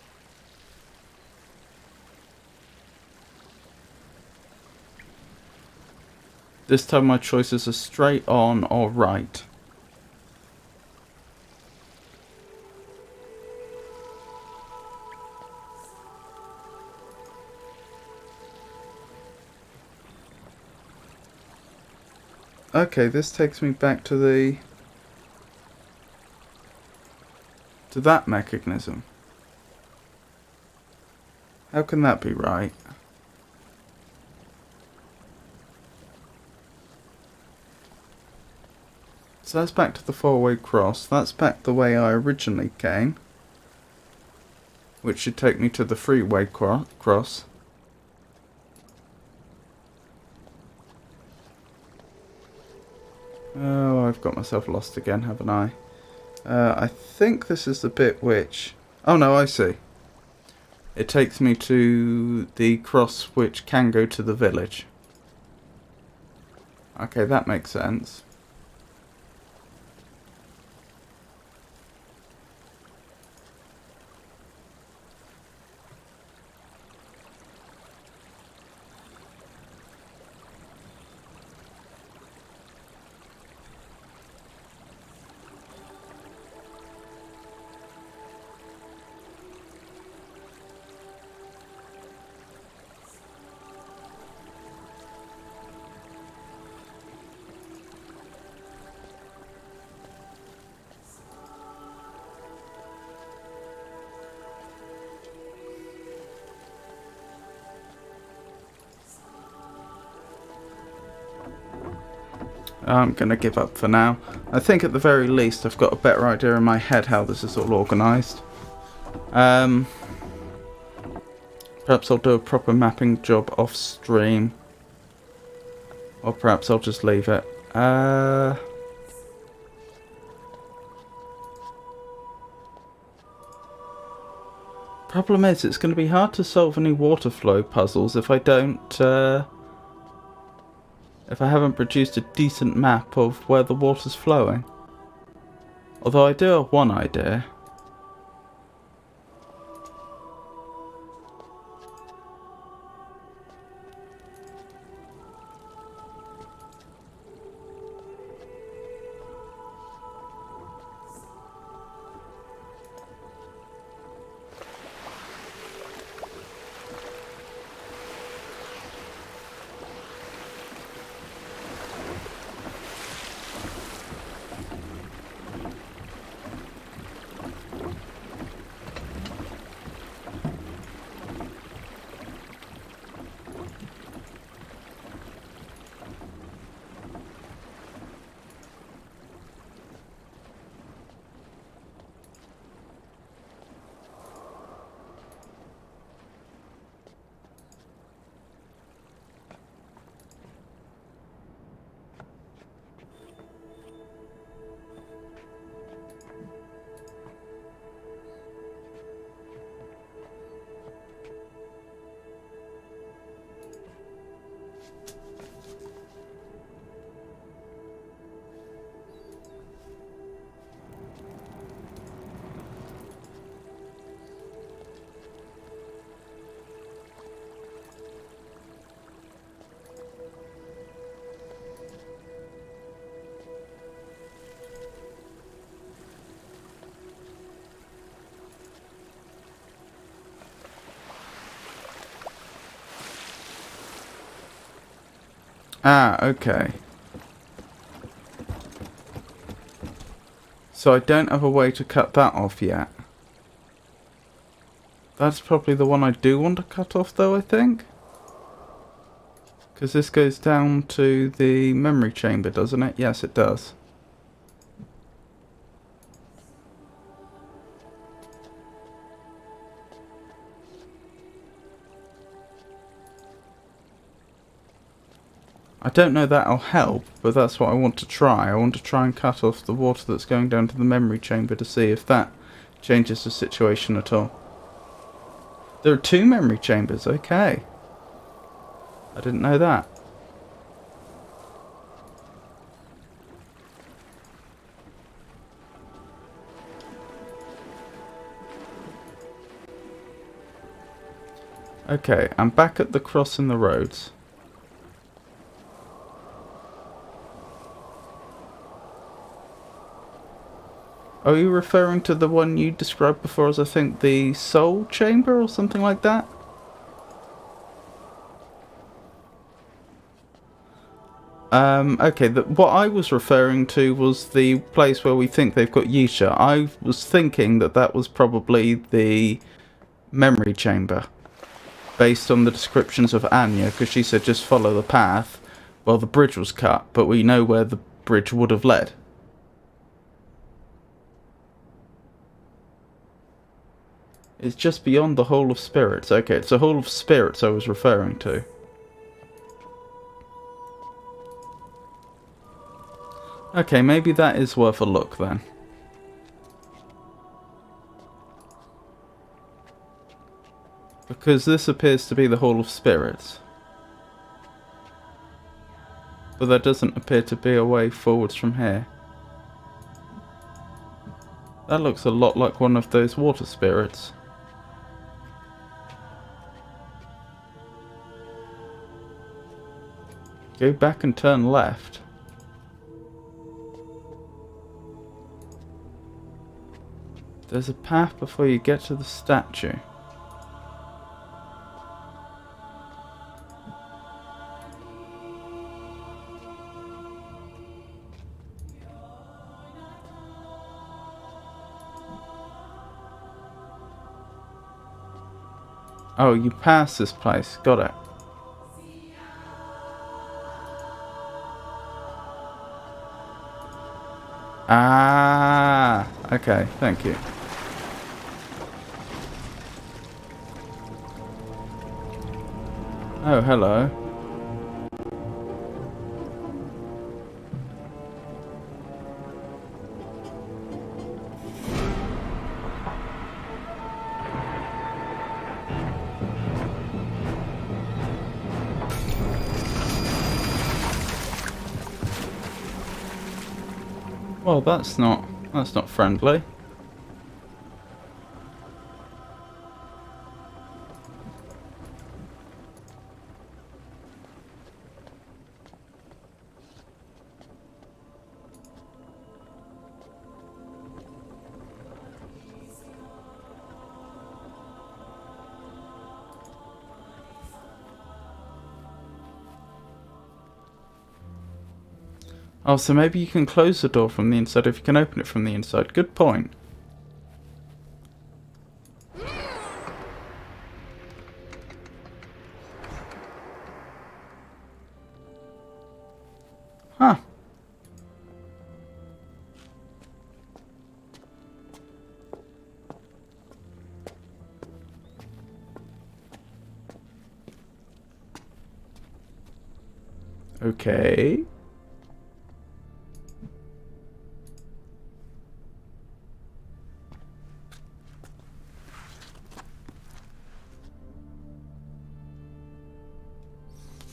This time my choices are straight on or right. Okay, this takes me back to that mechanism. How can that be right? So that's back to the four-way cross. That's back the way I originally came, which should take me to the three-way cross. Oh, I've got myself lost again, haven't I? I think this is the bit which... Oh no, I see. It takes me to the cross which can go to the village. Okay, that makes sense. I'm going to give up for now. I think at the very least I've got a better idea in my head how this is all organised. Perhaps I'll do a proper mapping job off stream. Or perhaps I'll just leave it. Problem is, it's going to be hard to solve any water flow puzzles if I don't... if I haven't produced a decent map of where the water's flowing. Although I do have one idea. Ah, okay. So I don't have a way to cut that off yet. That's probably the one I do want to cut off though, I think. Because this goes down to the memory chamber, doesn't it? Yes, it does. I don't know that'll help, but that's what I want to try. I want to try and cut off the water that's going down to the memory chamber to see if that changes the situation at all. There are 2 memory chambers, okay. I didn't know that. Okay, I'm back at the cross in the roads. Are you referring to the one you described before as, I think, the soul chamber or something like that? Okay, what I was referring to was the place where we think they've got Yisha. I was thinking that that was probably the memory chamber, based on the descriptions of Anya, because she said just follow the path. Well, the bridge was cut, but we know where the bridge would have led. It's just beyond the Hall of Spirits. Okay, it's the Hall of Spirits I was referring to. Okay, maybe that is worth a look then. Because this appears to be the Hall of Spirits. But there doesn't appear to be a way forwards from here. That looks a lot like one of those water spirits. Go back and turn left. There's a path before you get to the statue. Oh, you passed this place. Got it. Ah, okay, thank you. Oh, hello. Well, that's not friendly. Oh, so maybe you can close the door from the inside if you can open it from the inside. Good point. Huh. Okay.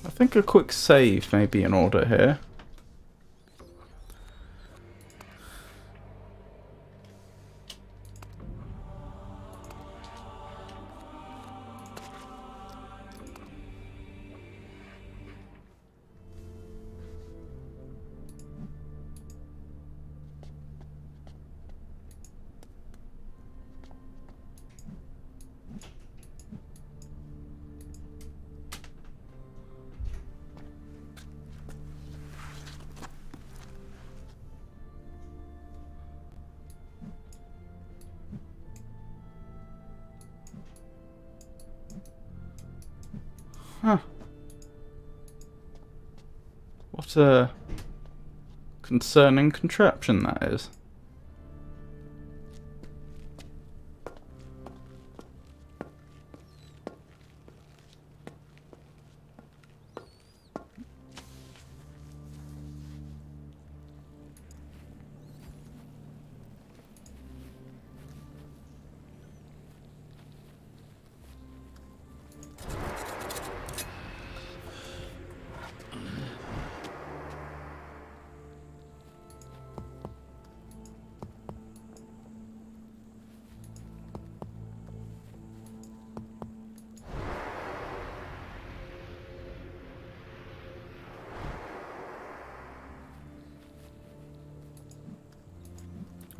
I think a quick save may be in order here. Huh. What a concerning contraption that is.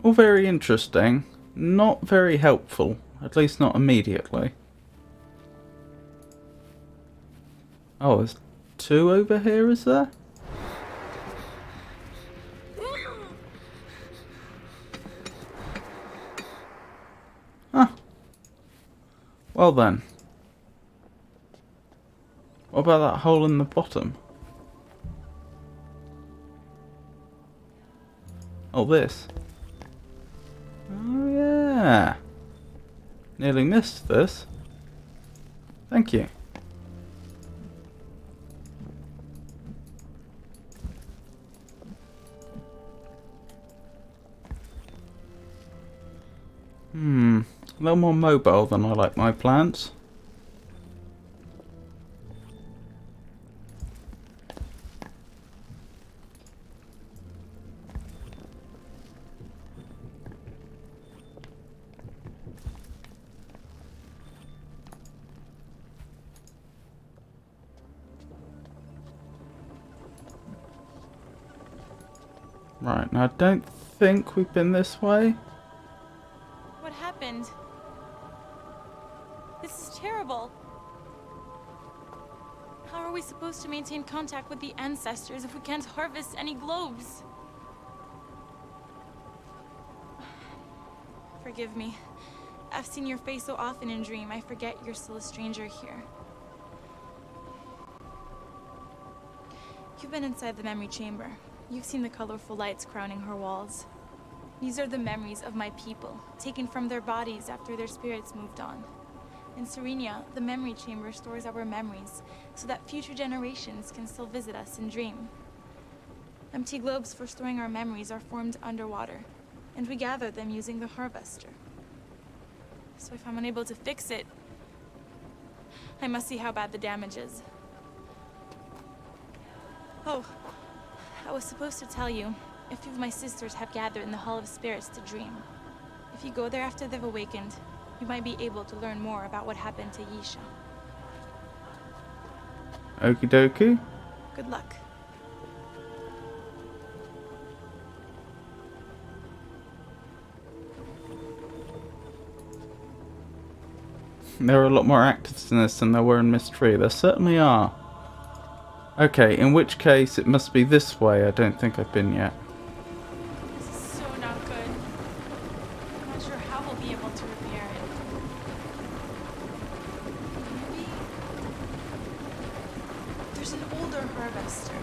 All very interesting. Not very helpful. At least not immediately. Oh, there's 2 over here, is there? Huh. Well then. What about that hole in the bottom? Oh, this. Oh, yeah. Nearly missed this. Thank you. A little more mobile than I like my plants. Right, now I don't think we've been this way. What happened? This is terrible. How are we supposed to maintain contact with the ancestors if we can't harvest any globes? Forgive me. I've seen your face so often in dream, I forget you're still a stranger here. You've been inside the memory chamber. You've seen the colorful lights crowning her walls. These are the memories of my people, taken from their bodies after their spirits moved on. In Serenia, the memory chamber stores our memories, so that future generations can still visit us and dream. Empty globes for storing our memories are formed underwater, and we gather them using the harvester. So if I'm unable to fix it, I must see how bad the damage is. Oh, I was supposed to tell you, a few of my sisters have gathered in the Hall of Spirits to dream. If you go there after they've awakened, you might be able to learn more about what happened to Yisha. Okie dokie. Good luck. There are a lot more actors in this than there were in Myst 3. There certainly are. Okay, in which case it must be this way. I don't think I've been yet. This is so not good. I'm not sure how we'll be able to repair it. Maybe... There's an older harvester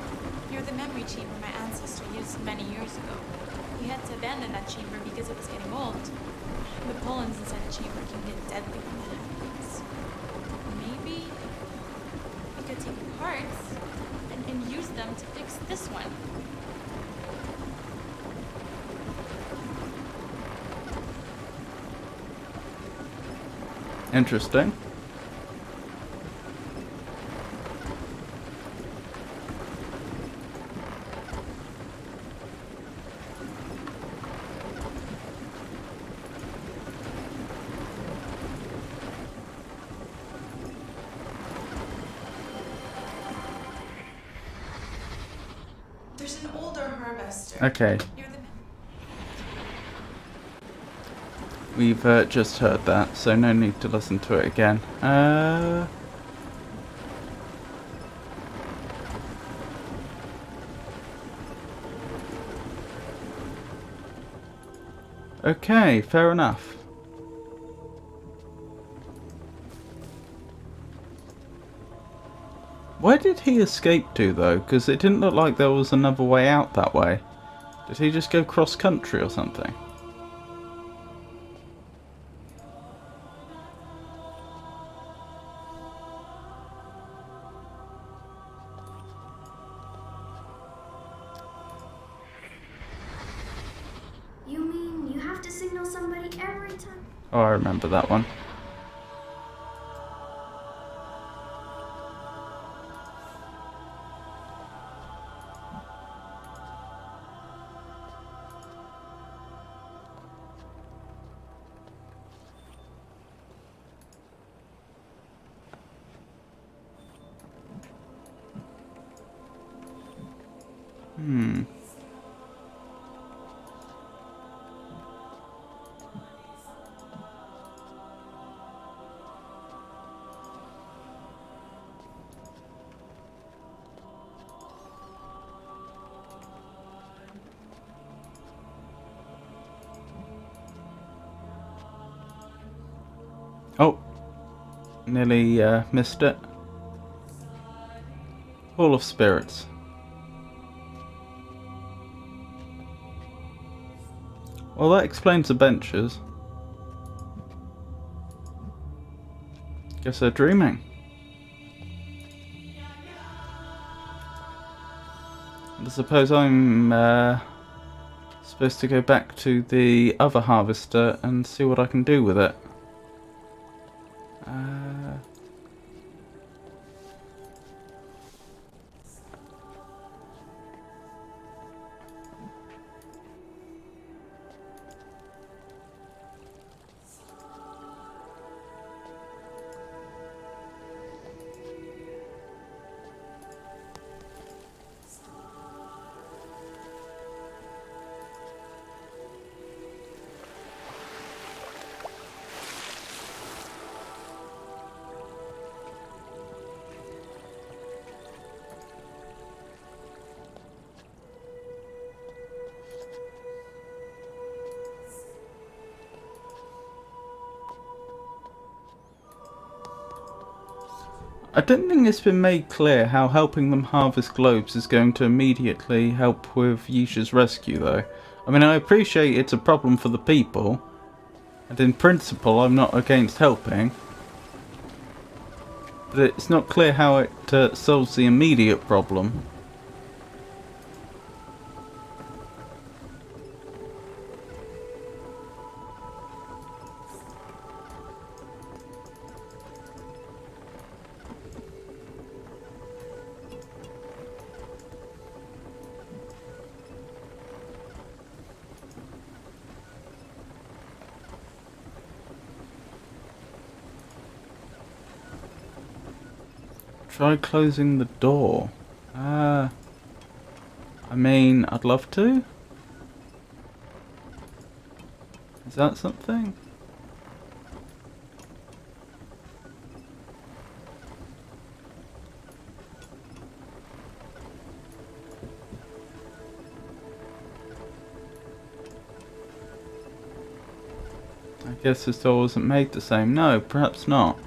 near the memory chamber my ancestor used many years ago. We had to abandon that chamber because it was getting old. The pollens inside the chamber can get deadly when that happens. Maybe we could take parts and use them to fix this one. Interesting. There's an older harvester. Okay. Near the We've just heard that, so no need to listen to it again. Okay, fair enough. Where did he escape to, though? Because it didn't look like there was another way out that way. Did he just go cross-country or something? You mean you have to signal somebody every time? Oh, I remember that one. Nearly missed it. Hall of Spirits. Well, that explains the benches. Guess they're dreaming. I suppose I'm supposed to go back to the other harvester and see what I can do with it. I don't think it's been made clear how helping them harvest globes is going to immediately help with Yisha's rescue, though. I mean, I appreciate it's a problem for the people, and in principle I'm not against helping, but it's not clear how it solves the immediate problem. Try closing the door. I mean, I'd love to. Is that something? I guess this door wasn't made the same. No, perhaps not.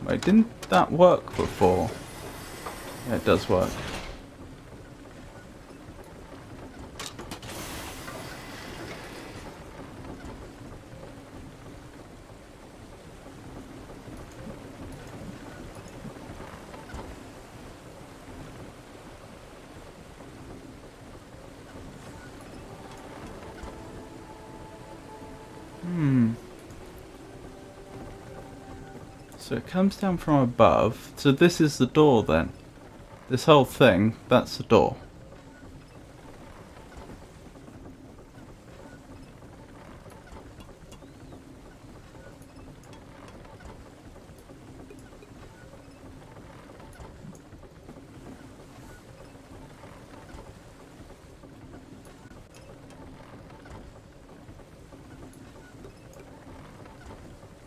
Wait, didn't that work before? Yeah, it does work. So it comes down from above. So this is the door then. This whole thing, that's the door.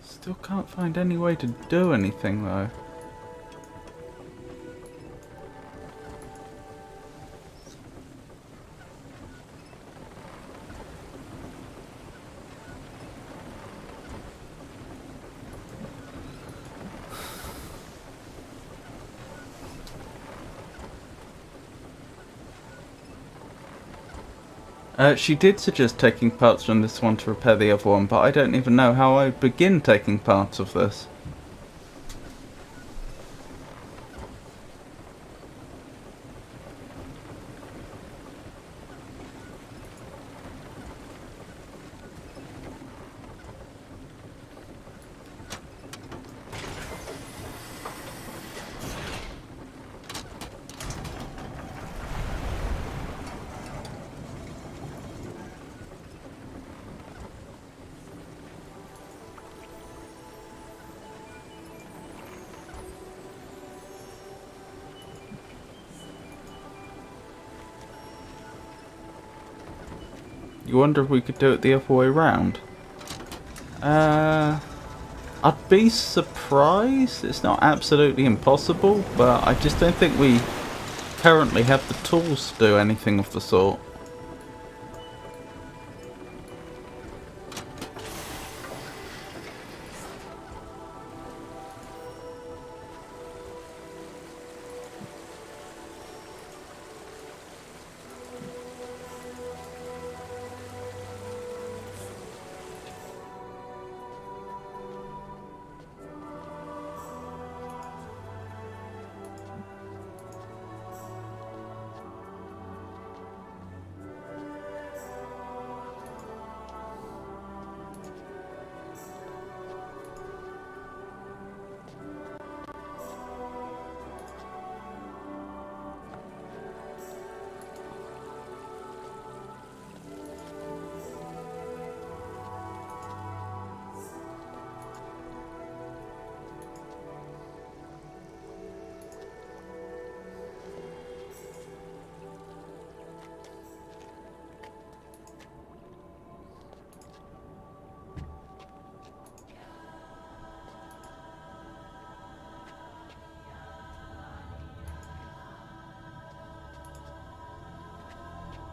Still can't find any way to do anything though. She did suggest taking parts from this one to repair the other one, but I don't even know how I would begin taking parts of this. You wonder if we could do it the other way round? I'd be surprised. It's not absolutely impossible, but I just don't think we currently have the tools to do anything of the sort.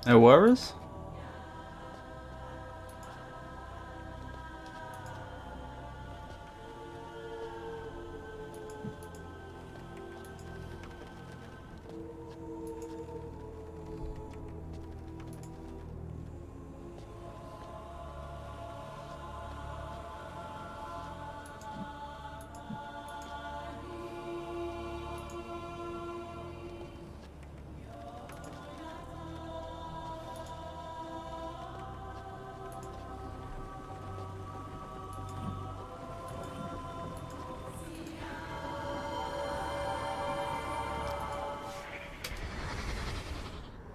No worries?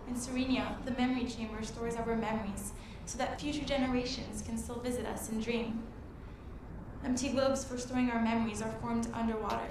In Serenia, the memory chamber stores our memories so that future generations can still visit us and dream. Empty globes for storing our memories are formed underwater.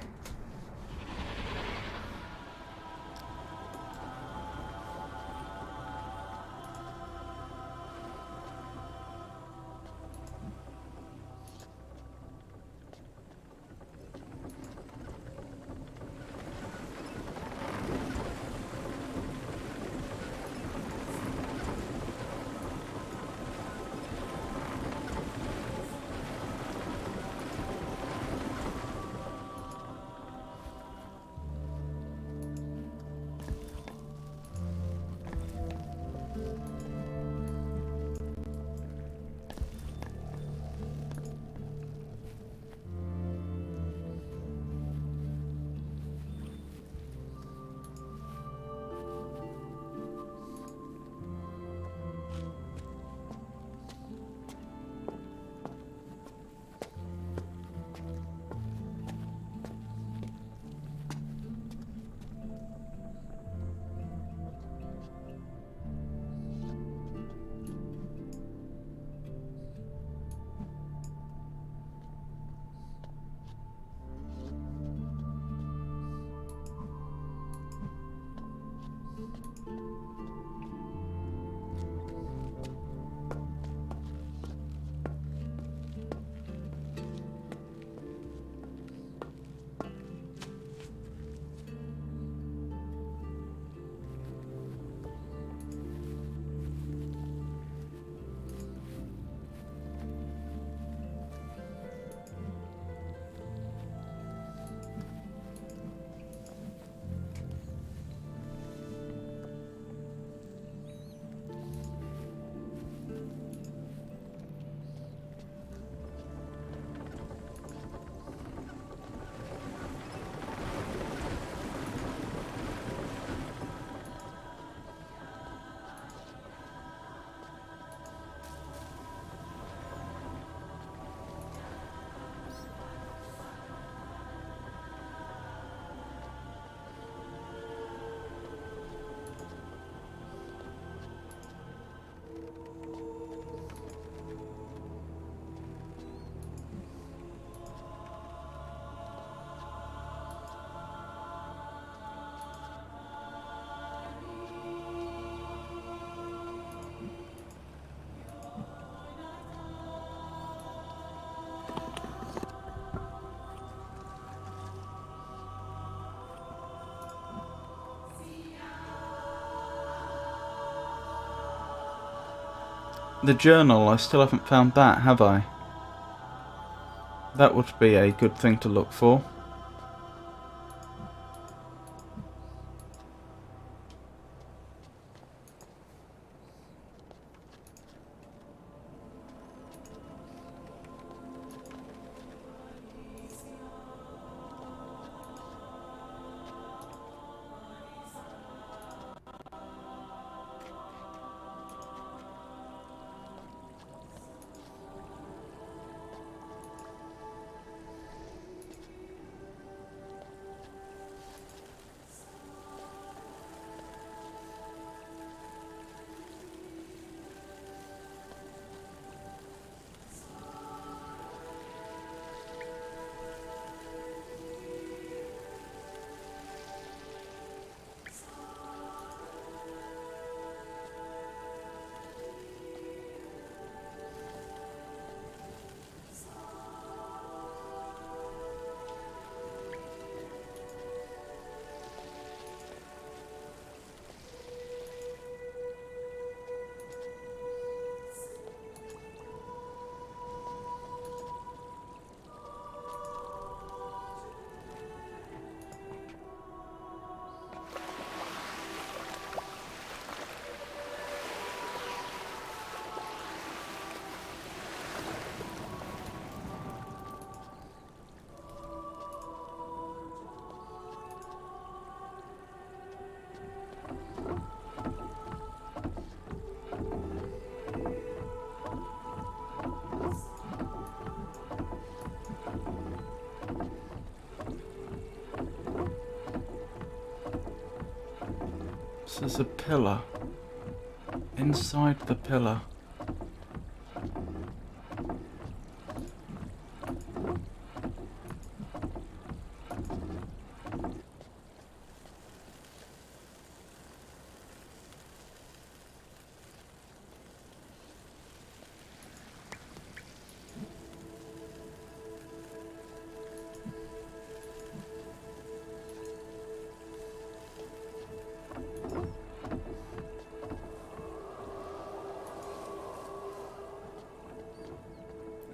The journal, I still haven't found that, have I? That would be a good thing to look for. This is a pillar. Inside the pillar.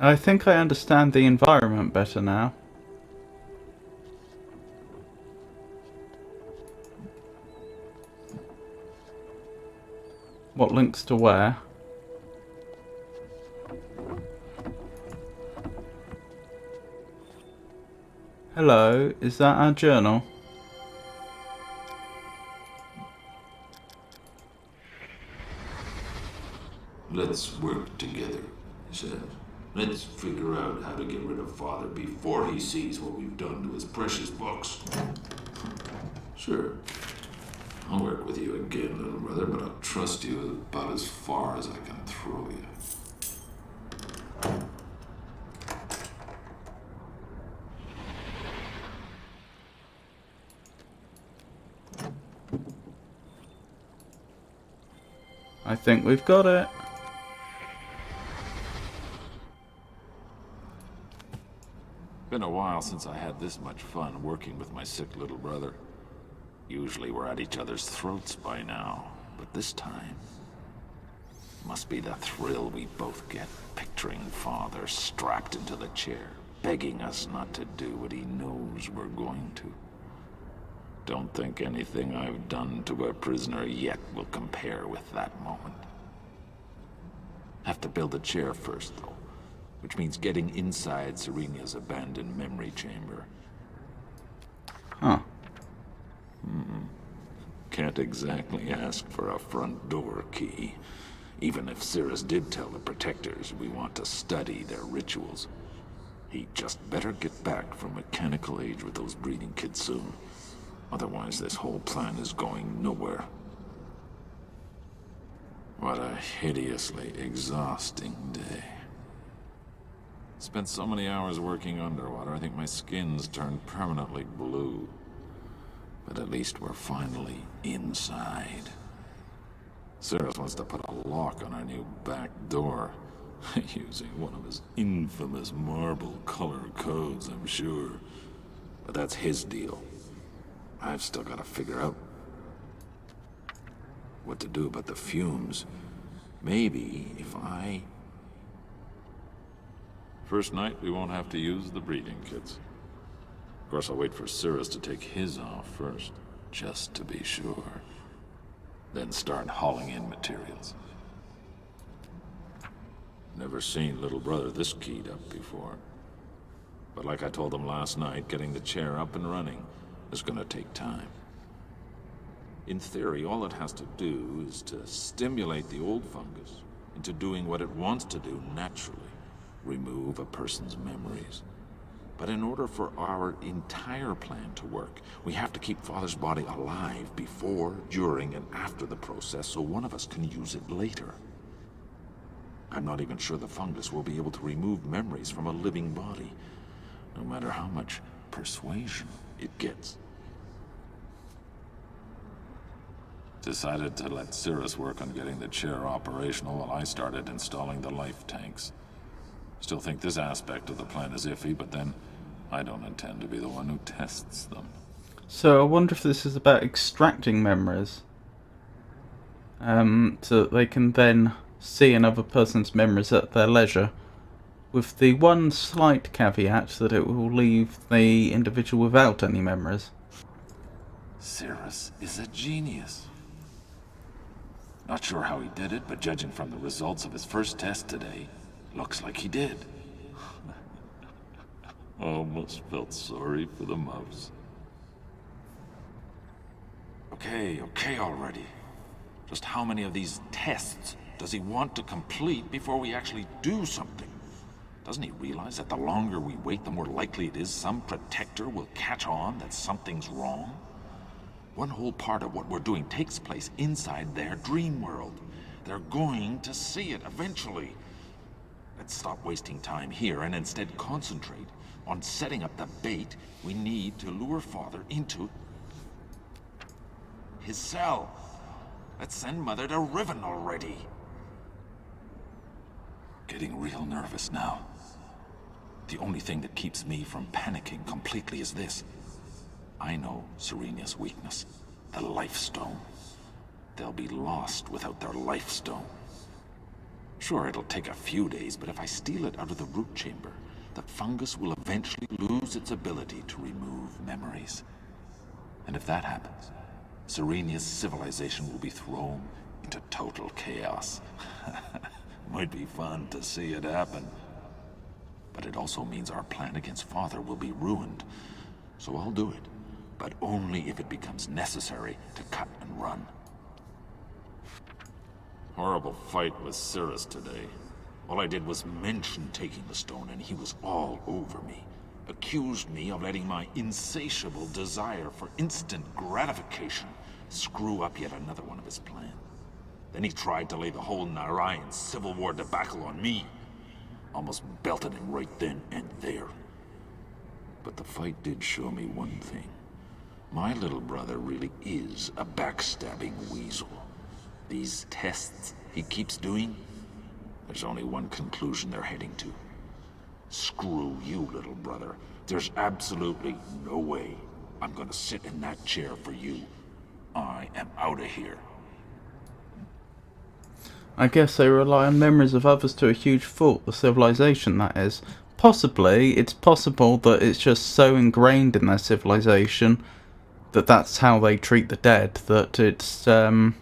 I think I understand the environment better now. What links to where? Hello, is that our journal? Let's work together, he says. Let's figure out how to get rid of Father before he sees what we've done to his precious books. Sure. I'll work with you again, little brother, but I'll trust you about as far as I can throw you. I think we've got it. Been a while since I had this much fun working with my sick little brother. Usually we're at each other's throats by now, but this time must be the thrill we both get picturing Father strapped into the chair, begging us not to do what he knows we're going to. Don't think anything I've done to a prisoner yet will compare with that moment. Have to build a chair first, though, which means getting inside Serenia's abandoned memory chamber. Huh. Can't exactly ask for a front door key, even if Cirrus did tell the Protectors we want to study their rituals. He'd just better get back from mechanical age with those breeding kids soon. Otherwise, this whole plan is going nowhere. What a hideously exhausting day. Spent so many hours working underwater, I think my skin's turned permanently blue. But at least we're finally inside. Cirrus wants to put a lock on our new back door, using one of his infamous marble color codes, I'm sure. But that's his deal. I've still got to figure out what to do about the fumes. Maybe if I... First night, we won't have to use the breeding kits. Of course, I'll wait for Cirrus to take his off first, just to be sure. Then start hauling in materials. Never seen little brother this keyed up before. But like I told him last night, getting the chair up and running is gonna take time. In theory, all it has to do is to stimulate the old fungus into doing what it wants to do naturally. Remove a person's memories. But in order for our entire plan to work, we have to keep Father's body alive before, during, and after the process so one of us can use it later. I'm not even sure the fungus will be able to remove memories from a living body, no matter how much persuasion it gets. Decided to let Cirrus work on getting the chair operational while I started installing the life tanks. Still think this aspect of the plan is iffy, but then I don't intend to be the one who tests them. So I wonder if this is about extracting memories. So that they can then see another person's memories at their leisure. With the one slight caveat that it will leave the individual without any memories. Cirrus is a genius. Not sure how he did it, but judging from the results of his first test today, looks like he did. Almost felt sorry for the mouse. Okay already. Just how many of these tests does he want to complete before we actually do something? Doesn't he realize that the longer we wait, the more likely it is some protector will catch on that something's wrong? One whole part of what we're doing takes place inside their dream world. They're going to see it eventually. Let's stop wasting time here and instead concentrate on setting up the bait we need to lure Father into his cell. Let's send Mother to Riven already. Getting real nervous now. The only thing that keeps me from panicking completely is this. I know Serenia's weakness, the Life Stone. They'll be lost without their Life Stone. Sure, it'll take a few days, but if I steal it out of the root chamber, the fungus will eventually lose its ability to remove memories. And if that happens, Serenia's civilization will be thrown into total chaos. Might be fun to see it happen. But it also means our plan against Father will be ruined. So I'll do it, but only if it becomes necessary to cut and run. Horrible fight with Cirrus today. All I did was mention taking the stone and he was all over me. Accused me of letting my insatiable desire for instant gratification screw up yet another one of his plans. Then he tried to lay the whole Narayan Civil War debacle on me. Almost belted him right then and there. But the fight did show me one thing. My little brother really is a backstabbing weasel. These tests he keeps doing, there's only one conclusion they're heading to. Screw you, little brother. There's absolutely no way I'm gonna sit in that chair for you. I am out of here. I guess they rely on memories of others to a huge fault, the civilization, that is. Possibly, it's possible that it's just so ingrained in their civilization that that's how they treat the dead, that it's, that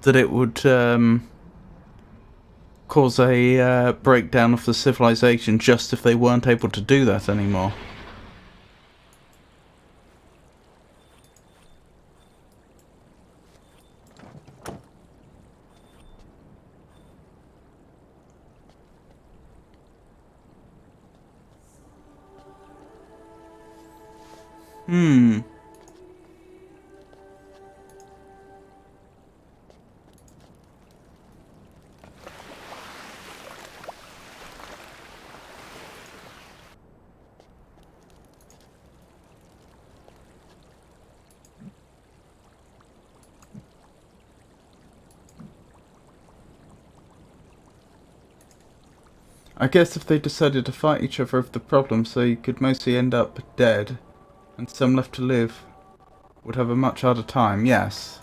it would, cause a, breakdown of the civilization just if they weren't able to do that anymore. I guess if they decided to fight each other over the problem, so you could mostly end up dead, and some left to live would have a much harder time, yes.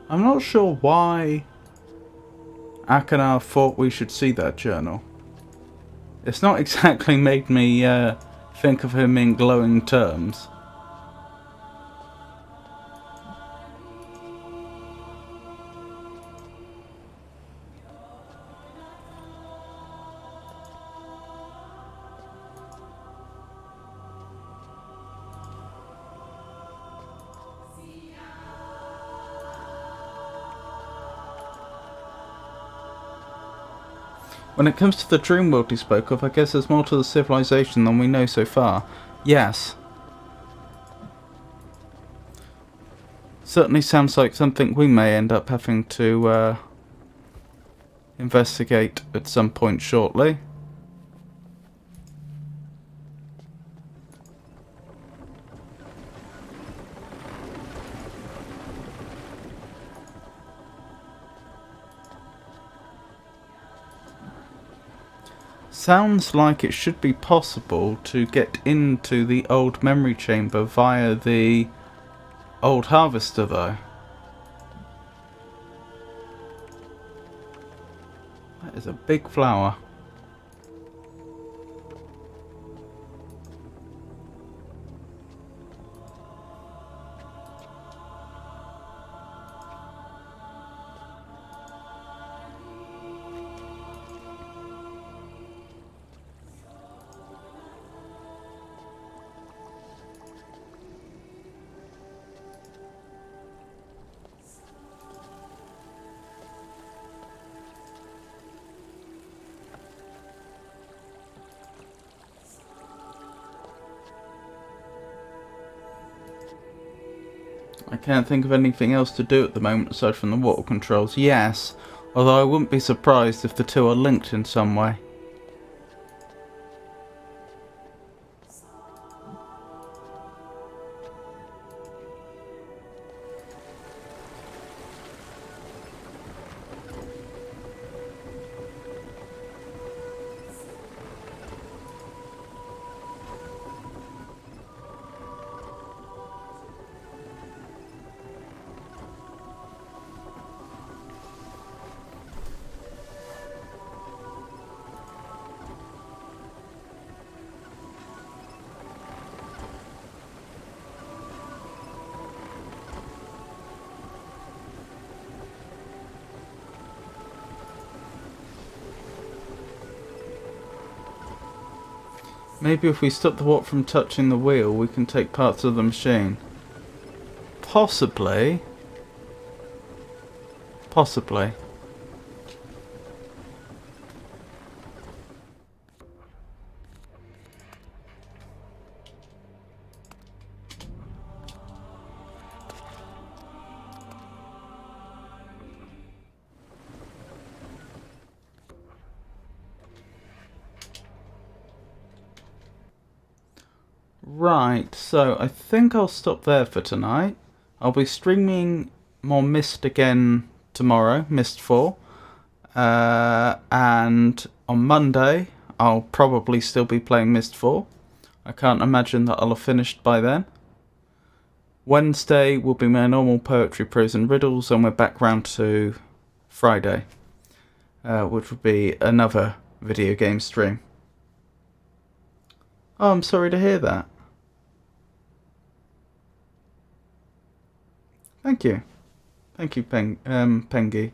I'm not sure why Akanar thought we should see that journal. It's not exactly made me think of him in glowing terms. When it comes to the dream world he spoke of, I guess there's more to the civilization than we know so far. Yes. Certainly sounds like something we may end up having to investigate at some point shortly. Sounds like it should be possible to get into the old memory chamber via the old harvester though. That is a big flower. I can't think of anything else to do at the moment aside from the water controls. Yes, although I wouldn't be surprised if the two are linked in some way. Maybe if we stop the water from touching the wheel, we can take parts of the machine. Possibly. Possibly. Right, so I think I'll stop there for tonight. I'll be streaming more Myst again tomorrow, Myst 4. And on Monday, I'll probably still be playing Myst 4. I can't imagine that I'll have finished by then. Wednesday will be my normal poetry, prose and riddles, and we're back round to Friday, which will be another video game stream. Oh, I'm sorry to hear that. Thank you. Thank you, Pengy.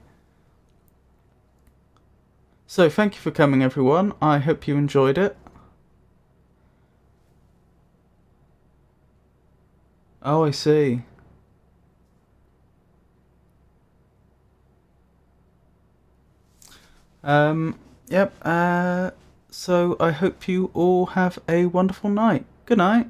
So, thank you for coming, everyone. I hope you enjoyed it. Oh, I see. Yep, so I hope you all have a wonderful night. Good night.